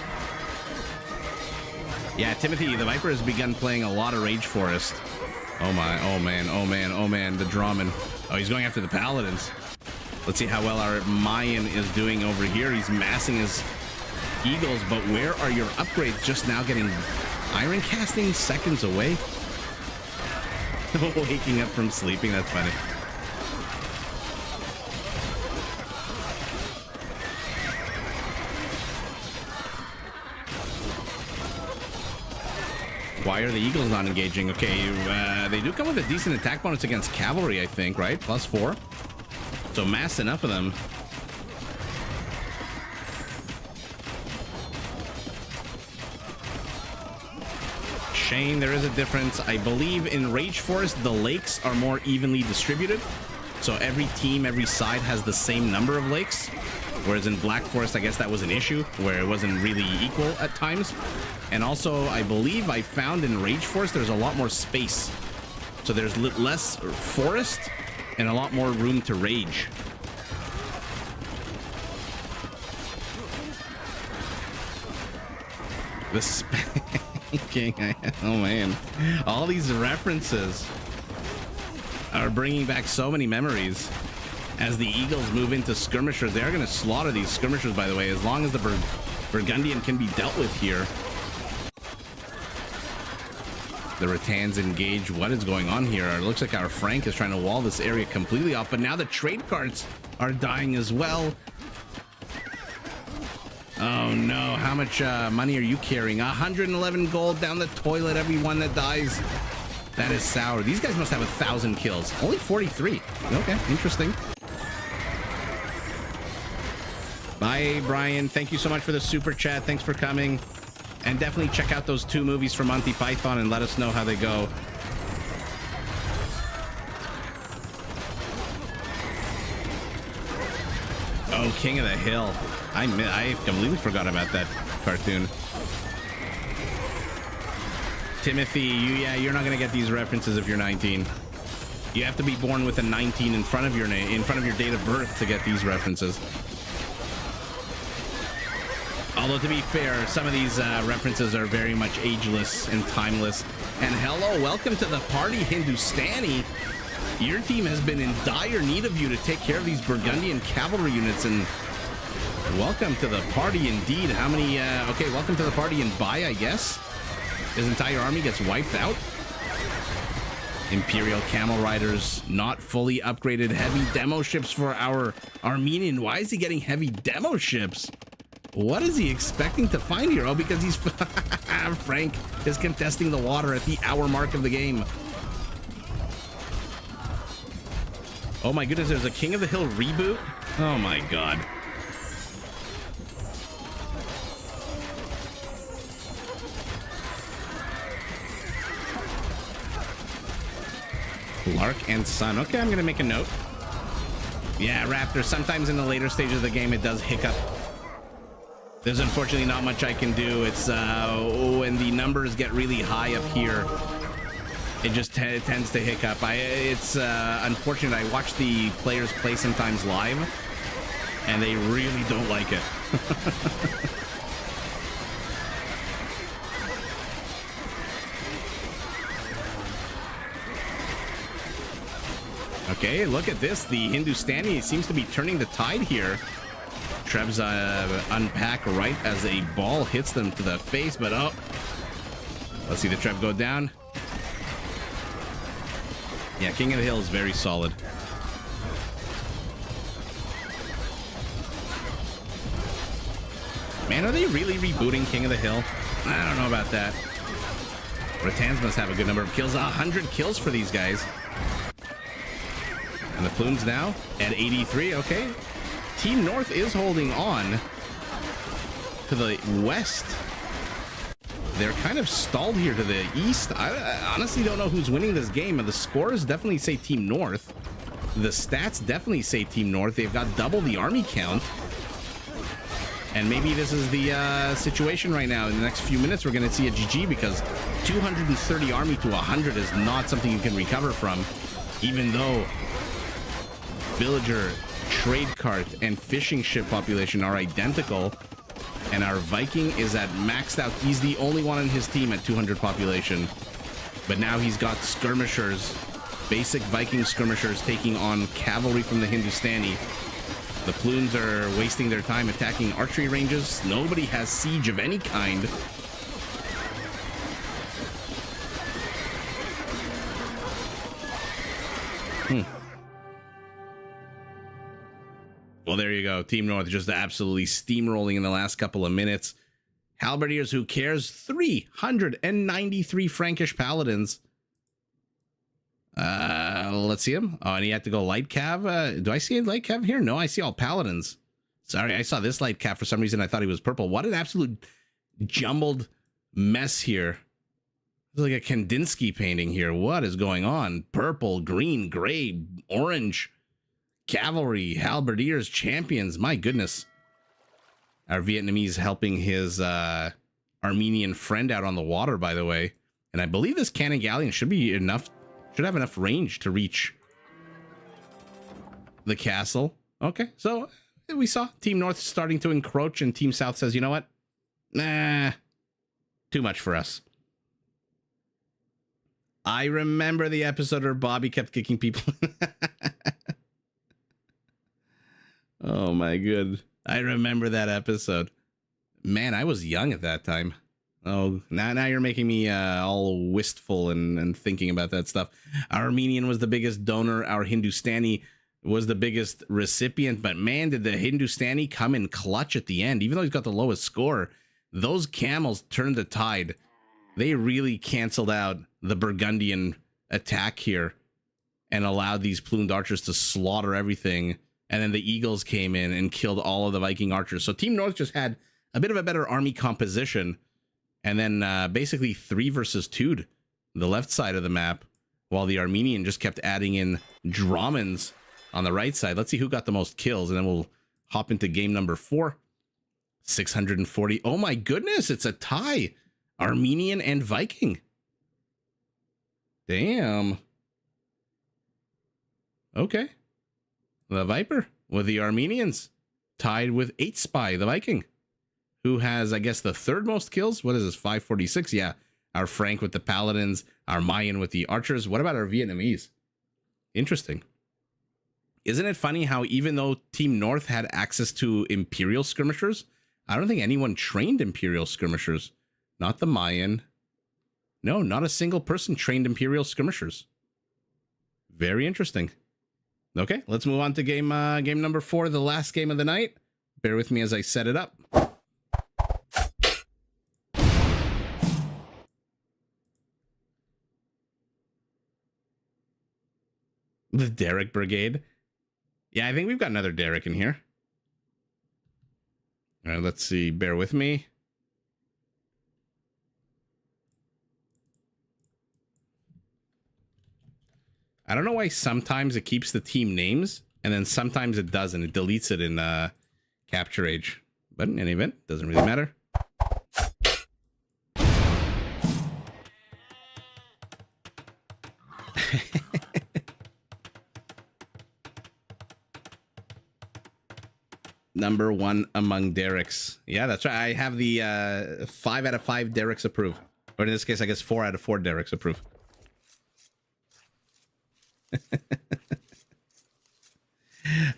Yeah, Timothy, the Viper has begun playing a lot of Rage Forest. Oh my, oh man, oh man, oh man, the Draman. Oh, he's going after the Paladins. Let's see how well our Mayan is doing over here. He's massing his Eagles, but where are your upgrades? Just now getting iron casting seconds away. Waking up from sleeping, that's funny. Why are the Eagles not engaging? Okay, they do come with a decent attack bonus against cavalry, I think, right? +4. So mass enough of them. Shane, there is a difference. I believe in Rage Forest, the lakes are more evenly distributed. So every team, every side has the same number of lakes. Whereas in Black Forest, I guess that was an issue where it wasn't really equal at times. And also, I believe I found in Rage Forest, there's a lot more space. So there's less forest and a lot more room to rage. The spanking, oh man. All these references are bringing back so many memories. As the Eagles move into skirmishers, they're going to slaughter these skirmishers, by the way, as long as the Burgundian can be dealt with here. The Rattans engage. What is going on here? It looks like our Frank is trying to wall this area completely off, but now the trade carts are dying as well. Oh no, how much money are you carrying? 111 gold down the toilet, everyone that dies. That is sour. These guys must have 1,000 kills. Only 43. Okay, interesting. Bye, Brian. Thank you so much for the super chat. Thanks for coming. And definitely check out those 2 movies from Monty Python and let us know how they go. Oh, King of the Hill. I completely forgot about that cartoon. Timothy, you're not gonna get these references if you're 19. You have to be born with a 19 in front of your name, in front of your date of birth, to get these references. Although, to be fair, some of these references are very much ageless and timeless. And hello, welcome to the party, Hindustani. Your team has been in dire need of you to take care of these Burgundian cavalry units, and welcome to the party indeed. How many, okay, welcome to the party in Bai, I guess. His entire army gets wiped out. Imperial camel riders, not fully upgraded heavy demo ships for our Armenian. Why is he getting heavy demo ships? What is he expecting to find here? Oh, because he's Frank is contesting the water at the hour mark of the game. Oh my goodness, there's a King of the Hill reboot. Oh my god. Lark and Sun. Okay, I'm gonna make a note. Yeah, Raptor, sometimes in the later stages of the game it does hiccup. There's unfortunately not much I can do. It's when the numbers get really high up here, it just tends to hiccup. It's unfortunate. I watch the players play sometimes live, and they really don't like it. Okay, look at this. The Hindustani seems to be turning the tide here. Trebs unpack right as a ball hits them to the face, but oh, let's see the Treb go down. Yeah, King of the Hill is very solid. Man, are they really rebooting King of the Hill? I don't know about that. Rattans must have a good number of kills. 100 kills for these guys. And the Plumes now at 83. Okay. Team North is holding on to the west. They're kind of stalled here to the east. I honestly don't know who's winning this game. The scores definitely say Team North. The stats definitely say Team North. They've got double the army count. And maybe this is the situation right now. In the next few minutes, we're going to see a GG, because 230 army to 100 is not something you can recover from, even though villager, trade cart, and fishing ship population are identical, and our Viking is at maxed out. He's the only one on his team at 200 population, but now he's got skirmishers, basic Viking skirmishers, taking on cavalry from the Hindustani. The Plumes are wasting their time attacking archery ranges. Nobody has siege of any kind. Well, there you go. Team North just absolutely steamrolling in the last couple of minutes. Halberdiers, who cares? 393 Frankish paladins. Let's see him. Oh, and he had to go light cav. Do I see a light cav here? No, I see all paladins. Sorry, I saw this light cav for some reason. I thought he was purple. What an absolute jumbled mess here. It's like a Kandinsky painting here. What is going on? Purple, green, gray, orange. Cavalry, halberdiers, champions. My goodness. Our Vietnamese helping his Armenian friend out on the water, by the way. And I believe this cannon galleon should have enough range to reach the castle. Okay, so we saw Team North starting to encroach, and Team South says, you know what? Nah, too much for us. I remember the episode where Bobby kept kicking people. Oh my good. I remember that episode. Man, I was young at that time. Oh, now you're making me all wistful and thinking about that stuff. Our Armenian was the biggest donor. Our Hindustani was the biggest recipient. But man, did the Hindustani come in clutch at the end. Even though he's got the lowest score, those camels turned the tide. They really canceled out the Burgundian attack here and allowed these plumed archers to slaughter everything. And then the Eagles came in and killed all of the Viking archers. So Team North just had a bit of a better army composition. And then basically 3 versus 2'd the left side of the map, while the Armenian just kept adding in Dromans on the right side. Let's see who got the most kills, and then we'll hop into game number 4. 640. Oh my goodness, it's a tie. Armenian and Viking. Damn. Okay. The Viper with the Armenians tied with 8 Spy, the Viking, who has, I guess, the 3rd most kills. What is this? 546. Yeah. Our Frank with the Paladins, our Mayan with the Archers. What about our Vietnamese? Interesting. Isn't it funny how even though Team North had access to Imperial skirmishers, I don't think anyone trained Imperial skirmishers. Not the Mayan. No, not a single person trained Imperial skirmishers. Very interesting. Okay, let's move on to game number 4, the last game of the night. Bear with me as I set it up. The Derek Brigade. Yeah, I think we've got another Derek in here. All right, let's see. Bear with me. I don't know why sometimes it keeps the team names and then sometimes it doesn't. It deletes it in Capture Age. But in any event, doesn't really matter. Number 1 among Derek's. Yeah, that's right. I have the 5 out of 5 Derek's approve. Or in this case, I guess 4 out of 4 Derek's approve.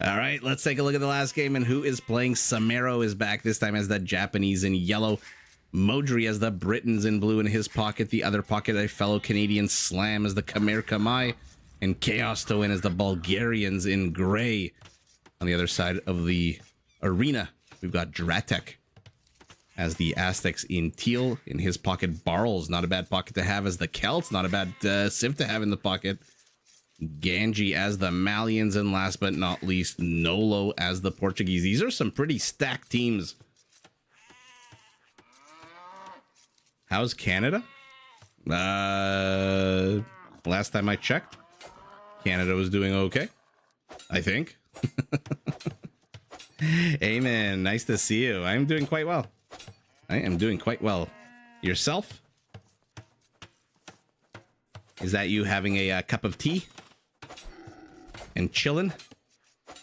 All right, let's take a look at the last game and who is playing. Samero is back, this time as the Japanese in yellow. Modri as the Britons in blue in his pocket. The other pocket, a fellow Canadian Slam as the Khmer Kamai. And Chaos to win as the Bulgarians in gray. On the other side of the arena, we've got Dratek as the Aztecs in teal. In his pocket, Barles, not a bad pocket to have as the Celts. Not a bad civ to have in the pocket. Ganji as the Malians, and last but not least, Nolo as the Portuguese. These are some pretty stacked teams. How's Canada? Last time I checked, Canada was doing okay, I think. Amen. Nice to see you. I'm doing quite well. I am doing quite well. Yourself? Is that you having a cup of tea and chilling?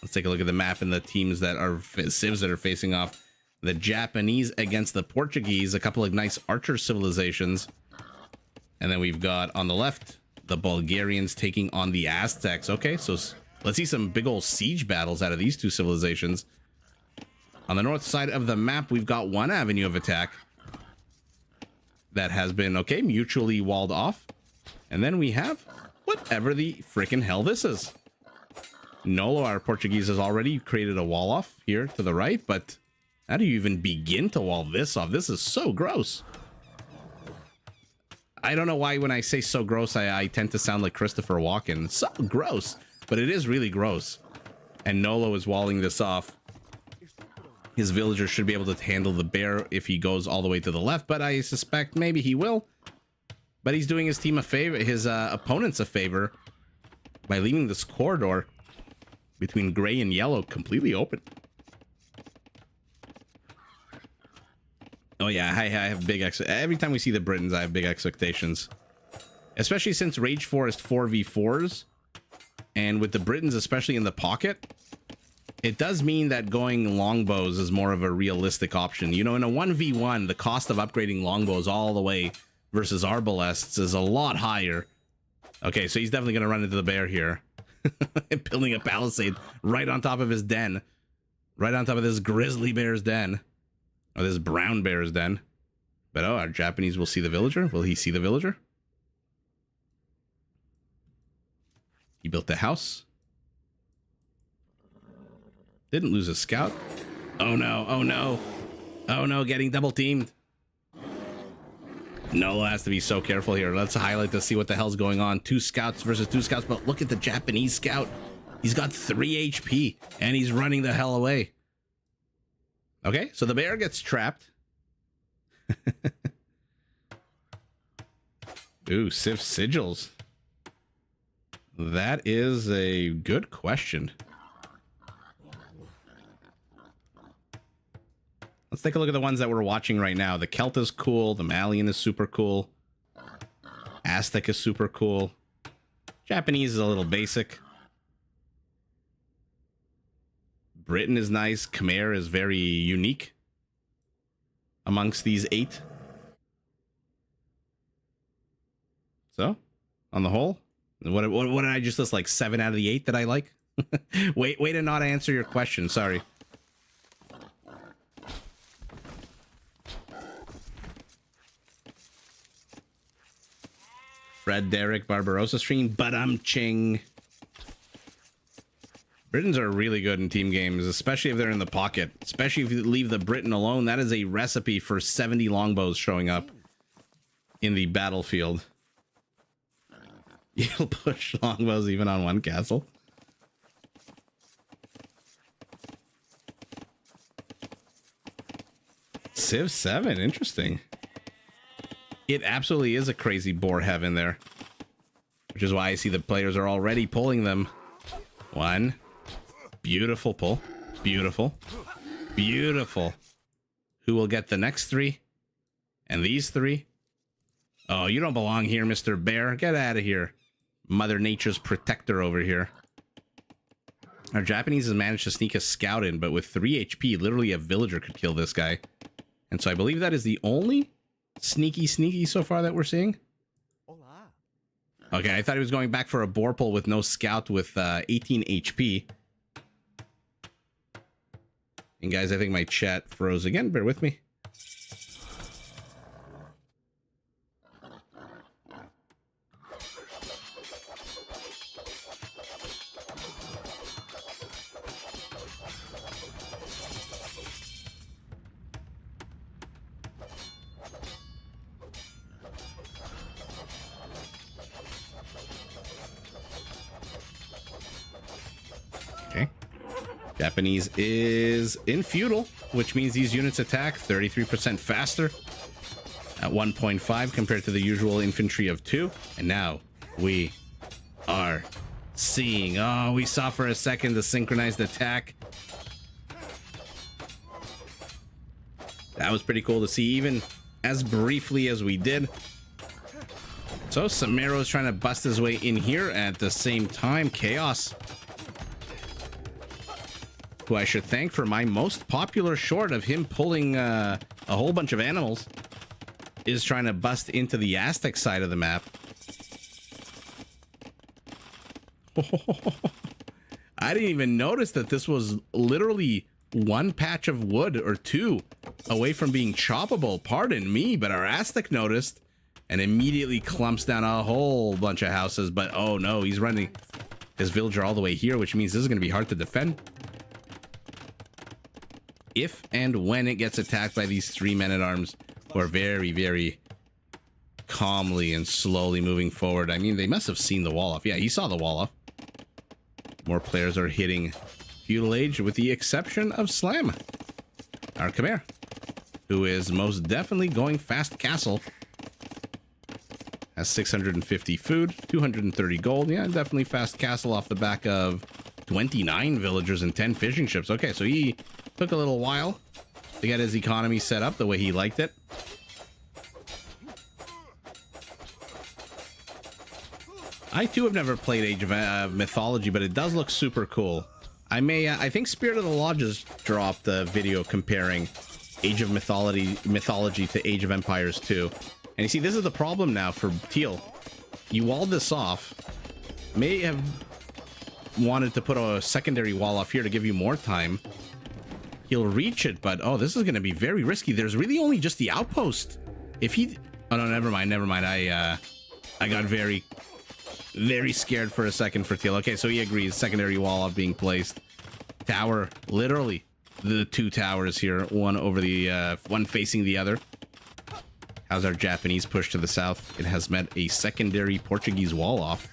Let's take a look at the map and the teams that are civs that are facing off. The Japanese against the Portuguese, a couple of nice archer civilizations. And then we've got on the left, the Bulgarians taking on the Aztecs. Okay, so let's see some big old siege battles out of these two civilizations. On the north side of the map, we've got one avenue of attack that has been, okay, mutually walled off. And then we have whatever the freaking hell this is. Nolo, our Portuguese, has already created a wall off here to the right, but how do you even begin to wall this off? This is so gross. I don't know why when I say so gross, I tend to sound like Christopher Walken. So gross, but it is really gross. And Nolo is walling this off. His villager should be able to handle the bear if he goes all the way to the left, but I suspect maybe he will. But he's doing his team a favor, his opponents a favor, by leaving this corridor between gray and yellow completely open. Oh yeah, I have big every time we see the Britons, I have big expectations, especially since Rage Forest 4v4s, and with the Britons especially in the pocket, it does mean that going longbows is more of a realistic option. You know, in a 1v1, the cost of upgrading longbows all the way versus arbalests is a lot higher. Okay, so he's definitely going to run into the bear here. Building a palisade right on top of his den. Right on top of this grizzly bear's den. Or this brown bear's den. But oh, our Japanese will see the villager. Will he see the villager? He built the house. Didn't lose a scout. Oh no, oh no. Oh no, getting double teamed. Nolo has to be so careful here. Let's highlight to see what the hell's going on. 2 scouts versus 2 scouts, but look at the Japanese scout. He's got 3 HP, and he's running the hell away. Okay, so the bear gets trapped. Ooh, Civ Sigils. That is a good question. Let's take a look at the ones that we're watching right now. The Celt is cool. The Malian is super cool. Aztec is super cool. Japanese is a little basic. Britain is nice. Khmer is very unique amongst these 8. So, on the whole, what did I just list? Like 7 out of the 8 that I like? Wait to not answer your question. Sorry. Fred Derek Barbarossa stream, but I'm ching. Britons are really good in team games, especially if they're in the pocket. Especially if you leave the Briton alone. That is a recipe for 70 longbows showing up in the battlefield. You'll push longbows even on one castle. Civ 7, interesting. It absolutely is a crazy boar heaven there. Which is why I see the players are already pulling them. 1. Beautiful pull. Beautiful. Beautiful. Who will get the next 3? And these 3? Oh, you don't belong here, Mr. Bear. Get out of here. Mother Nature's protector over here. Our Japanese has managed to sneak a scout in, but with 3 HP, literally a villager could kill this guy. And so I believe that is the only sneaky so far that we're seeing. Okay, I thought he was going back for a boar pull with no scout with 18 HP. And guys, I think my chat froze again. Bear with me. Japanese is in feudal, which means these units attack 33% faster at 1.5 compared to the usual infantry of 2. And now we are seeing, oh, we saw for a second the synchronized attack. That was pretty cool to see, even as briefly as we did. So Samero is trying to bust his way in here. At the same time, Chaos, who I should thank for my most popular short of him pulling a whole bunch of animals, is trying to bust into the Aztec side of the map. I didn't even notice that this was literally 1 patch of wood or 2 away from being choppable. Pardon me, but our Aztec noticed and immediately clumps down a whole bunch of houses. But oh no, he's running his villager all the way here, which means this is going to be hard to defend. If and when it gets attacked by these 3 men-at-arms who are very, very calmly and slowly moving forward. I mean, they must have seen the wall off. Yeah, he saw the wall off. More players are hitting feudal age, with the exception of Slam, our Khmer, who is most definitely going fast castle. Has 650 food, 230 gold. Yeah, definitely fast castle off the back of 29 villagers and 10 fishing ships. Okay, so he took a little while to get his economy set up the way he liked it. I too have never played Age of Mythology, but it does look super cool. I think Spirit of the Lodges dropped a video comparing Age of Mythology to Age of Empires 2. And you see, this is the problem now for Teal. You walled this off. May have wanted to put a secondary wall off here to give you more time. He'll reach it, but oh, this is going to be very risky. There's really only just the outpost. If he... Oh, no, never mind. I got very scared for a second for Teal. Okay, so he agrees. Secondary wall off being placed. Tower, literally the 2 towers here. One over the... one facing the other. How's our Japanese push to the south? It has met a secondary Portuguese wall off.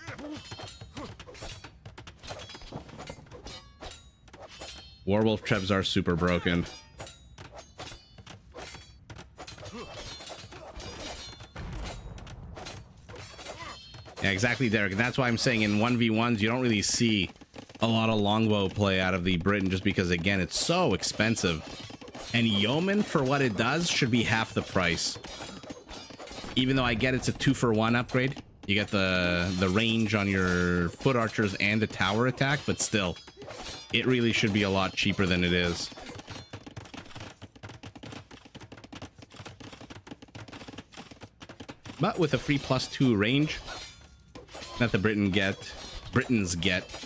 Werewolf Trebs are super broken. Yeah, exactly, Derek. And that's why I'm saying in 1v1s, you don't really see a lot of longbow play out of the Britain just because, again, it's so expensive. And Yeoman, for what it does, should be half the price. Even though I get it's a 2-for-1 upgrade. You get the range on your foot archers and the tower attack, but still, it really should be a lot cheaper than it is. But with a free +2 range that the Britons get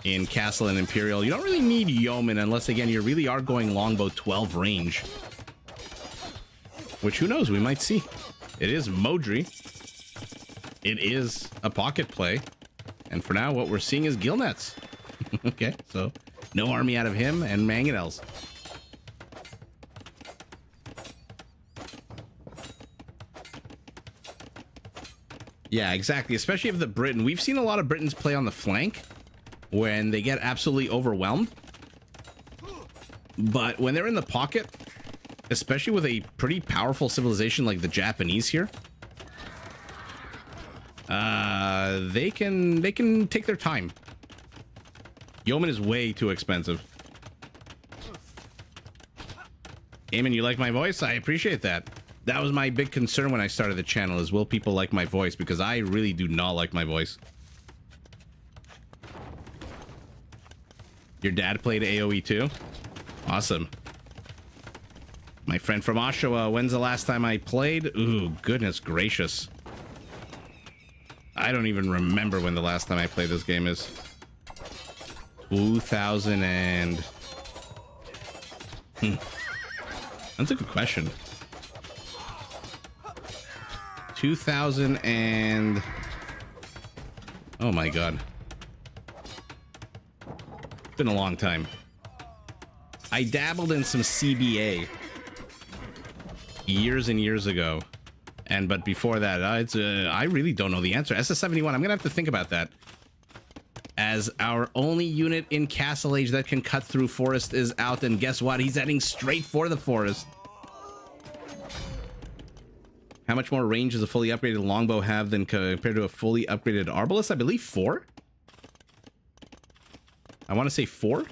in Castle and Imperial, you don't really need Yeoman unless, again, you really are going longbow 12 range. Which, who knows, we might see. It is Modri. It is a pocket play. And for now, what we're seeing is Gillnets. Okay, so no army out of him and Mangonels. Yeah, exactly. Especially if the Briton. We've seen a lot of Britons play on the flank when they get absolutely overwhelmed. But when they're in the pocket, especially with a pretty powerful civilization like the Japanese here, they can take their time. Yeoman is way too expensive. Eamon, you like my voice? I appreciate that. That was my big concern when I started the channel, is will people like my voice? Because I really do not like my voice. Your dad played AoE too? Awesome. My friend from Oshawa, when's the last time I played? Ooh, goodness gracious. I don't even remember when the last time I played this game is. 2000 and... That's a good question. 2000 and... Oh my god. It's been a long time. I dabbled in some CBA years and years ago, but before that, I really don't know the answer. SS71, I'm gonna have to think about that. As our only unit in Castle Age that can cut through forest is out, and guess what? He's heading straight for the forest. How much more range does a fully upgraded longbow have than compared to a fully upgraded arbalist? I believe 4. I want to say 4.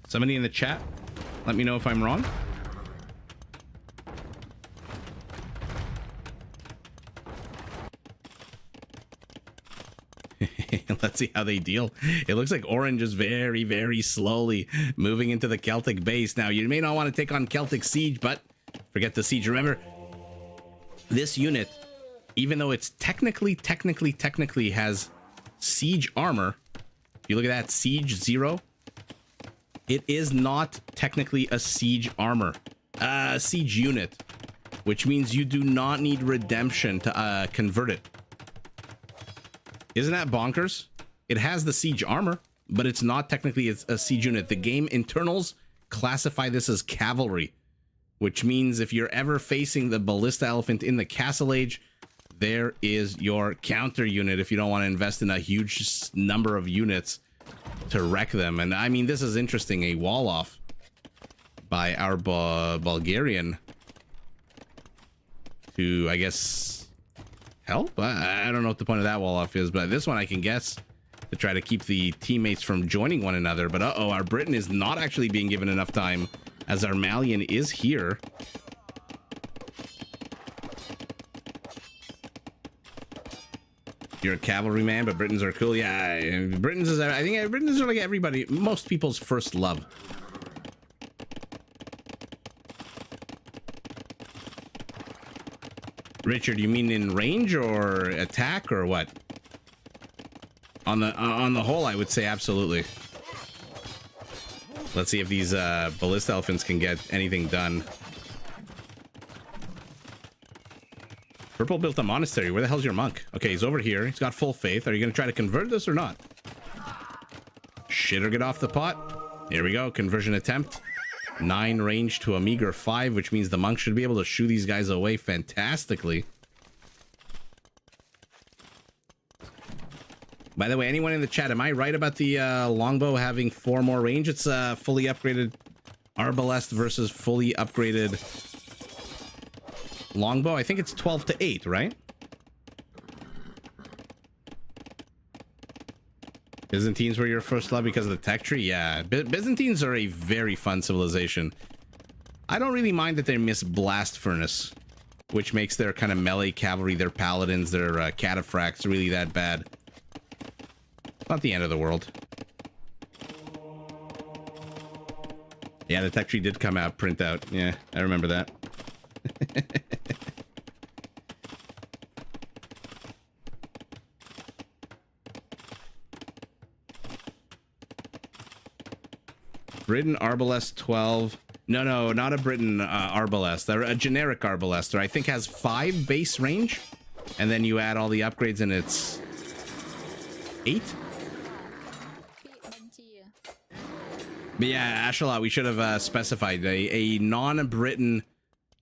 Somebody in the chat, let me know if I'm wrong. Let's see how they deal. It looks like Orange is very, very slowly moving into the Celtic base. Now, you may not want to take on Celtic Siege, but forget the siege. Remember, this unit, even though it's technically has siege armor, if you look at that, siege 0, it is not technically a siege armor, siege unit, which means you do not need redemption to convert it. Isn't that bonkers? It has the siege armor, but it's not technically a siege unit. The game internals classify this as cavalry, which means if you're ever facing the ballista elephant in the Castle Age, there is your counter unit if you don't want to invest in a huge number of units to wreck them. And I mean, this is interesting. A wall off by our Bulgarian to, I guess, help. I don't know what the point of that wall off is, but this one I can guess to try to keep the teammates from joining one another. But uh-oh, our Briton is not actually being given enough time, as our Malian is here. You're a cavalryman, but Britons are cool. Yeah, Britons is, I think Britons are like everybody, most people's first love. Richard, you mean in range or attack or what? On the whole, I would say absolutely. Let's see if these ballista elephants can get anything done. Purple built a monastery. Where the hell's your monk? Okay, he's over here. He's got full faith. Are you going to try to convert this or not? Shit or get off the pot. Here we go. Conversion attempt. 9 range to a meager 5, which means the monk should be able to shoo these guys away fantastically. By the way, anyone in the chat, am I right about the longbow having 4 more range? It's fully upgraded arbalest versus fully upgraded longbow. I think it's 12 to 8, right? Byzantines were your first love because of the tech tree? Yeah, Byzantines are a very fun civilization. I don't really mind that they miss blast furnace, which makes their kind of melee cavalry, their paladins, their cataphracts really that bad. Not the end of the world. Yeah, the tech tree did come out, print out. Yeah, I remember that. Britain Arbalest 12. No, not a Britain Arbalest. A generic Arbalester. I think has 5 base range. And then you add all the upgrades and it's 8. But yeah, Ashalot, we should have specified a non-Britain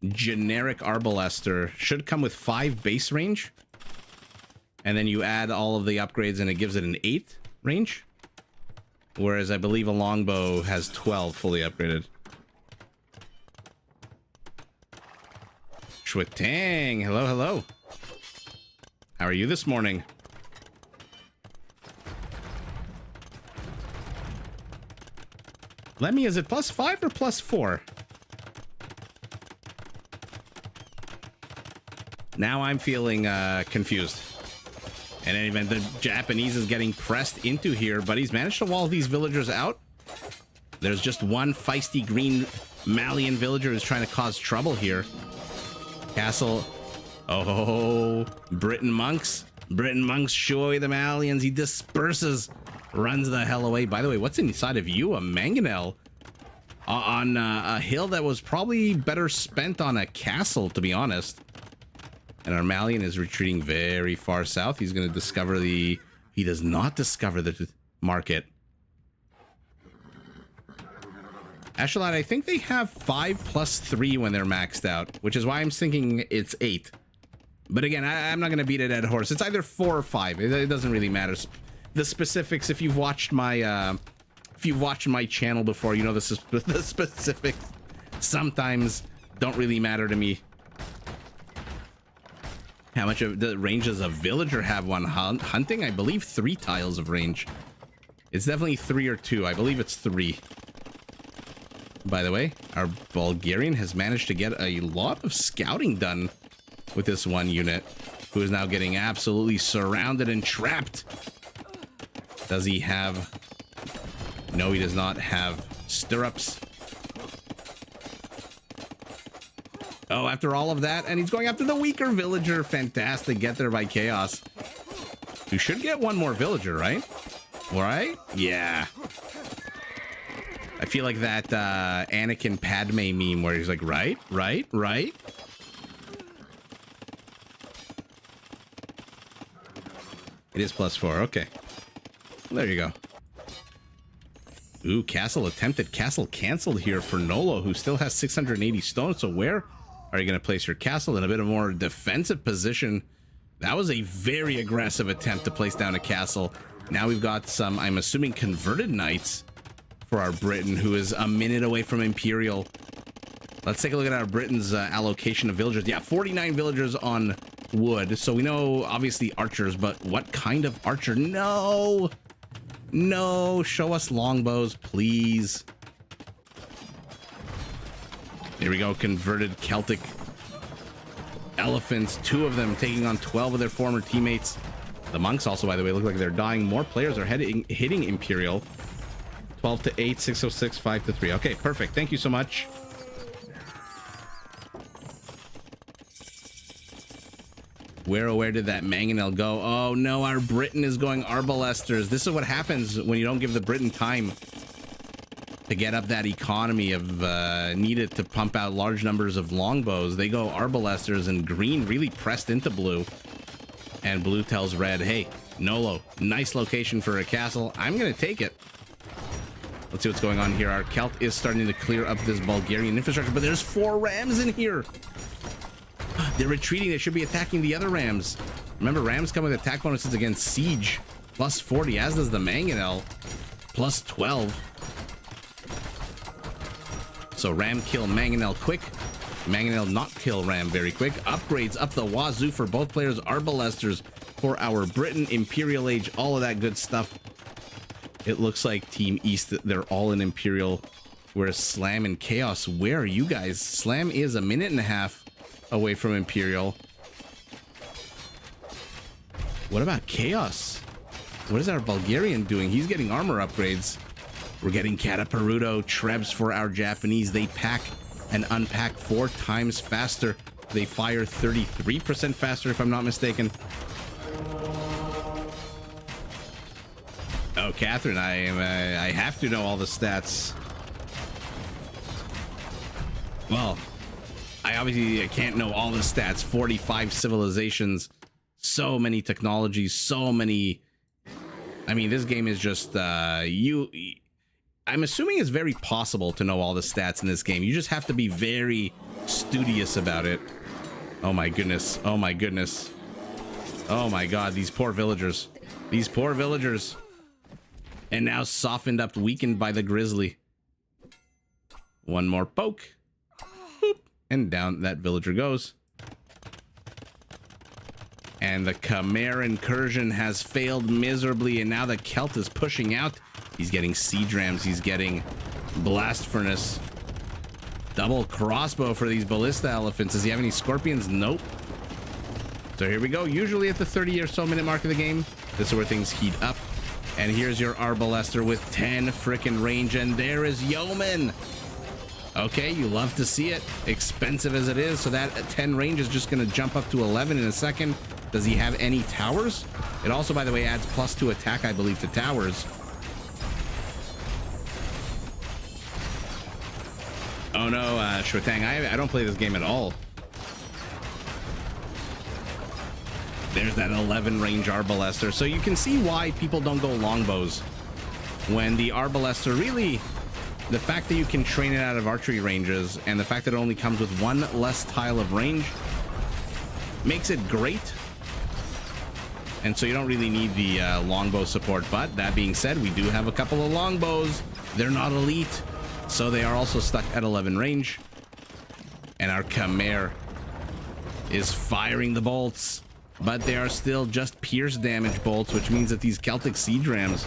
generic Arbalester should come with 5 base range. And then you add all of the upgrades and it gives it an 8 range. Whereas I believe a longbow has 12 fully upgraded. Shwitang, hello, hello. How are you this morning? Lemmy, is it +5 or +4? Now I'm feeling confused. And in any event, the Japanese is getting pressed into here, but he's managed to wall these villagers out. There's just one feisty green Malian villager who's trying to cause trouble here. Castle. Oh, Britain monks. Britain monks show away the Malians. He disperses, runs the hell away. By the way, what's inside of you? A mangonel on a hill that was probably better spent on a castle, to be honest. And our Malian is retreating very far south. He's going to discover the... He does not discover the market. Ashalot, I think they have 5 + 3 when they're maxed out, which is why I'm thinking it's 8. But again, I'm not going to beat a dead horse. It's either 4 or 5. It doesn't really matter. The specifics, if you've watched my channel before, you know the specifics sometimes don't really matter to me. How much of the range does a villager have when hunting? I believe 3 tiles of range. It's definitely 3 or 2. I believe it's 3. By the way, our Bulgarian has managed to get a lot of scouting done with this one unit, who is now getting absolutely surrounded and trapped. Does he have... No, he does not have stirrups. Oh, after all of that, and he's going after the weaker villager. Fantastic. Get there by Chaos. You should get one more villager, right? Right? Yeah. I feel like that Anakin Padme meme where he's like, right? It is +4. Okay. There you go. Ooh, castle attempted. Castle canceled here for Nolo, who still has 680 stone. So where are you going to place your castle? In a bit of more defensive position. That was a very aggressive attempt to place down a castle. Now we've got some, I'm assuming, converted knights for our Britain, who is a minute away from Imperial. Let's take a look at our Britain's allocation of villagers. Yeah, 49 villagers on wood. So we know, obviously, archers, but what kind of archer? No! No, show us longbows, please. Here we go, converted Celtic elephants. 2 of them taking on 12 of their former teammates. The monks also, by the way, look like they're dying. More players are hitting Imperial. 12 to 8, 606, 5 to 3. Okay, perfect. Thank you so much. Where did that mangonel go? Oh no, our Britain is going arbalesters. This is what happens when you don't give the Britain time to get up that economy of needed to pump out large numbers of longbows. They go arbalesters, and green really pressed into blue. And blue tells red, hey, Nolo, nice location for a castle. I'm gonna take it. Let's see what's going on here. Our Celt is starting to clear up this Bulgarian infrastructure, but there's 4 rams in here. They're retreating. They should be attacking the other rams. Remember, rams come with attack bonuses against siege. plus 40, as does the Mangonel, plus 12. So Ram kill Mangonel quick. Mangonel not kill Ram very quick. Upgrades up the wazoo for both players. Arbalesters for our Britain, Imperial Age, all of that good stuff. It looks like Team East, they're all in Imperial, whereas Slam and Chaos, where are you guys? Slam is a minute and a half away from Imperial. What about Chaos? What is our Bulgarian doing? He's getting armor upgrades. We're getting Cataperuto, Trebs for our Japanese. They pack and unpack 4 times faster. They fire 33% faster, if I'm not mistaken. Oh, Catherine, I have to know all the stats. Well, I can't know all the stats. 45 civilizations, so many technologies, so many. I mean, this game is just I'm assuming it's very possible to know all the stats in this game. You just have to be very studious about it. Oh my goodness. Oh my goodness. Oh my god, these poor villagers. These poor villagers. And now softened up, weakened by the grizzly. One more poke. Boop. And down that villager goes. And the Khmer incursion has failed miserably, and now the Celt is pushing out. He's getting siege rams. He's getting blast furnace. Double crossbow for these ballista elephants. Does he have any scorpions? Nope. So here we go. Usually at the 30 or so minute mark of the game, this is where things heat up. And here's your Arbalester with 10 frickin' range, and there is Yeoman. Okay, you love to see it. Expensive as it is, so that 10 range is just going to jump up to 11 in a second. Does he have any towers? It also, by the way, adds +2 attack, I believe, to towers. Oh no, Shwetang, I don't play this game at all. There's that 11 range Arbalester. So you can see why people don't go longbows. When the Arbalester really, the fact that you can train it out of archery ranges and the fact that it only comes with 1 less tile of range makes it great. And so you don't really need the longbow support. But that being said, we do have a couple of longbows. They're not elite, so they are also stuck at 11 range. And our Khmer is firing the bolts, but they are still just pierce damage bolts, which means that these Celtic siege rams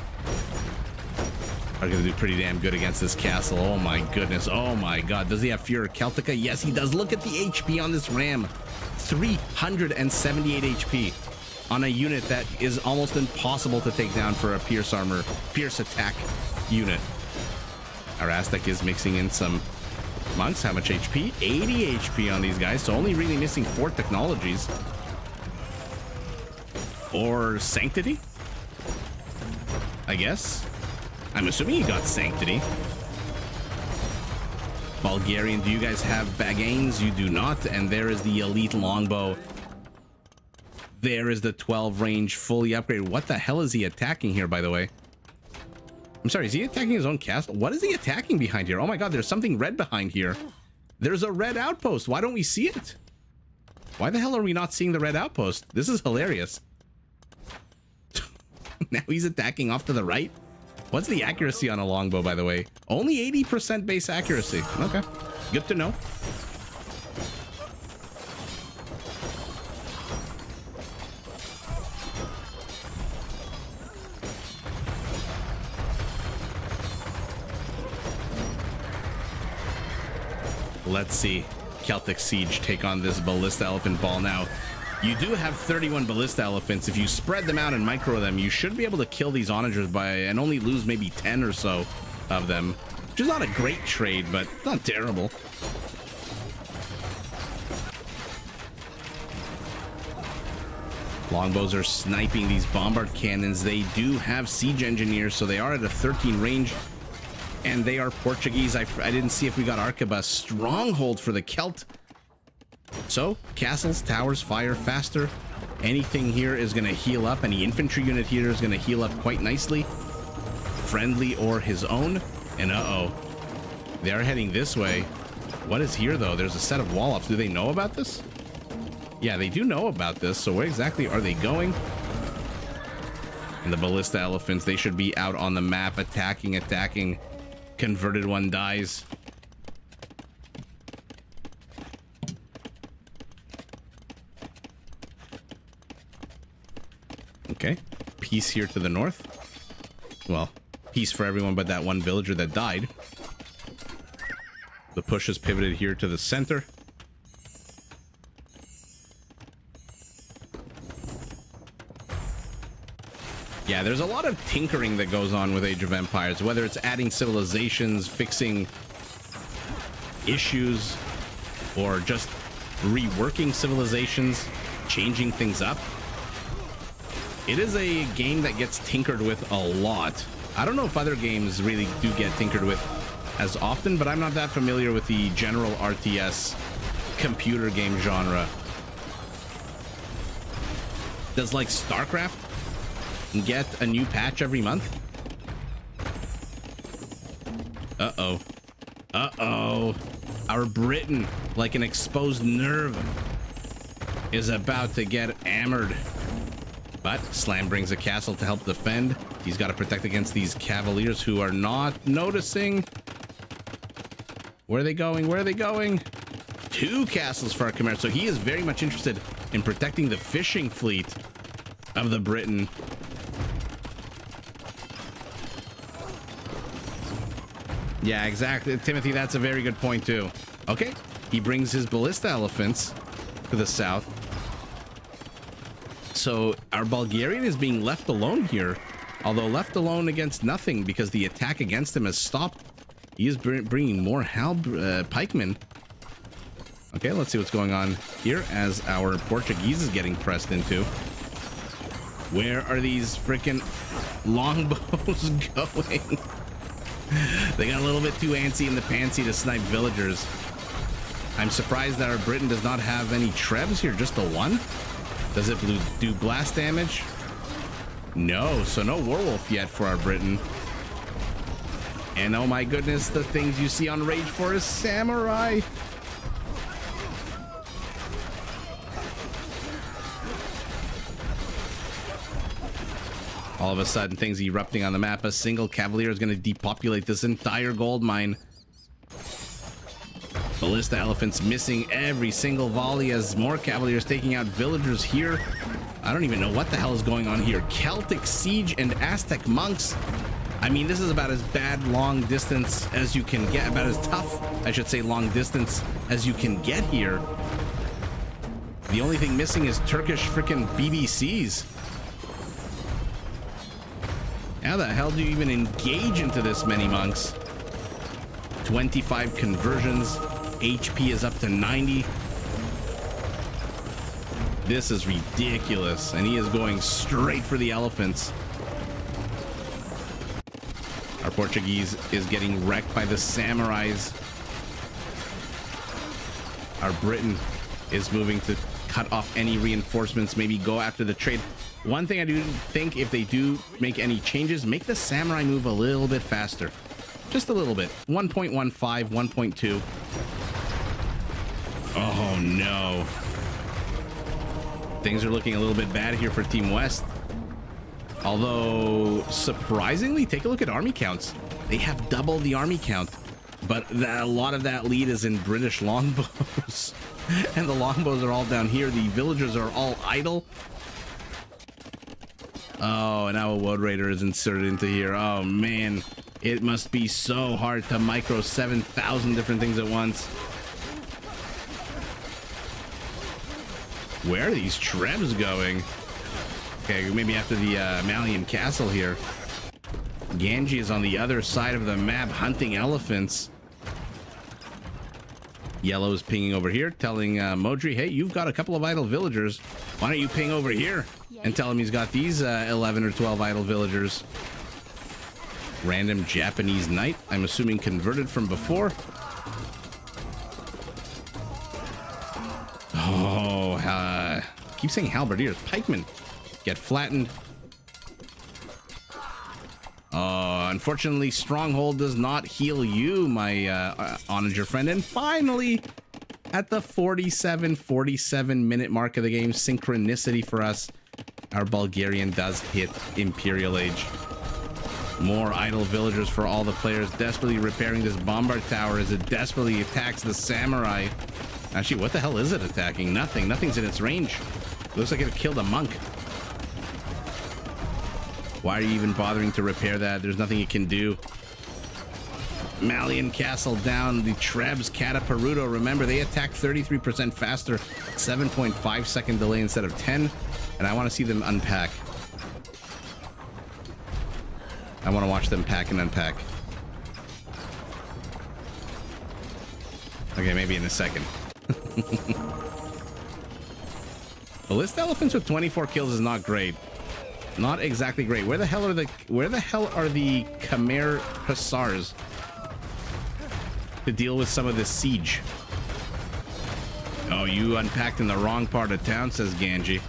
are going to do pretty damn good against this castle. Oh my goodness. Oh my god. Does he have Furor Celtica? Yes, he does. Look at the HP on this ram. 378 HP on a unit that is almost impossible to take down for a pierce armor, pierce attack unit. Our Aztec is mixing in some monks. How much HP? 80 HP on these guys, so only really missing 4 technologies. Or Sanctity, I guess. I'm assuming he got Sanctity. Bulgarian, do you guys have Bagains? You do not. And there is the elite longbow. There is the 12 range fully upgraded. What the hell is he attacking here, by the way? I'm sorry, is he attacking his own castle? What is he attacking behind here? Oh my god, there's something red behind here. There's a red outpost. Why don't we see it? Why the hell are we not seeing the red outpost? This is hilarious. Now he's attacking off to the right. What's the accuracy on a longbow, by the way? Only 80% base accuracy. Okay, good to know. Let's see Celtic Siege take on this Ballista Elephant ball. Now, you do have 31 Ballista Elephants. If you spread them out and micro them, you should be able to kill these onagers and only lose maybe 10 or so of them, which is not a great trade, but not terrible. Longbows are sniping these bombard cannons. They do have siege engineers, so they are at a 13 range. And they are Portuguese. I didn't see if we got Arquebus. Stronghold for the Celt. So, castles, towers, fire faster. Anything here is going to heal up. Any infantry unit here is going to heal up quite nicely. Friendly or his own. And uh-oh. They're heading this way. What is here, though? There's a set of wall-ups. Do they know about this? Yeah, they do know about this. So where exactly are they going? And the ballista elephants, they should be out on the map attacking. Converted one dies. Okay, peace here to the north. Well, peace for everyone but that one villager that died. The push is pivoted here to the center. Yeah, there's a lot of tinkering that goes on with Age of Empires, whether it's adding civilizations, fixing issues, or just reworking civilizations, changing things up. It is a game that gets tinkered with a lot. I don't know if other games really do get tinkered with as often, but I'm not that familiar with the general RTS computer game genre. Does like StarCraft get a new patch every month? Uh-oh. Uh-oh. Our Britain, like an exposed nerve, is about to get hammered. But Slam brings a castle to help defend. He's got to protect against these cavaliers who are not noticing. Where are they going? Where are they going? 2 castles for our Khmer. So he is very much interested in protecting the fishing fleet of the Britain. Yeah, exactly. Timothy, that's a very good point too. Okay, he brings his ballista elephants to the south. So our Bulgarian is being left alone here, although left alone against nothing because the attack against him has stopped. He is bringing more pikemen. Okay, let's see what's going on here as our Portuguese is getting pressed into. Where are these freaking longbows going? They got a little bit too antsy in the pantsy to snipe villagers. I'm surprised that our Britain does not have any trebs here, just the one. Does it do blast damage? No, so no werewolf yet for our Britain. And oh my goodness, the things you see on Rage Forest Samurai. All of a sudden, things erupting on the map. A single cavalier is going to depopulate this entire gold mine. Ballista elephants missing every single volley as more cavaliers taking out villagers here. I don't even know what the hell is going on here. Celtic siege and Aztec monks. I mean, this is about as bad long distance as you can get. About as tough, I should say, long distance as you can get here. The only thing missing is Turkish freaking BBCs. How the hell do you even engage into this many monks? 25 conversions. HP is up to 90. This is ridiculous. And he is going straight for the elephants. Our Portuguese is getting wrecked by the samurais. Our Britain is moving to cut off any reinforcements, maybe go after the trade. One thing I do think, if they do make any changes, make the samurai move a little bit faster. Just a little bit. 1.15, 1.2. Oh no. Things are looking a little bit bad here for Team West. Although, surprisingly, take a look at army counts. They have double the army count. But a lot of that lead is in British longbows. And the longbows are all down here. The villagers are all idle. Oh, now a Woad Raider is inserted into here. Oh, man. It must be so hard to micro 7,000 different things at once. Where are these trebs going? Okay, maybe after the Malian Castle here. Ganji is on the other side of the map hunting elephants. Yellow is pinging over here, telling Modri, hey, you've got a couple of idle villagers. Why don't you ping over here and tell him he's got these 11 or 12 idle villagers. Random Japanese knight, I'm assuming converted from before. Oh, keep saying halberdiers. Pikemen get flattened. Unfortunately, Stronghold does not heal you, my onager friend. And finally, at the 47 minute mark of the game, synchronicity for us, Our Bulgarian does hit Imperial Age. More idle villagers for all the players, desperately repairing this Bombard Tower as it desperately attacks the Samurai. Actually, what the hell is it attacking? Nothing. Nothing's in its range. It looks like it killed a monk. Why are you even bothering to repair that? There's nothing it can do. Malian Castle down. The Trebs, Cataparuto. Remember, they attack 33% faster. 7.5 second delay instead of 10. And I want to see them unpack. I want to watch them pack and unpack. Okay, maybe in a second. Ballista elephants with 24 kills is not great. Not exactly great. Where the hell are the Khmer Hussars to deal with some of this siege? Oh, you unpacked in the wrong part of town, says Ganji.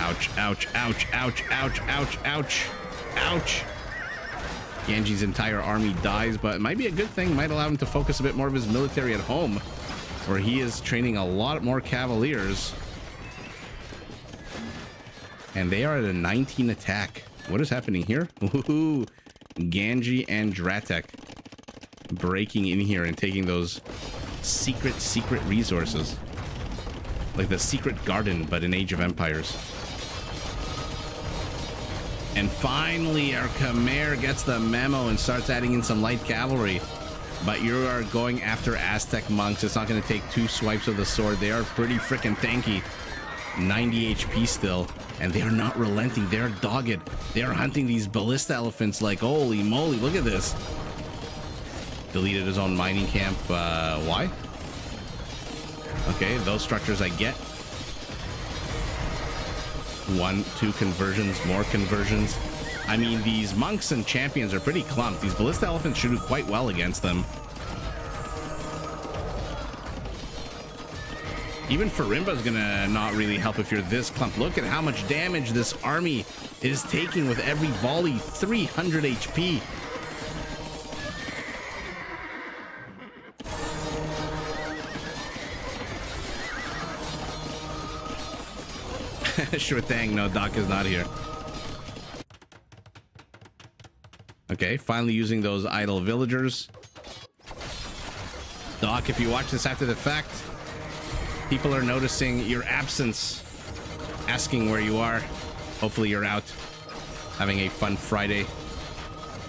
Ouch, ouch, ouch, ouch, ouch, ouch, ouch, ouch. Ganji's entire army dies, but it might be a good thing. Might allow him to focus a bit more of his military at home, where he is training a lot more cavaliers. And they are at a 19 attack. What is happening here? Ooh, Ganji and Dratek breaking in here and taking those secret resources. Like the secret garden, but in Age of Empires. And finally, our Khmer gets the memo and starts adding in some light cavalry. But you are going after Aztec monks. It's not going to take 2 swipes of the sword. They are pretty freaking tanky. 90 HP still. And they are not relenting. They are dogged. They are hunting these ballista elephants like, holy moly, look at this. Deleted his own mining camp. Why? Okay, those structures I get. 1, 2 conversions, more conversions. I mean, these monks and champions are pretty clumped. These ballista elephants should do quite well against them. Even Farimba's gonna not really help if you're this clumped. Look at how much damage this army is taking with every volley. 300 HP. Sure thing. No, Doc is not here. Okay, finally using those idle villagers. Doc, if you watch this after the fact, people are noticing your absence, asking where you are. Hopefully you're out having a fun Friday.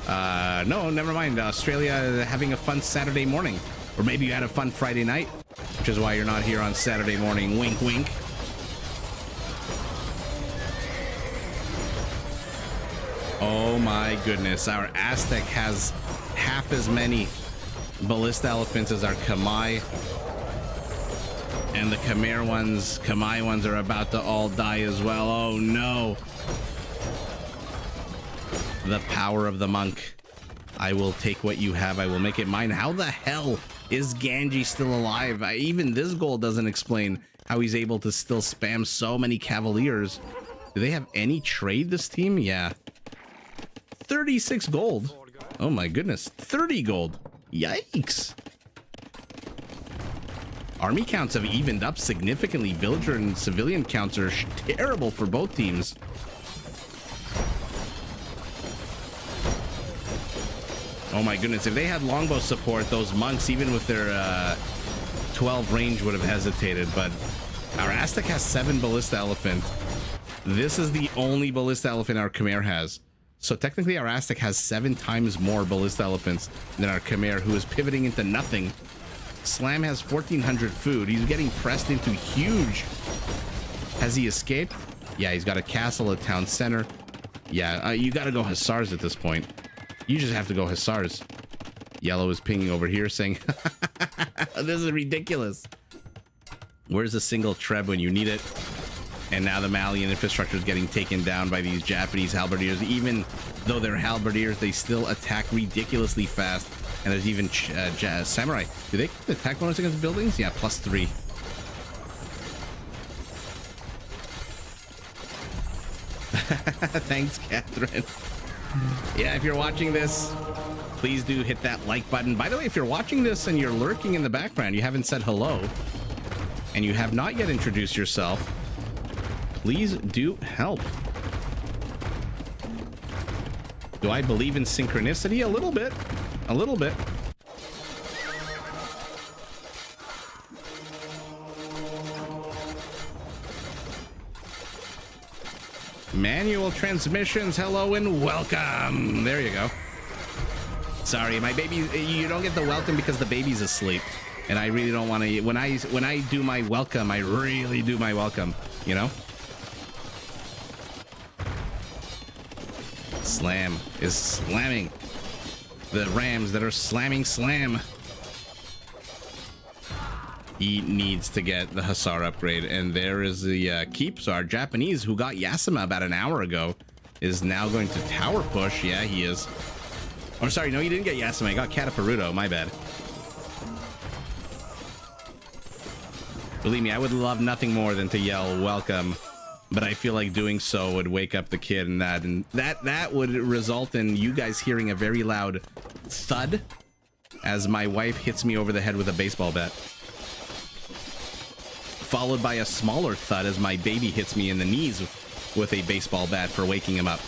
No, never mind. Australia having a fun Saturday morning. Or maybe you had a fun Friday night, which is why you're not here on Saturday morning. Wink, wink. Oh my goodness, our Aztec has half as many ballista elephants as our Khmer. And the Khmer ones are about to all die as well. Oh no. The power of the monk. I will take what you have. I will make it mine. How the hell is Ganji still alive? Even this goal doesn't explain how he's able to still spam so many cavaliers. Do they have any trade, this team? Yeah. 36 gold. Oh my goodness. 30 gold. Yikes. Army counts have evened up significantly. Villager and civilian counts are terrible for both teams. Oh my goodness. If they had longbow support, those monks, even with their 12 range, would have hesitated. But our Aztec has 7 ballista elephant. This is the only ballista elephant our Khmer has. So technically our Aztec has 7 times more ballista elephants than our Khmer, who is pivoting into nothing. Slam has 1,400 food. He's getting pressed into huge. Has he escaped? Yeah, he's got a castle at town center. Yeah, you gotta go Hussars at this point. You just have to go Hussars. Yellow is pinging over here saying, this is ridiculous. Where's a single Treb when you need it? And now the Malian infrastructure is getting taken down by these Japanese halberdiers. Even though they're halberdiers, they still attack ridiculously fast. And there's even samurai. Do they get the attack bonus against buildings? Yeah, +3. Thanks, Catherine. Yeah, if you're watching this, please do hit that like button. By the way, if you're watching this and you're lurking in the background, you haven't said hello, and you have not yet introduced yourself, Please do help. Do I believe in synchronicity? A little bit. A little bit. Manual transmissions, hello and welcome. There you go. Sorry, my baby, you don't get the welcome because the baby's asleep. And I really don't want to, when I do my welcome, I really do my welcome, you know? Slam is slamming. The Rams that are slamming slam. He needs to get the Hussar upgrade, and there is the keep. So our Japanese, who got Yasuma about an hour ago, is now going to tower push. Yeah, he is. Oh, sorry, no, he didn't get Yasuma. He got Kataparuto. My bad. Believe me, I would love nothing more than to yell welcome, but I feel like doing so would wake up the kid, and that would result in you guys hearing a very loud thud as my wife hits me over the head with a baseball bat, followed by a smaller thud as my baby hits me in the knees with a baseball bat for waking him up.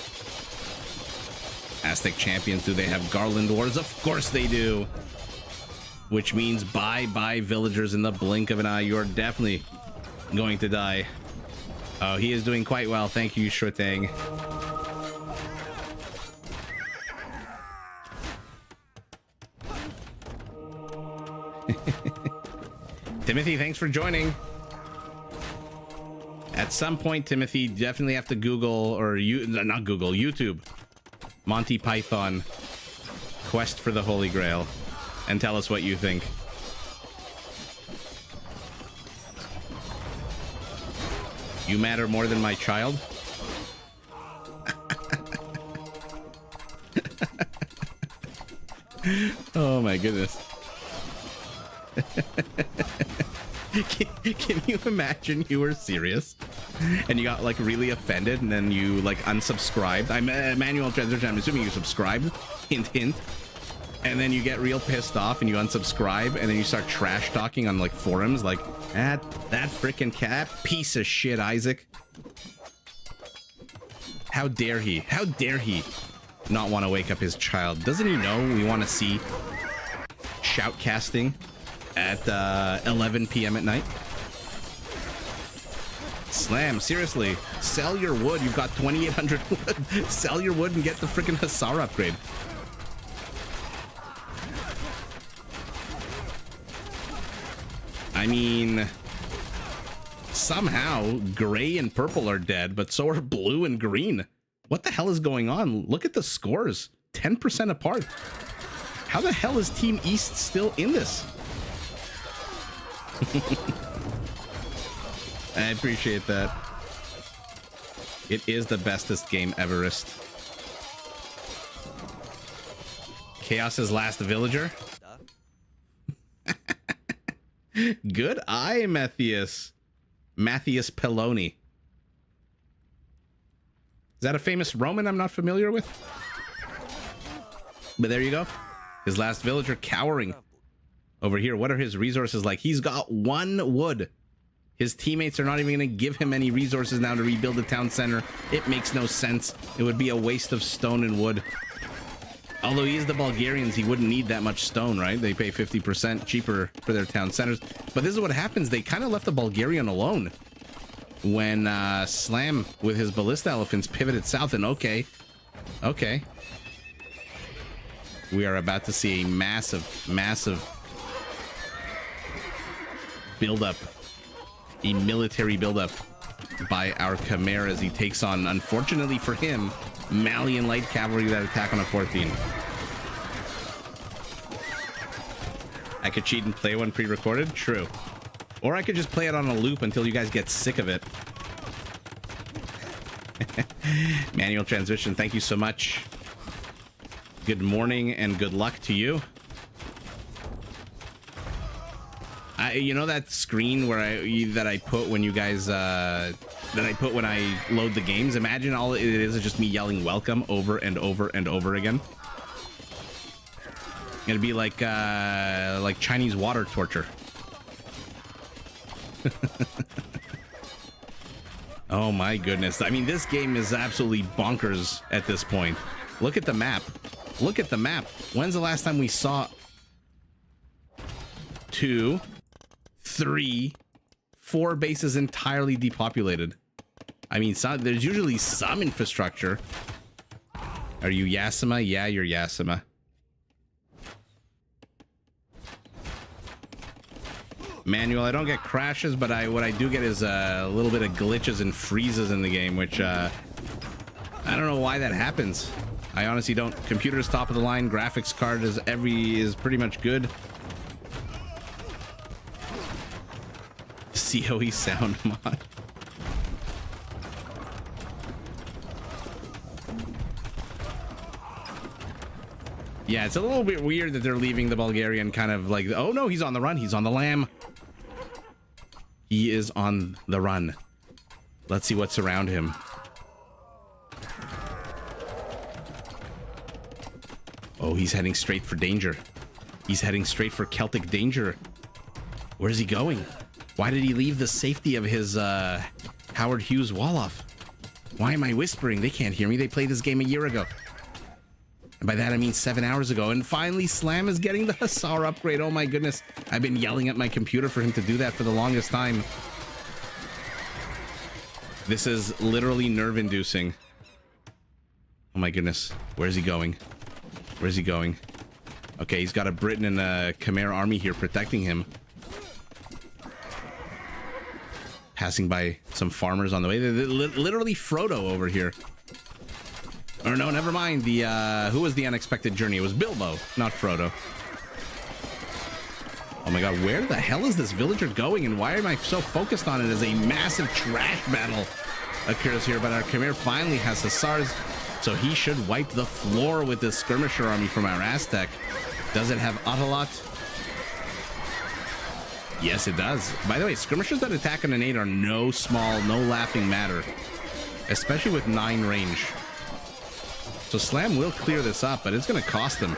Aztec champions, do they have Garland Wars? Of course they do. Which means bye-bye villagers in the blink of an eye. You're definitely going to die. Oh, he is doing quite well. Thank you, Shurtang. Timothy, thanks for joining. At some point, Timothy, definitely have to Google, or not Google, YouTube, Monty Python, Quest for the Holy Grail, and tell us what you think. You matter more than my child? Oh my goodness. Can you imagine you were serious and you got like really offended and then you like unsubscribed? I'm manual transition. I'm assuming you subscribed. Hint, hint. And then you get real pissed off and you unsubscribe and then you start trash talking on like forums like that freaking cat piece of shit, Isaac. How dare he? How dare he not want to wake up his child? Doesn't he know we want to see shoutcasting at 11 p.m. at night? Slam, seriously, sell your wood. You've got 2,800 wood. Sell your wood and get the freaking Hussar upgrade. I mean, somehow gray and purple are dead, but so are blue and green. What the hell is going on? Look at the scores, 10% apart. How the hell is Team East still in this? I appreciate that. It is the bestest game everest. Chaos's last villager. Good eye, Matthias. Matthias Peloni. Is that a famous Roman I'm not familiar with? But there you go. His last villager cowering over here. What are his resources like? He's got 1 wood. His teammates are not even going to give him any resources now to rebuild the town center. It makes no sense. It would be a waste of stone and wood. Although he is the Bulgarians, he wouldn't need that much stone, right? They pay 50% cheaper for their town centers. But this is what happens. They kind of left the Bulgarian alone when Slam with his ballista elephants pivoted south. And okay, we are about to see a massive build-up, a military build-up by our Khmer as he takes on, unfortunately for him, Malian light cavalry that attack on a 14. I could cheat and play one pre-recorded, true. Or I could just play it on a loop until you guys get sick of it. Manual transmission, thank you so much. Good morning and good luck to you. You know that screen where I put when you guys that I put when I load the games? Imagine all it is just me yelling welcome over and over and over again. It'd be like Chinese water torture. Oh my goodness. I mean, this game is absolutely bonkers at this point. Look at the map. Look at the map. When's the last time we saw 2, 3, 4 bases entirely depopulated? I mean, there's usually some infrastructure. Are you Yasima? Yeah, you're Yasima. Manual, I don't get crashes, but what I do get is a little bit of glitches and freezes in the game, which I don't know why that happens. I honestly don't. Computer's top of the line, graphics card is pretty much good. COE sound mod. Yeah, it's a little bit weird that they're leaving the Bulgarian kind of like, oh no, he's on the run. He's on the lam. He is on the run. Let's see what's around him. Oh, he's heading straight for danger. He's heading straight for Celtic danger. Where's he going? Why did he leave the safety of his Howard Hughes wall-off? Why am I whispering? They can't hear me. They played this game a year ago. And by that, I mean 7 hours ago. And finally, Slam is getting the Hussar upgrade. Oh my goodness. I've been yelling at my computer for him to do that for the longest time. This is literally nerve-inducing. Oh my goodness. Where's he going? Where's he going? Okay, he's got a Britain and a Khmer army here protecting him. Passing by some farmers on the way. They're literally Frodo over here. Or no, never mind. Who was the unexpected journey? It was Bilbo, not Frodo. Oh my god, where the hell is this villager going, and why am I so focused on it as a massive trash battle occurs here? But our Khmer finally has Hussars, so he should wipe the floor with this skirmisher army from our Aztec. Does it have Autolot? Yes, it does. By the way, skirmishers that attack on an 8 are no laughing matter, especially with 9 range. So Slam will clear this up, but it's going to cost him.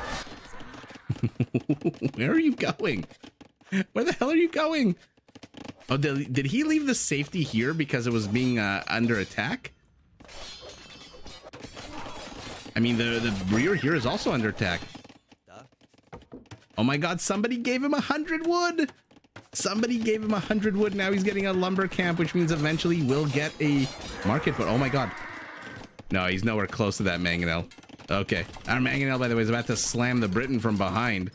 Where are you going? Where the hell are you going? Oh, did he leave the safety here because it was being under attack? I mean, the rear here is also under attack. Oh my god, somebody gave him 100 wood! Somebody gave him 100 wood. Now he's getting a lumber camp, which means eventually we'll get a market. But oh my god. No, he's nowhere close to that mangonel. Okay. Our mangonel, by the way, is about to slam the Briton from behind.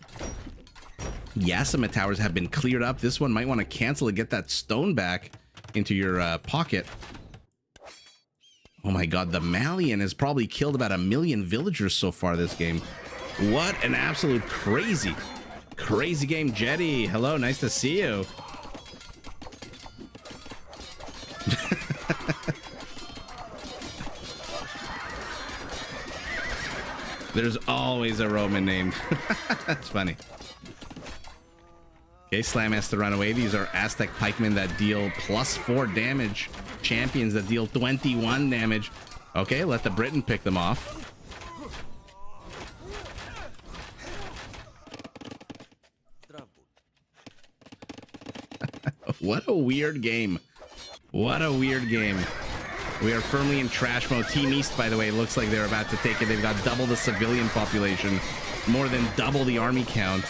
Yasima towers have been cleared up. This one might want to cancel and get that stone back into your pocket. Oh my god, the Malian has probably killed about 1 million villagers so far this game. What an absolute crazy game. Jetty, hello, nice to see you. There's always a Roman named. That's funny. Okay, Slam has to run away. These are Aztec pikemen that deal +4 damage. Champions that deal 21 damage. Okay, let the Briton pick them off. What a weird game. What a weird game. We are firmly in trash mode. Team East, by the way, looks like they're about to take it. They've got double the civilian population, more than double the army count.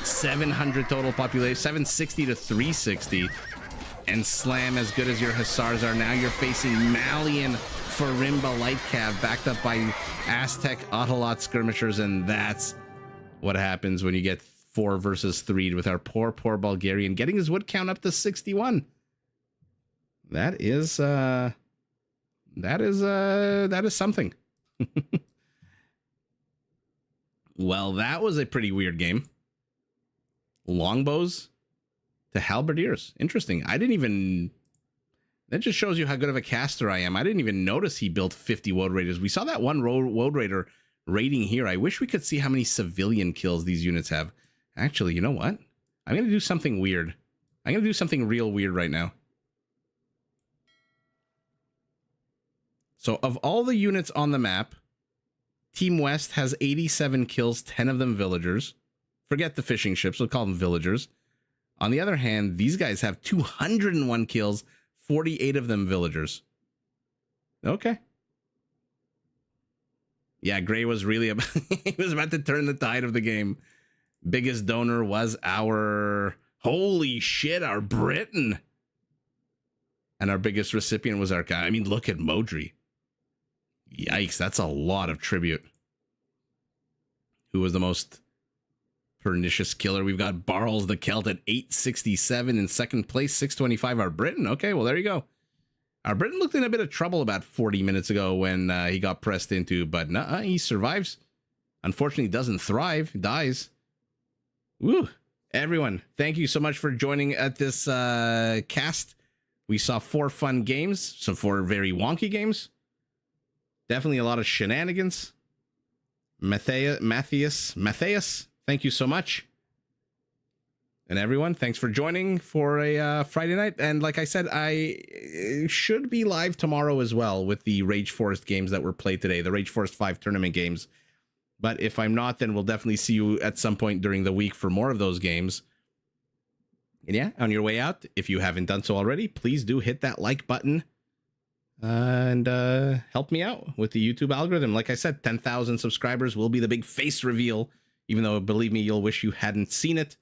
700 total population, 760 to 360. And Slam, as good as your Hussars are, now you're facing Malian Farimba Light Cav, backed up by Aztec Autolot skirmishers, and that's what happens when you get 4 versus 3 with our poor Bulgarian getting his wood count up to 61. That is something. Well, that was a pretty weird game. Longbows to halberdiers. Interesting. That just shows you how good of a caster I am. I didn't even notice he built 50 Woad Raiders. We saw that one Woad Raider raiding here. I wish we could see how many civilian kills these units have. Actually, you know what? I'm going to do something weird. I'm going to do something real weird right now. So of all the units on the map, Team West has 87 kills, 10 of them villagers. Forget the fishing ships, we'll call them villagers. On the other hand, these guys have 201 kills, 48 of them villagers. Okay. Yeah, Gray was really about, he was about to turn the tide of the game. Biggest donor was our, holy shit, our Britain. And our biggest recipient was our guy. I mean, look at Modri. Yikes, that's a lot of tribute. Who was the most pernicious killer? We've got Barles the Celt at 867 in second place, 625 our Britain. Okay, well, there you go. Our Britain looked in a bit of trouble about 40 minutes ago when he got pressed into, but he survives. Unfortunately, doesn't thrive, dies. Woo! Everyone, thank you so much for joining at this cast. We saw 4 fun games, some 4 very wonky games. Definitely a lot of shenanigans. Matthias, thank you so much. And everyone, thanks for joining for a Friday night. And like I said, I should be live tomorrow as well with the Rage Forest games that were played today, the Rage Forest 5 tournament games. But if I'm not, then we'll definitely see you at some point during the week for more of those games. And yeah, on your way out, if you haven't done so already, please do hit that like button and help me out with the YouTube algorithm. Like I said, 10,000 subscribers will be the big face reveal, even though, believe me, you'll wish you hadn't seen it.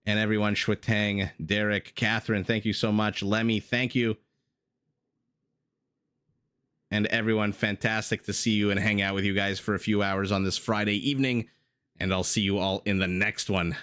And everyone, Shwetang, Derek, Catherine, thank you so much. Lemmy, thank you. And everyone, fantastic to see you and hang out with you guys for a few hours on this Friday evening. And I'll see you all in the next one.